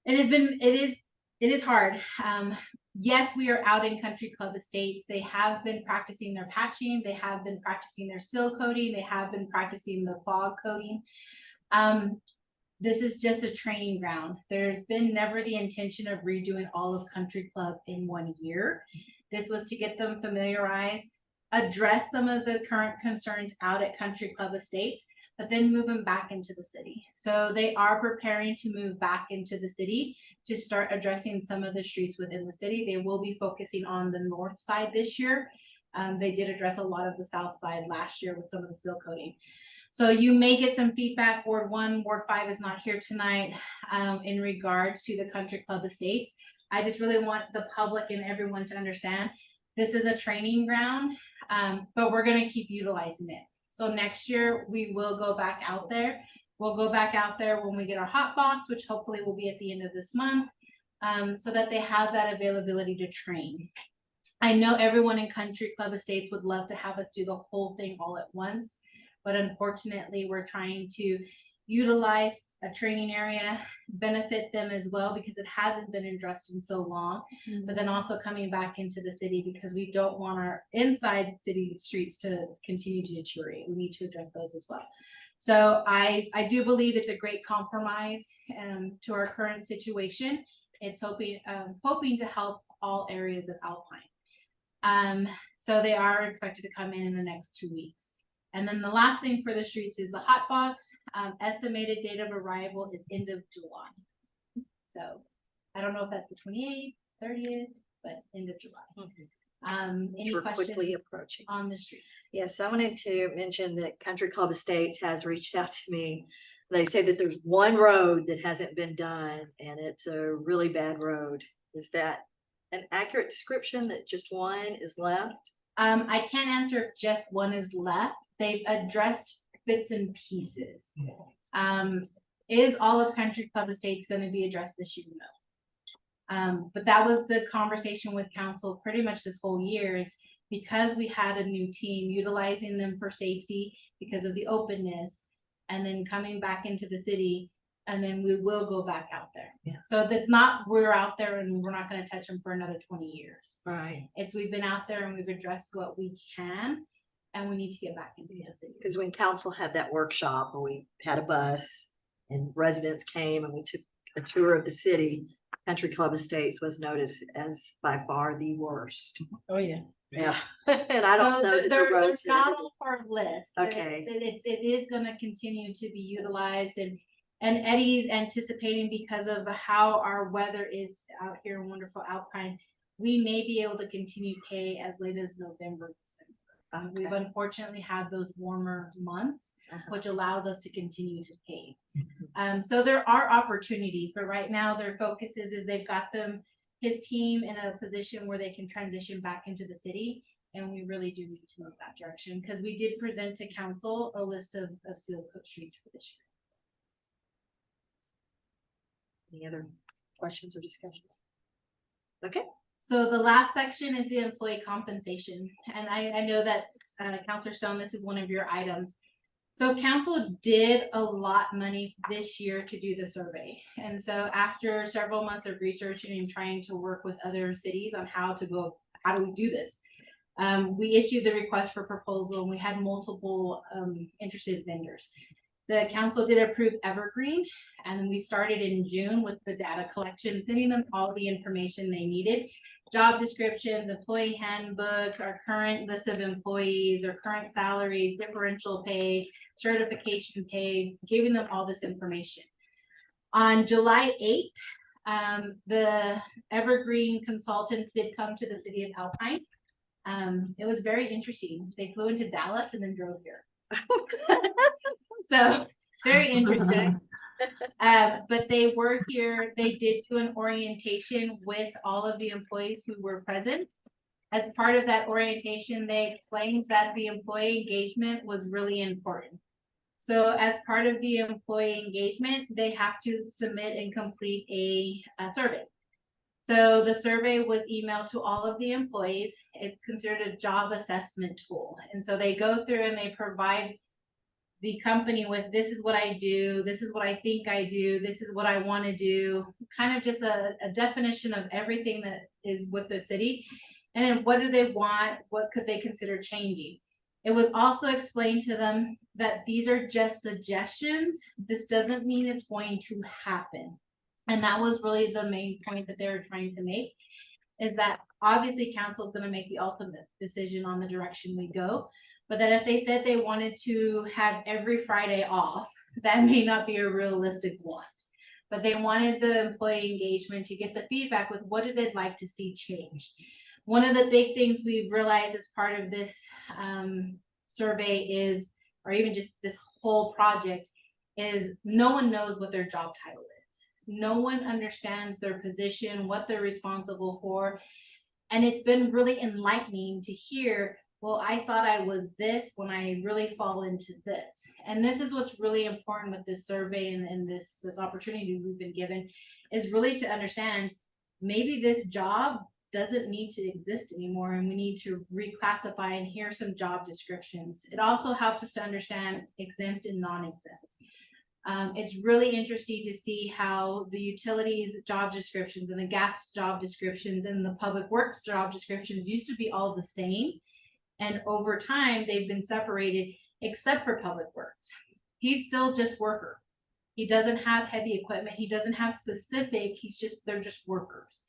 Speaker 3: It is hard. Yes, we are out in Country Club Estates. They have been practicing their patching. They have been practicing their seal coating. They have been practicing the fog coating. This is just a training ground. There's been never the intention of redoing all of Country Club in 1 year. This was to get them familiarized, address some of the current concerns out at Country Club Estates, but then move them back into the city. So they are preparing to move back into the city to start addressing some of the streets within the city. They will be focusing on the north side this year. They did address a lot of the south side last year with some of the seal coating. So you may get some feedback. Ward 1, Ward 5 is not here tonight in regards to the Country Club Estates. I just really want the public and everyone to understand this is a training ground, but we're gonna keep utilizing it. So next year we will go back out there. We'll go back out there when we get our hot box, which hopefully will be at the end of this month, so that they have that availability to train. I know everyone in Country Club Estates would love to have us do the whole thing all at once, but unfortunately we're trying to utilize a training area, benefit them as well because it hasn't been addressed in so long, but then also coming back into the city because we don't want our inside city streets to continue to deteriorate. We need to address those as well. So I do believe it's a great compromise to our current situation. It's hoping to help all areas of Alpine. So they are expected to come in the next 2 weeks. And then the last thing for the streets is the hot box. Estimated date of arrival is end of July. So I don't know if that's the 28th, 30th, but end of July. Any
Speaker 1: We're quickly
Speaker 3: questions
Speaker 1: approaching.
Speaker 3: on the streets?
Speaker 1: Yes, I wanted to mention that Country Club Estates has reached out to me. They say that there's one road that hasn't been done and it's a really bad road. Is that an accurate description that just one is left?
Speaker 3: I can't answer if just one is left. They've addressed bits and pieces. Is all of Country Club Estates going to be addressed this year? No. But that was the conversation with council pretty much this whole year is because we had a new team utilizing them for safety because of the openness and then coming back into the city and then we will go back out there.
Speaker 1: Yeah.
Speaker 3: So that's not we're out there and we're not going to touch them for another 20 years.
Speaker 1: Right.
Speaker 3: It's we've been out there and we've addressed what we can and we need to get back into the city.
Speaker 1: Because when council had that workshop and we had a bus and residents came and we took a tour of the city, Country Club Estates was noted as by far the worst.
Speaker 4: Oh, yeah.
Speaker 1: Yeah. And I don't
Speaker 3: So
Speaker 1: know that the
Speaker 3: they're
Speaker 1: roads.
Speaker 3: not off our list.
Speaker 1: Okay.
Speaker 3: It is gonna continue to be utilized and Eddie's anticipating because of how our weather is out here in wonderful Alpine, we may be able to continue pay as late as November, December. We've unfortunately had those warmer months, which allows us to continue to pay. So there are opportunities, but right now their focus is they've got his team in a position where they can transition back into the city. And we really do need to move that direction because we did present to council a list of seal coat streets for this year.
Speaker 1: Any other questions or discussions? Okay.
Speaker 3: So the last section is the employee compensation. And I know that Counselor Stone, this is one of your items. So council did allot money this year to do the survey. And so after several months of researching and trying to work with other cities on how do we do this? We issued the request for proposal and we had multiple interested vendors. The council did approve Evergreen and we started in June with the data collection, sending them all the information they needed. Job descriptions, employee handbook, our current list of employees, their current salaries, differential pay, certification pay, giving them all this information. On July 8th, the Evergreen consultants did come to the city of Alpine. It was very interesting. They flew into Dallas and then drove here. So very interesting. But they were here. They did do an orientation with all of the employees who were present. As part of that orientation, they explained that the employee engagement was really important. So as part of the employee engagement, they have to submit and complete a survey. So the survey was emailed to all of the employees. It's considered a job assessment tool. And so they go through and they provide the company with, this is what I do, this is what I think I do, this is what I want to do, kind of just a definition of everything that is with the city. And then what do they want? What could they consider changing? It was also explained to them that these are just suggestions. This doesn't mean it's going to happen. And that was really the main point that they were trying to make, is that obviously council is going to make the ultimate decision on the direction we go. But that if they said they wanted to have every Friday off, that may not be a realistic want. But they wanted the employee engagement to get the feedback with what do they like to see changed. One of the big things we've realized as part of this survey is, or even just this whole project, is no one knows what their job title is. No one understands their position, what they're responsible for. And it's been really enlightening to hear, well, I thought I was this when I really fall into this. And this is what's really important with this survey and this opportunity we've been given, is really to understand maybe this job doesn't need to exist anymore and we need to reclassify, and here's some job descriptions. It also helps us to understand exempt and non-exempt. It's really interesting to see how the utilities job descriptions and the gas job descriptions and the public works job descriptions used to be all the same. And over time, they've been separated, except for public works. He's still just worker. He doesn't have heavy equipment. He doesn't have specific, they're just workers.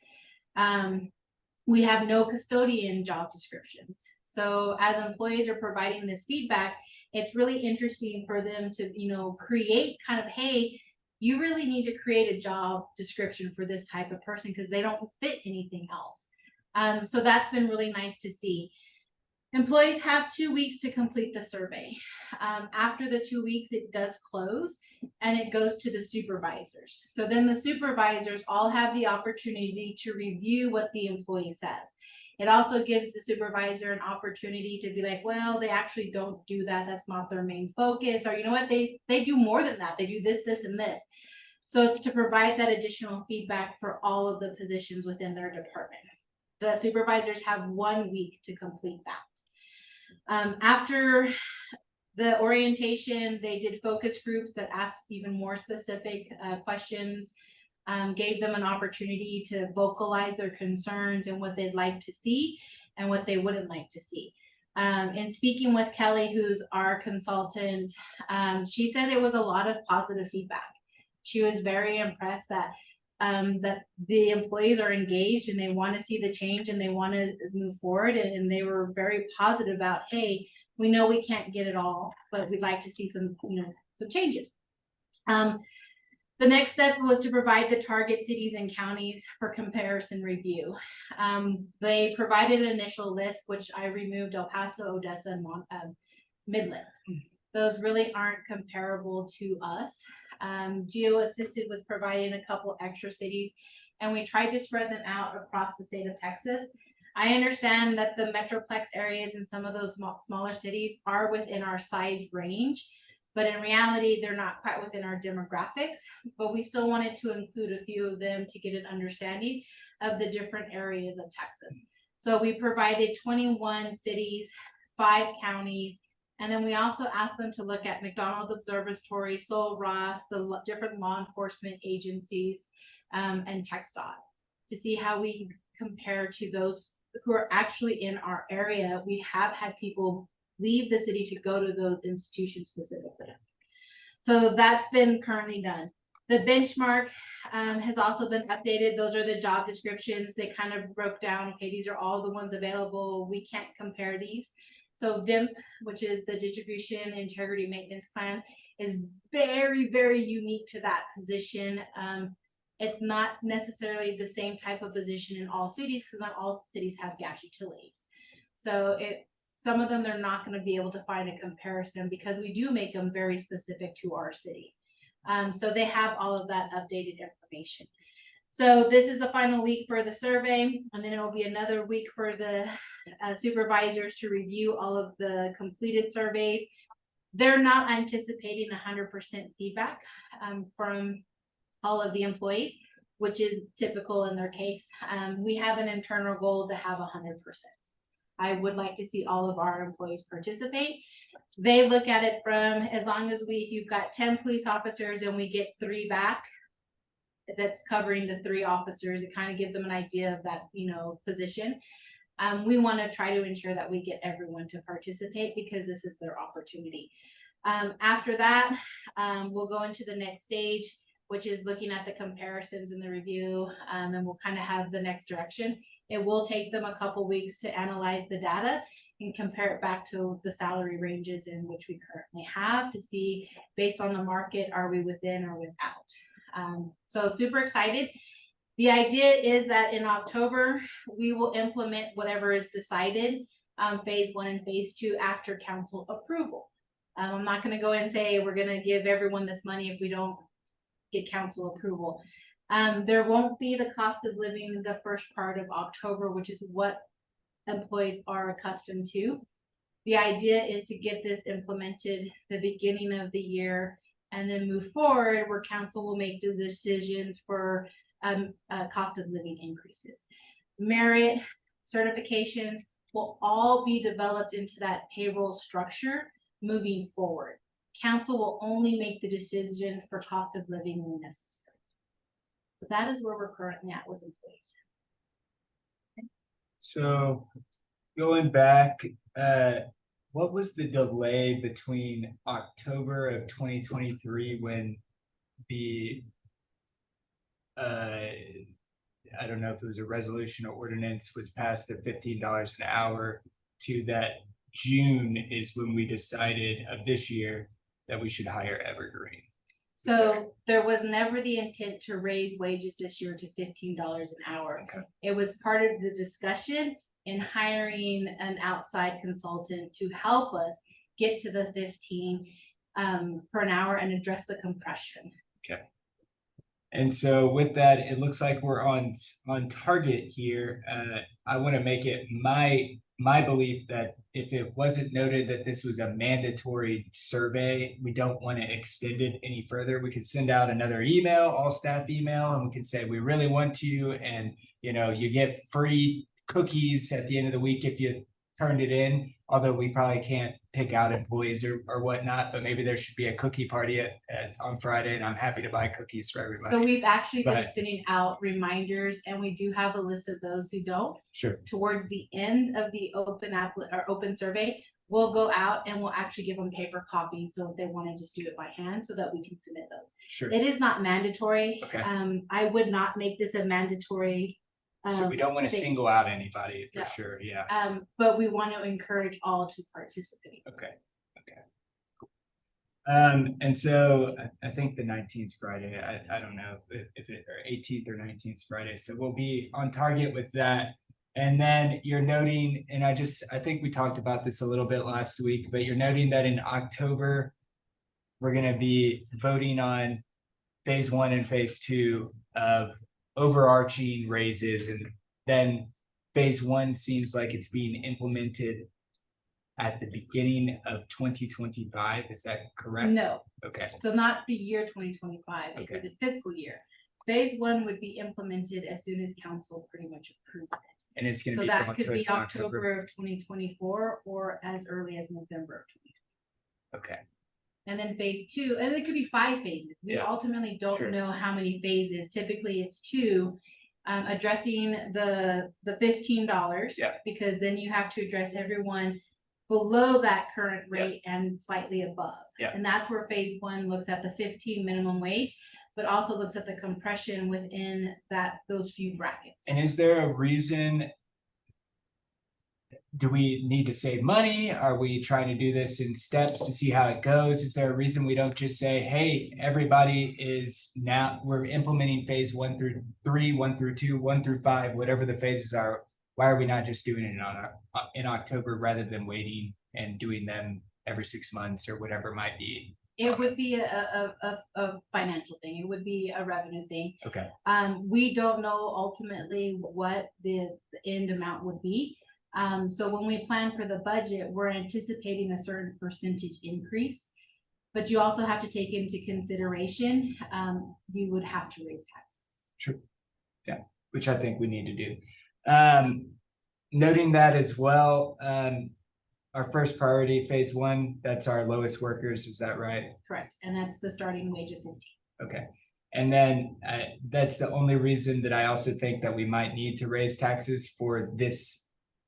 Speaker 3: We have no custodian job descriptions. So as employees are providing this feedback, it's really interesting for them to, create kind of, hey, you really need to create a job description for this type of person because they don't fit anything else. So that's been really nice to see. Employees have 2 weeks to complete the survey. After the 2 weeks, it does close and it goes to the supervisors. So then the supervisors all have the opportunity to review what the employee says. It also gives the supervisor an opportunity to be like, well, they actually don't do that. That's not their main focus. Or you know what, they do more than that. They do this, this, and this. So it's to provide that additional feedback for all of the positions within their department. The supervisors have 1 week to complete that. After the orientation, they did focus groups that asked even more specific questions, gave them an opportunity to vocalize their concerns and what they'd like to see and what they wouldn't like to see. And speaking with Kelly, who's our consultant, she said it was a lot of positive feedback. She was very impressed that the employees are engaged and they want to see the change and they want to move forward, and they were very positive about, hey, we know we can't get it all, but we'd like to see some changes. The next step was to provide the target cities and counties for comparison review. They provided an initial list, which I removed: El Paso, Odessa, and Midland. Those really aren't comparable to us. Geo assisted with providing a couple extra cities, and we tried to spread them out across the state of Texas. I understand that the Metroplex areas and some of those smaller cities are within our size range, but in reality, they're not quite within our demographics. But we still wanted to include a few of them to get an understanding of the different areas of Texas. So we provided 21 cities, 5 counties, and then we also asked them to look at McDonald's Observatory, Sol Ross, the different law enforcement agencies, and TxDOT to see how we compare to those who are actually in our area. We have had people leave the city to go to those institutions specifically. So that's been currently done. The benchmark has also been updated. Those are the job descriptions. They kind of broke down, okay, these are all the ones available. We can't compare these. So DIMP, which is the Distribution Integrity Maintenance Plan, is very, very unique to that position. It's not necessarily the same type of position in all cities because not all cities have gas utilities. So some of them, they're not going to be able to find a comparison because we do make them very specific to our city. So they have all of that updated information. So this is the final week for the survey, and then it'll be another week for the supervisors to review all of the completed surveys. They're not anticipating 100% feedback from all of the employees, which is typical in their case. We have an internal goal to have 100%. I would like to see all of our employees participate. They look at it from, as long as you've got 10 police officers and we get 3 back, that's covering the 3 officers, it kind of gives them an idea of that, position. We want to try to ensure that we get everyone to participate because this is their opportunity. After that, we'll go into the next stage, which is looking at the comparisons and the review, and we'll kind of have the next direction. It will take them a couple weeks to analyze the data and compare it back to the salary ranges in which we currently have to see, based on the market, are we within or without? So super excited. The idea is that in October, we will implement whatever is decided, phase 1 and phase 2 after council approval. I'm not gonna go and say we're gonna give everyone this money if we don't get council approval. There won't be the cost of living the first part of October, which is what employees are accustomed to. The idea is to get this implemented the beginning of the year and then move forward where council will make the decisions for cost of living increases. Merit certifications will all be developed into that payroll structure moving forward. Council will only make the decision for cost of living when necessary. But that is where we're currently at with employees.
Speaker 5: So going back, what was the delay between October of 2023 when the I don't know if it was a resolution or ordinance was passed at $15 an hour to that June is when we decided of this year that we should hire Evergreen?
Speaker 3: So there was never the intent to raise wages this year to $15 an hour.
Speaker 5: Okay.
Speaker 3: It was part of the discussion in hiring an outside consultant to help us get to the 15 per an hour and address the compression.
Speaker 5: Okay. And so with that, it looks like we're on target here. I want to make it my belief that if it wasn't noted that this was a mandatory survey, we don't want to extend it any further. We could send out another email, all staff email, and we could say, we really want you, and you get free cookies at the end of the week if you turned it in, although we probably can't pick out employees or whatnot, but maybe there should be a cookie party on Friday, and I'm happy to buy cookies for everybody.
Speaker 3: So we've actually been
Speaker 5: But-
Speaker 3: sending out reminders, and we do have a list of those who don't.
Speaker 5: Sure.
Speaker 3: Towards the end of the open survey, we'll go out and we'll actually give them paper copies, so if they want to just do it by hand, so that we can submit those.
Speaker 5: Sure.
Speaker 3: It is not mandatory.
Speaker 5: Okay.
Speaker 3: I would not make this a mandatory.
Speaker 5: So we don't want to
Speaker 3: thing.
Speaker 5: single out anybody for
Speaker 3: No.
Speaker 5: sure. Yeah.
Speaker 3: But we want to encourage all to participate.
Speaker 5: Okay. And so I think the 19th Friday, I don't know if it, or 18th or 19th Friday. So we'll be on target with that. And then you're noting, and I think we talked about this a little bit last week, but you're noting that in October, we're going to be voting on phase 1 and phase 2 of overarching raises. And then phase 1 seems like it's being implemented at the beginning of 2025. Is that correct?
Speaker 3: No,
Speaker 5: Okay.
Speaker 3: so not the year 2025, it
Speaker 5: Okay.
Speaker 3: would be the fiscal year. Phase 1 would be implemented as soon as council pretty much approves it.
Speaker 5: And it's going to
Speaker 3: So
Speaker 5: be
Speaker 3: that
Speaker 5: going
Speaker 3: could
Speaker 5: to
Speaker 3: be
Speaker 5: us in
Speaker 3: October of 2024 or as early as November of 2024.
Speaker 5: Okay.
Speaker 3: And then phase 2, and it could be 5 phases. We
Speaker 5: Yeah.
Speaker 3: ultimately don't
Speaker 5: Sure.
Speaker 3: know how many phases. Typically it's 2, addressing the $15.
Speaker 5: Yeah.
Speaker 3: Because then you have to address everyone below that current rate and slightly above.
Speaker 5: Yeah.
Speaker 3: And that's where phase 1 looks at the 15 minimum wage, but also looks at the compression within those few brackets.
Speaker 5: And is there a reason? Do we need to save money? Are we trying to do this in steps to see how it goes? Is there a reason we don't just say, hey, everybody we're implementing phase 1 through 3, 1 through 2, 1 through 5, whatever the phases are? Why are we not just doing it in October rather than waiting and doing them every 6 months or whatever it might be?
Speaker 3: It would be a financial thing. It would be a revenue thing.
Speaker 5: Okay.
Speaker 3: We don't know ultimately what the end amount would be. So when we plan for the budget, we're anticipating a certain percentage increase. But you also have to take into consideration, you would have to raise taxes.
Speaker 5: Sure. Yeah, which I think we need to do. Noting that as well, our first priority, phase one, that's our lowest workers, is that right?
Speaker 3: Correct, and that's the starting wage of 15.
Speaker 5: Okay, and then that's the only reason that I also think that we might need to raise taxes for this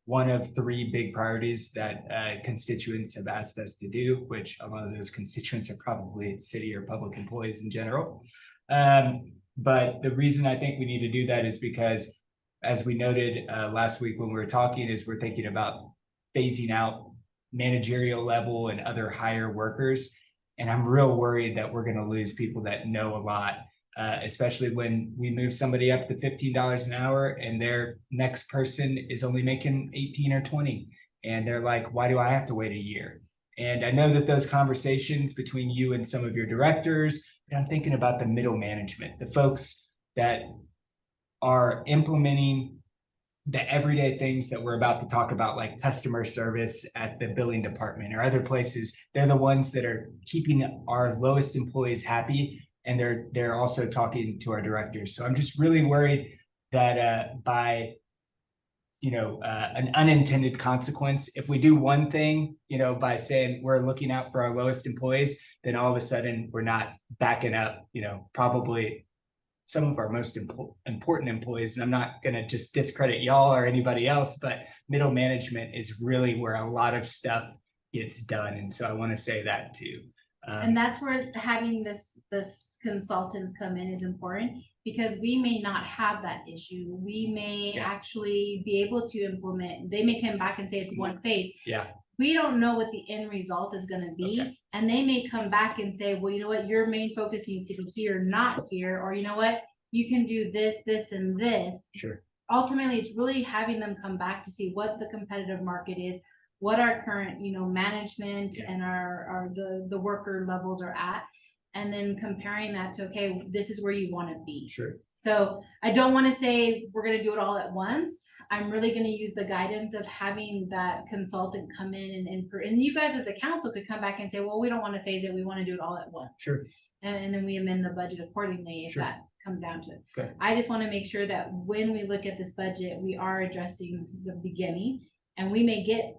Speaker 5: one of three big priorities that constituents have asked us to do, which a lot of those constituents are probably city or public employees in general. But the reason I think we need to do that is because, as we noted last week when we were talking, is we're thinking about phasing out managerial level and other higher workers. And I'm real worried that we're going to lose people that know a lot, especially when we move somebody up to $15 an hour and their next person is only making 18 or 20. And they're like, why do I have to wait a year? And I know that those conversations between you and some of your directors, and I'm thinking about the middle management, the folks that are implementing the everyday things that we're about to talk about, like customer service at the billing department or other places. They're the ones that are keeping our lowest employees happy, and they're also talking to our directors. So I'm just really worried that by an unintended consequence, if we do one thing, by saying we're looking out for our lowest employees, then all of a sudden we're not backing up, probably some of our most important employees. And I'm not going to just discredit y'all or anybody else, but middle management is really where a lot of stuff gets done. And so I want to say that too.
Speaker 3: And that's where having this consultants come in is important, because we may not have that issue. We may actually be able to implement, they may come back and say it's one phase.
Speaker 5: Yeah.
Speaker 3: We don't know what the end result is going to be.
Speaker 5: Okay.
Speaker 3: And they may come back and say, well, you know what, your main focus needs to be here, not here. Or you know what, you can do this, this, and this.
Speaker 5: Sure.
Speaker 3: Ultimately, it's really having them come back to see what the competitive market is, what our current, management and the worker levels are at, and then comparing that to, okay, this is where you want to be.
Speaker 5: Sure.
Speaker 3: So I don't want to say we're going to do it all at once. I'm really going to use the guidance of having that consultant come in and you guys as a council could come back and say, well, we don't want to phase it. We want to do it all at once.
Speaker 5: Sure.
Speaker 3: And then we amend the budget accordingly if
Speaker 5: Sure.
Speaker 3: that comes down to it.
Speaker 5: Okay.
Speaker 3: I just want to make sure that when we look at this budget, we are addressing the beginning, and we may get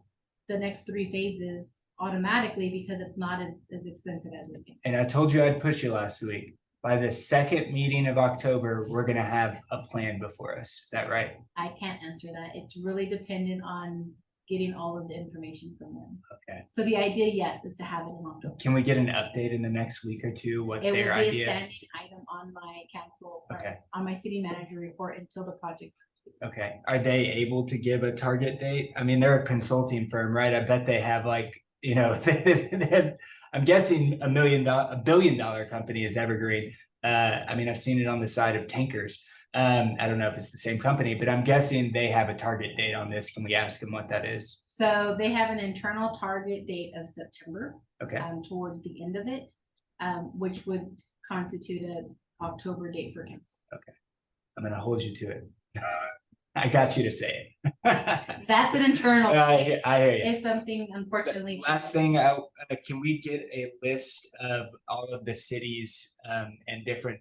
Speaker 3: the next three phases automatically because it's not as expensive as we think.
Speaker 5: And I told you I'd push you last week. By the second meeting of October, we're going to have a plan before us. Is that right?
Speaker 3: I can't answer that. It's really dependent on getting all of the information from them.
Speaker 5: Okay.
Speaker 3: So the idea, yes, is to have it in October.
Speaker 5: Can we get an update in the next week or two? What
Speaker 3: It will be
Speaker 5: their
Speaker 3: a
Speaker 5: idea?
Speaker 3: standing item on my council, or
Speaker 5: Okay.
Speaker 3: on my city manager report until the project's.
Speaker 5: Okay. Are they able to give a target date? I mean, they're a consulting firm, right? I bet they have they have, I'm guessing a $1 billion company is Evergreen. I mean, I've seen it on the side of tankers. I don't know if it's the same company, but I'm guessing they have a target date on this. Can we ask them what that is?
Speaker 3: So they have an internal target date of September,
Speaker 5: Okay.
Speaker 3: towards the end of it, which would constitute an October date for council.
Speaker 5: I'm going to hold you to it. I got you to say it.
Speaker 3: That's an internal.
Speaker 5: I
Speaker 3: thing.
Speaker 5: hear you.
Speaker 3: If something unfortunately.
Speaker 5: Last thing, can we get a list of all of the cities and different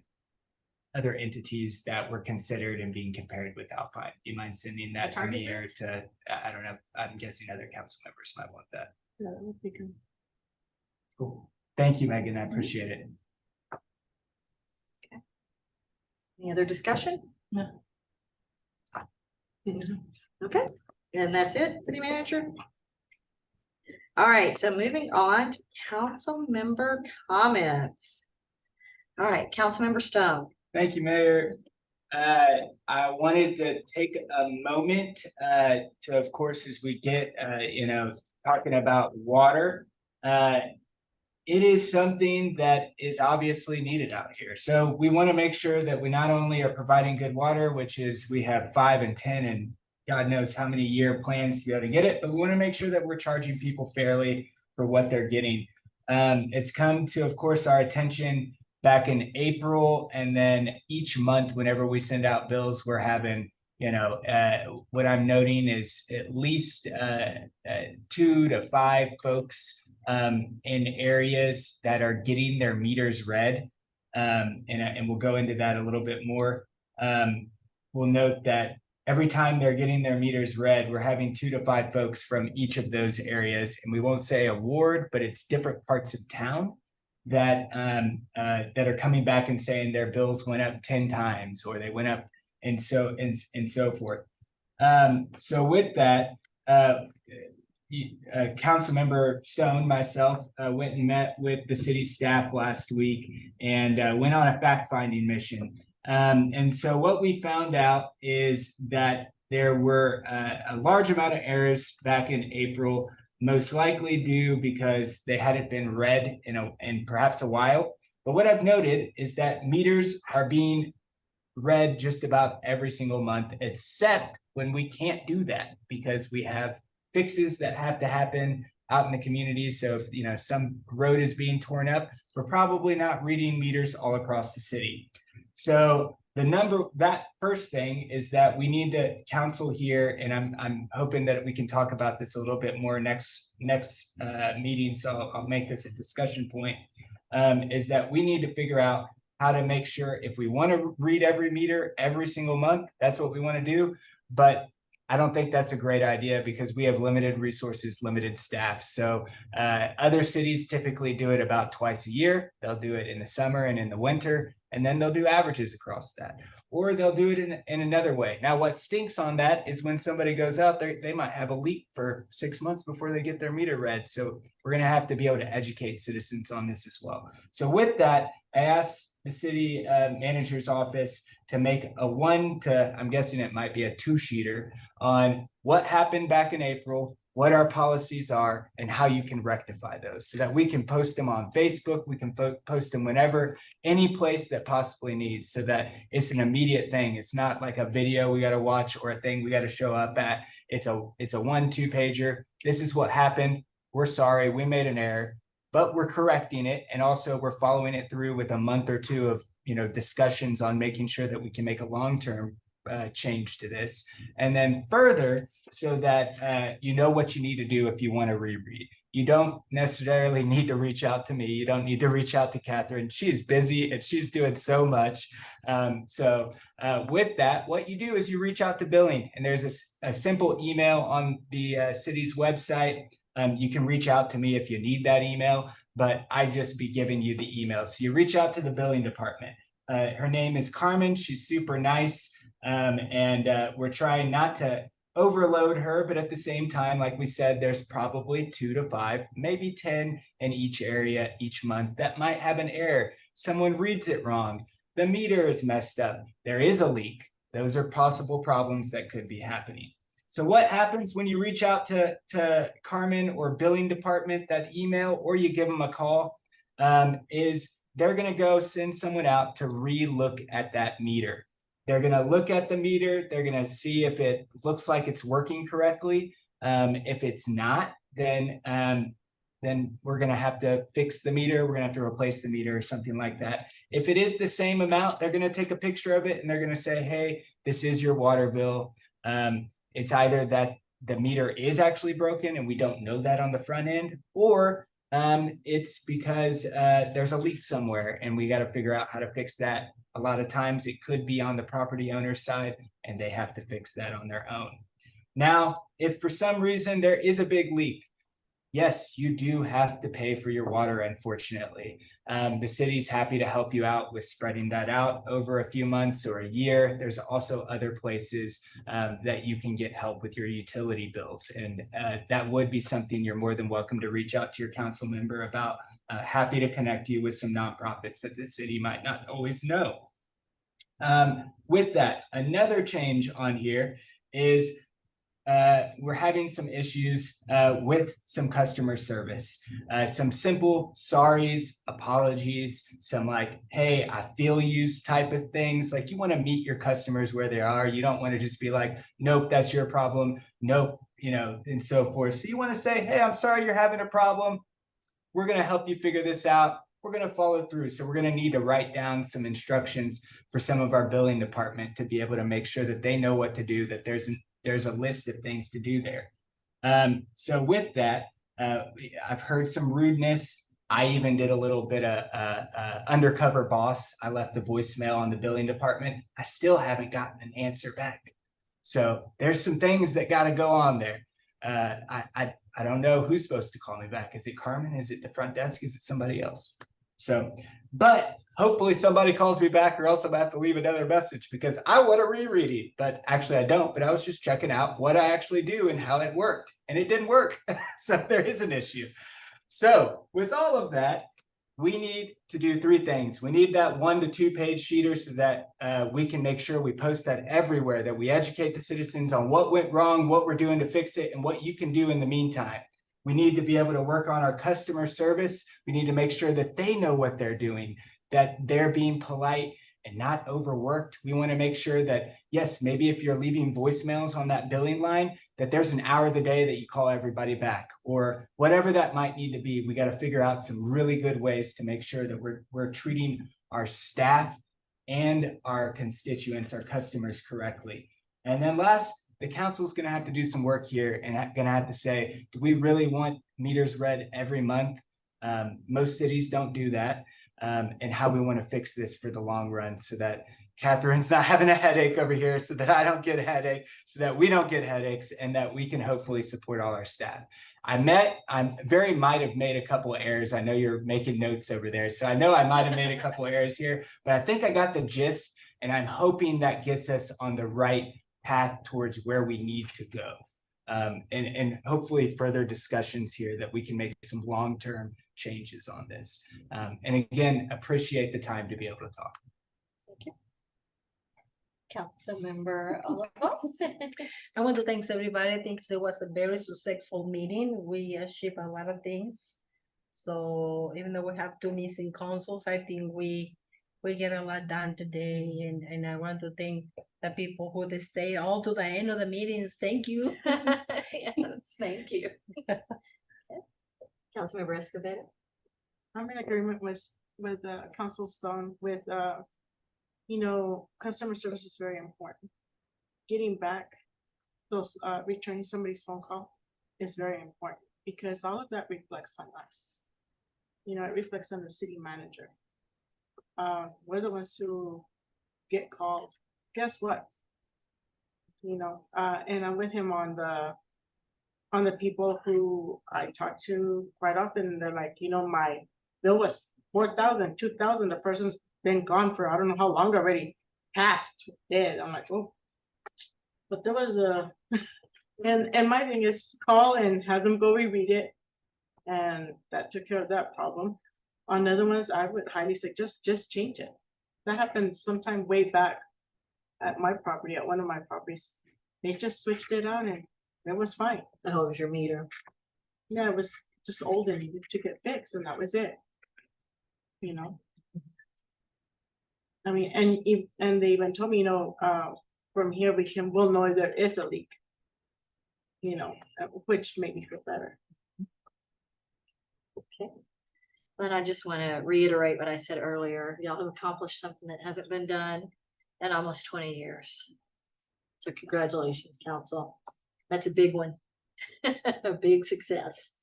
Speaker 5: other entities that were considered and being compared with Alpine? Do you mind sending that to me, or to, I don't know, I'm guessing other council members might want that.
Speaker 7: Yeah, that would be good.
Speaker 5: Cool. Thank you, Megan. I appreciate it.
Speaker 1: Any other discussion?
Speaker 7: No.
Speaker 1: Okay, and that's it, city manager? All right, so moving on to council member comments. All right, Councilmember Stone.
Speaker 5: Thank you, Mayor. I wanted to take a moment to, of course, as we get, talking about water, it is something that is obviously needed out here. So we want to make sure that we not only are providing good water, which is we have 5 and 10 and God knows how many year plans to be able to get it, but we want to make sure that we're charging people fairly for what they're getting. It's come to, of course, our attention back in April, and then each month, whenever we send out bills, we're having, what I'm noting is at least 2 to 5 folks in areas that are getting their meters read. And we'll go into that a little bit more. will note that every time they're getting their meters read, we're having 2 to 5 folks from each of those areas, and we won't say a ward, but it's different parts of town that that are coming back and saying their bills went up 10 times or they went up and so forth. So with that, Councilmember Stone, myself, went and met with the city staff last week and went on a fact-finding mission. And so what we found out is that there were a large amount of errors back in April, most likely due because they hadn't been read in perhaps a while. But what I've noted is that meters are being read just about every single month, except when we can't do that because we have fixes that have to happen out in the community. So if some road is being torn up, we're probably not reading meters all across the city. So that first thing is that we need to counsel here, and I'm hoping that we can talk about this a little bit more next meeting. So I'll make this a discussion point. Is that we need to figure out how to make sure if we want to read every meter every single month, that's what we want to do. But I don't think that's a great idea because we have limited resources, limited staff. So other cities typically do it about twice a year. They'll do it in the summer and in the winter, and then they'll do averages across that. Or they'll do it in another way. Now, what stinks on that is when somebody goes out there, they might have a leak for 6 months before they get their meter read. So we're going to have to be able to educate citizens on this as well. So with that, I asked the city manager's office to make a 1 to, I'm guessing it might be a 2-sheeter on what happened back in April, what our policies are, and how you can rectify those so that we can post them on Facebook. We can post them whenever, any place that possibly needs, so that it's an immediate thing. It's not like a video we got to watch or a thing we got to show up at. It's a 1-2 pager. This is what happened. We're sorry, we made an error, but we're correcting it. And also we're following it through with a month or 2 of discussions on making sure that we can make a long-term change to this. And then further, so that you know what you need to do if you want to reread. You don't necessarily need to reach out to me. You don't need to reach out to Catherine. She's busy and she's doing so much. So with that, what you do is you reach out to billing, and there's a simple email on the city's website. You can reach out to me if you need that email, but I'd just be giving you the email. So you reach out to the billing department. Her name is Carmen. She's super nice. And we're trying not to overload her, but at the same time, like we said, there's probably 2 to 5, maybe 10 in each area each month that might have an error. Someone reads it wrong. The meter is messed up. There is a leak. Those are possible problems that could be happening. So what happens when you reach out to Carmen or billing department, that email, or you give them a call, is they're going to go send someone out to re-look at that meter. They're going to look at the meter. They're going to see if it looks like it's working correctly. If it's not, then we're going to have to fix the meter. We're going to have to replace the meter or something like that. If it is the same amount, they're going to take a picture of it and they're going to say, hey, this is your water bill. It's either that the meter is actually broken and we don't know that on the front end, or it's because there's a leak somewhere and we got to figure out how to fix that. A lot of times it could be on the property owner's side and they have to fix that on their own. Now, if for some reason there is a big leak, yes, you do have to pay for your water, unfortunately. The city's happy to help you out with spreading that out over a few months or a year. There's also other places that you can get help with your utility bills. And that would be something you're more than welcome to reach out to your council member about. Happy to connect you with some nonprofits that the city might not always know. With that, another change on here is we're having some issues with some customer service, some simple sorries, apologies, some like, hey, I feel you type of things. Like, you want to meet your customers where they are. You don't want to just be like, nope, that's your problem. Nope, and so forth. So you want to say, hey, I'm sorry you're having a problem. We're going to help you figure this out. We're going to follow through. So we're going to need to write down some instructions for some of our billing department to be able to make sure that they know what to do, that there's a list of things to do there. So with that, I've heard some rudeness I even did a little bit of undercover boss. I left the voicemail on the billing department. I still haven't gotten an answer back. So there's some things that got to go on there. I don't know who's supposed to call me back. Is it Carmen? Is it the front desk? Is it somebody else? So, but hopefully somebody calls me back, or else I'm gonna have to leave another message, because I want a rereading, but actually I don't. But I was just checking out what I actually do and how it worked, and it didn't work. So there is an issue. So with all of that, we need to do three things. We need that 1 to 2 page sheeter so that we can make sure we post that everywhere, that we educate the citizens on what went wrong, what we're doing to fix it, and what you can do in the meantime. We need to be able to work on our customer service. We need to make sure that they know what they're doing, that they're being polite and not overworked. We want to make sure that, yes, maybe if you're leaving voicemails on that billing line, that there's an hour of the day that you call everybody back, or whatever that might need to be. We got to figure out some really good ways to make sure that we're treating our staff and our constituents, our customers, correctly. And then last, the council's going to have to do some work here, and going to have to say, do we really want meters read every month? Most cities don't do that. And how we want to fix this for the long run, so that Catherine's not having a headache over here, so that I don't get a headache, so that we don't get headaches, and that we can hopefully support all our staff. I might have made a couple of errors. I know you're making notes over there, so I know I might have made a couple of errors here, but I think I got the gist, and I'm hoping that gets us on the right path towards where we need to go. And hopefully further discussions here that we can make some long-term changes on this. And again, appreciate the time to be able to talk.
Speaker 1: Councilmember Olivas.
Speaker 4: I want to thank everybody. I think it was a very successful meeting. We achieved a lot of things. So even though we have 2 missing councils, I think we get a lot done today. And I want to thank the people who they stayed all to the end of the meetings. Thank you.
Speaker 1: Yes, thank you. Councilmember Escobedo.
Speaker 7: I'm in agreement with Council Stone with customer service is very important. Getting back those returning somebody's phone call is very important, because all of that reflects on us. It reflects on the city manager. We're the ones who get called. Guess what? And I'm with him on the people who I talk to quite often. They're like, my bill was 4,000, 2,000. The person's been gone for I don't know how long already, past dead. I'm like, oh, but there was and my thing is call and have them go reread it, and that took care of that problem. On other ones, I would highly suggest just change it. That happened sometime way back at my property, at one of my properties. They just switched it out and it was fine.
Speaker 1: Oh, it was your meter.
Speaker 7: Yeah, it was just old and needed to get fixed, and that was it. I mean, and they even told me, from here we'll know if there is a leak. Which made me feel better.
Speaker 1: Okay. And I just want to reiterate what I said earlier. Y'all have accomplished something that hasn't been done in almost 20 years. So congratulations, council. That's a big one. A big success.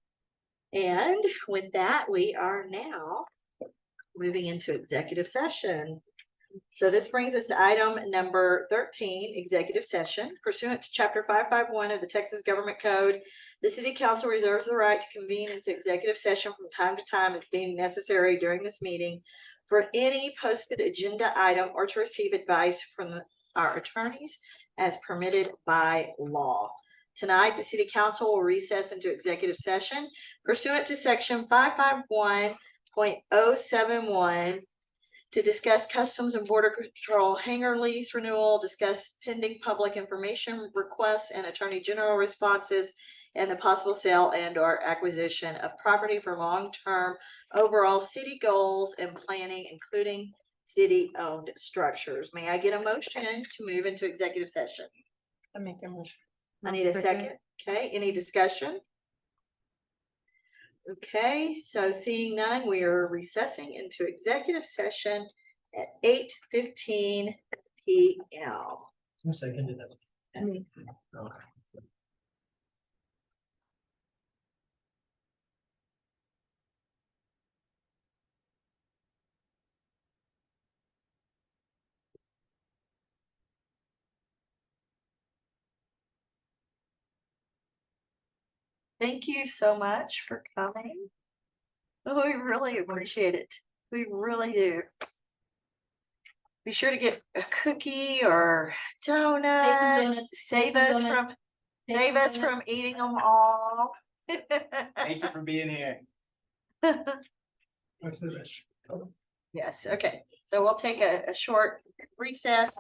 Speaker 1: And with that, we are now moving into executive session. So this brings us to item number 13, executive session. Pursuant to Chapter 551 of the Texas Government Code, the City Council reserves the right to convene into executive session from time to time as deemed necessary during this meeting for any posted agenda item or to receive advice from our attorneys as permitted by law. Tonight, the City Council will recess into executive session pursuant to Section 551.071 to discuss Customs and Border Patrol hangar lease renewal, discuss pending public information requests and Attorney General responses, and the possible sale and or acquisition of property for long-term overall city goals and planning, including city-owned structures. May I get a motion to move into executive session?
Speaker 4: I make a motion.
Speaker 1: I need a second. Okay, any discussion? Okay, so seeing none, we are recessing into executive session at 8:15 p.m.
Speaker 6: Who seconded that?
Speaker 4: Me.
Speaker 6: Okay.
Speaker 1: thank you so much for coming. Oh, we really appreciate it. We really do. Be sure to get a cookie or donut.
Speaker 3: donuts,
Speaker 1: Save
Speaker 3: some
Speaker 1: us
Speaker 3: donuts,
Speaker 1: from,
Speaker 3: take
Speaker 1: save
Speaker 3: some
Speaker 1: us from
Speaker 3: donuts.
Speaker 1: eating them all.
Speaker 5: Thank you for being here.
Speaker 1: Yes, okay. So we'll take a short recess.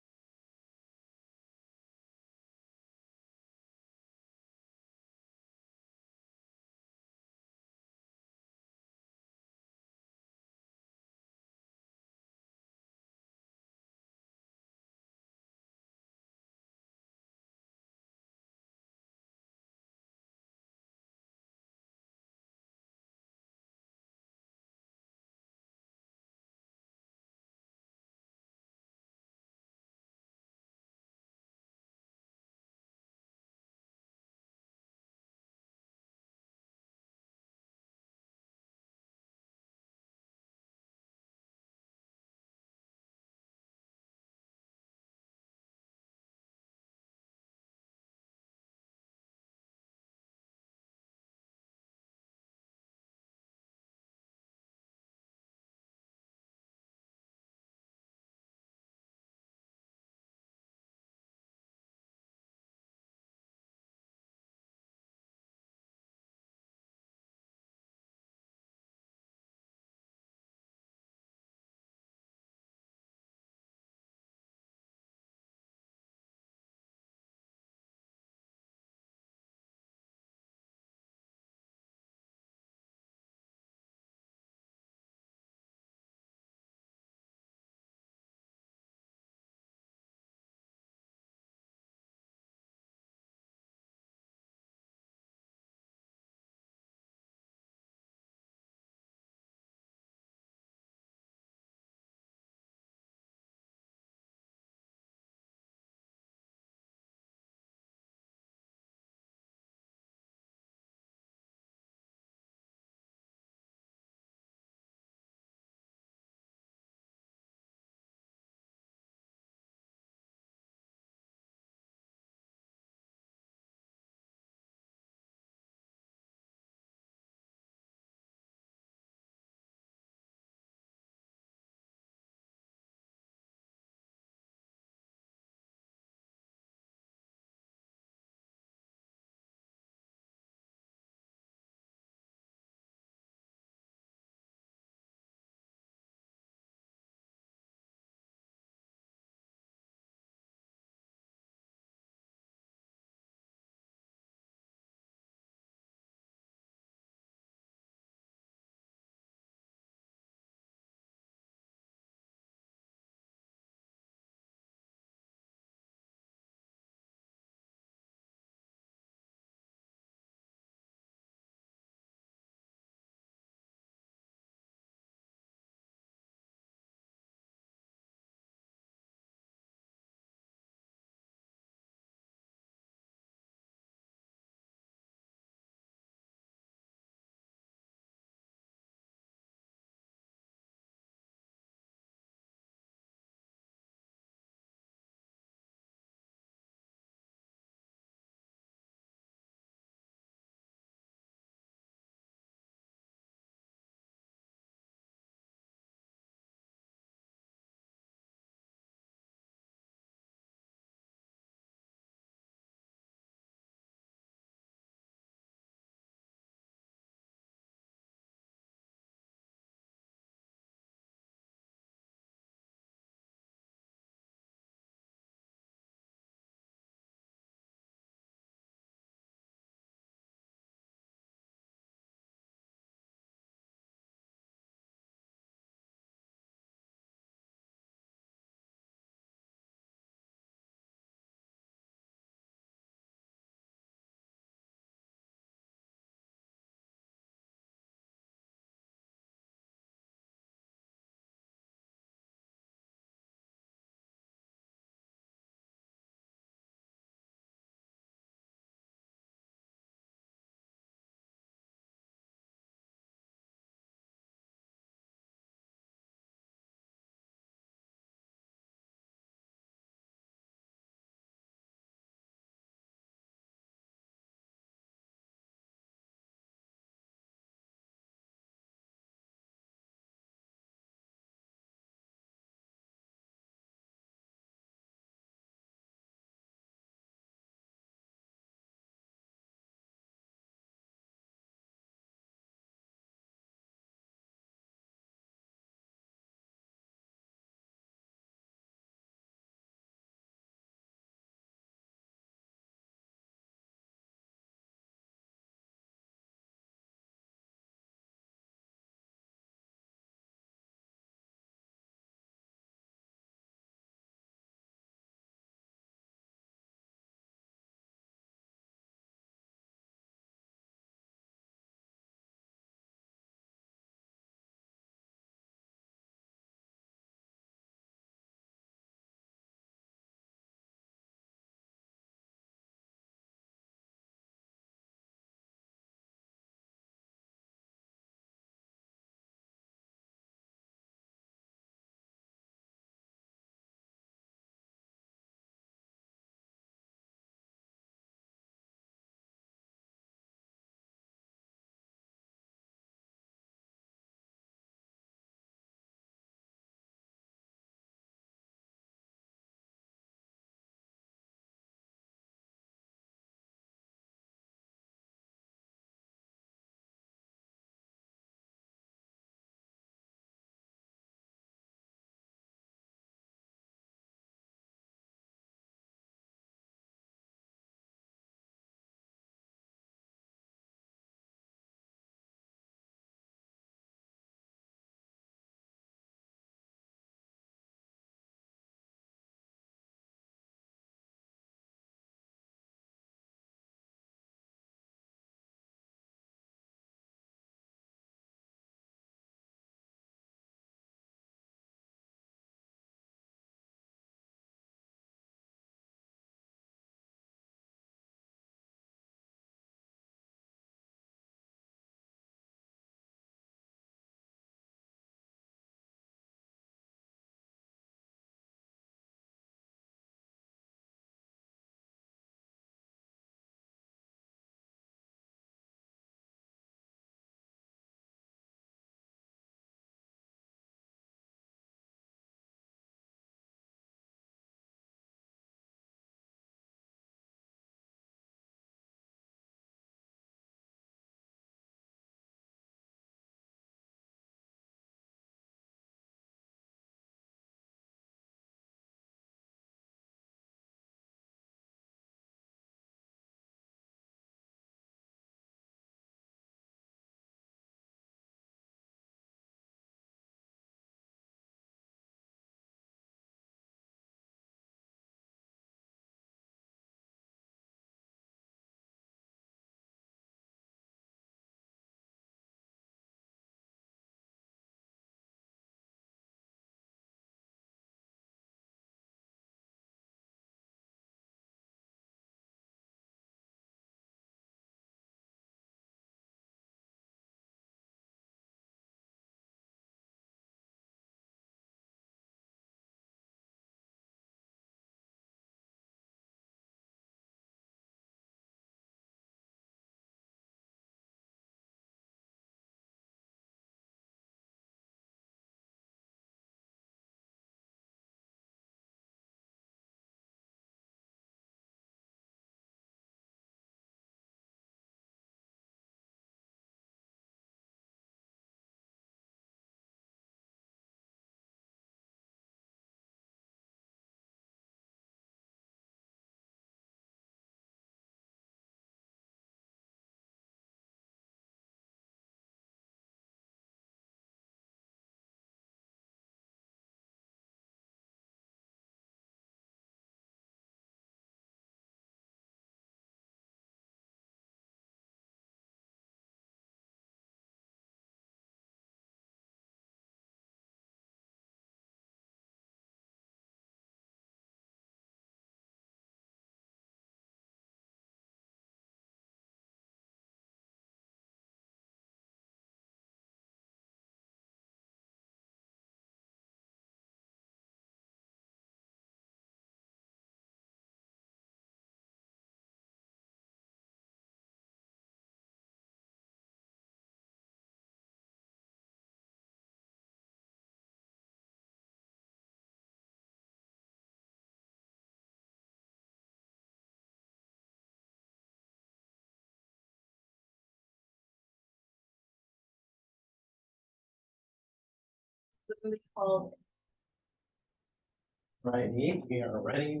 Speaker 6: Righty, we are ready.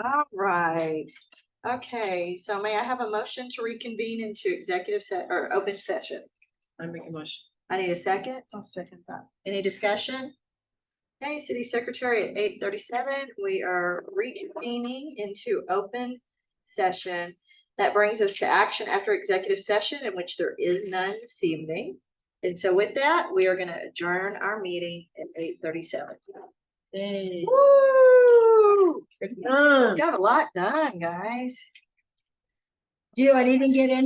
Speaker 1: All right. Okay, so may I have a motion to reconvene into or open session?
Speaker 7: I make a motion.
Speaker 1: I need a second.
Speaker 7: I'll second that.
Speaker 1: Any discussion? Okay, City Secretary at 8:37, we are reconvening into open session. That brings us to action after executive session in which there is none this evening. And so with that, we are gonna adjourn our meeting at 8:37.
Speaker 7: Hey.
Speaker 1: Woo!
Speaker 7: Good job.
Speaker 1: Got a lot done, guys.
Speaker 4: Do I didn't get in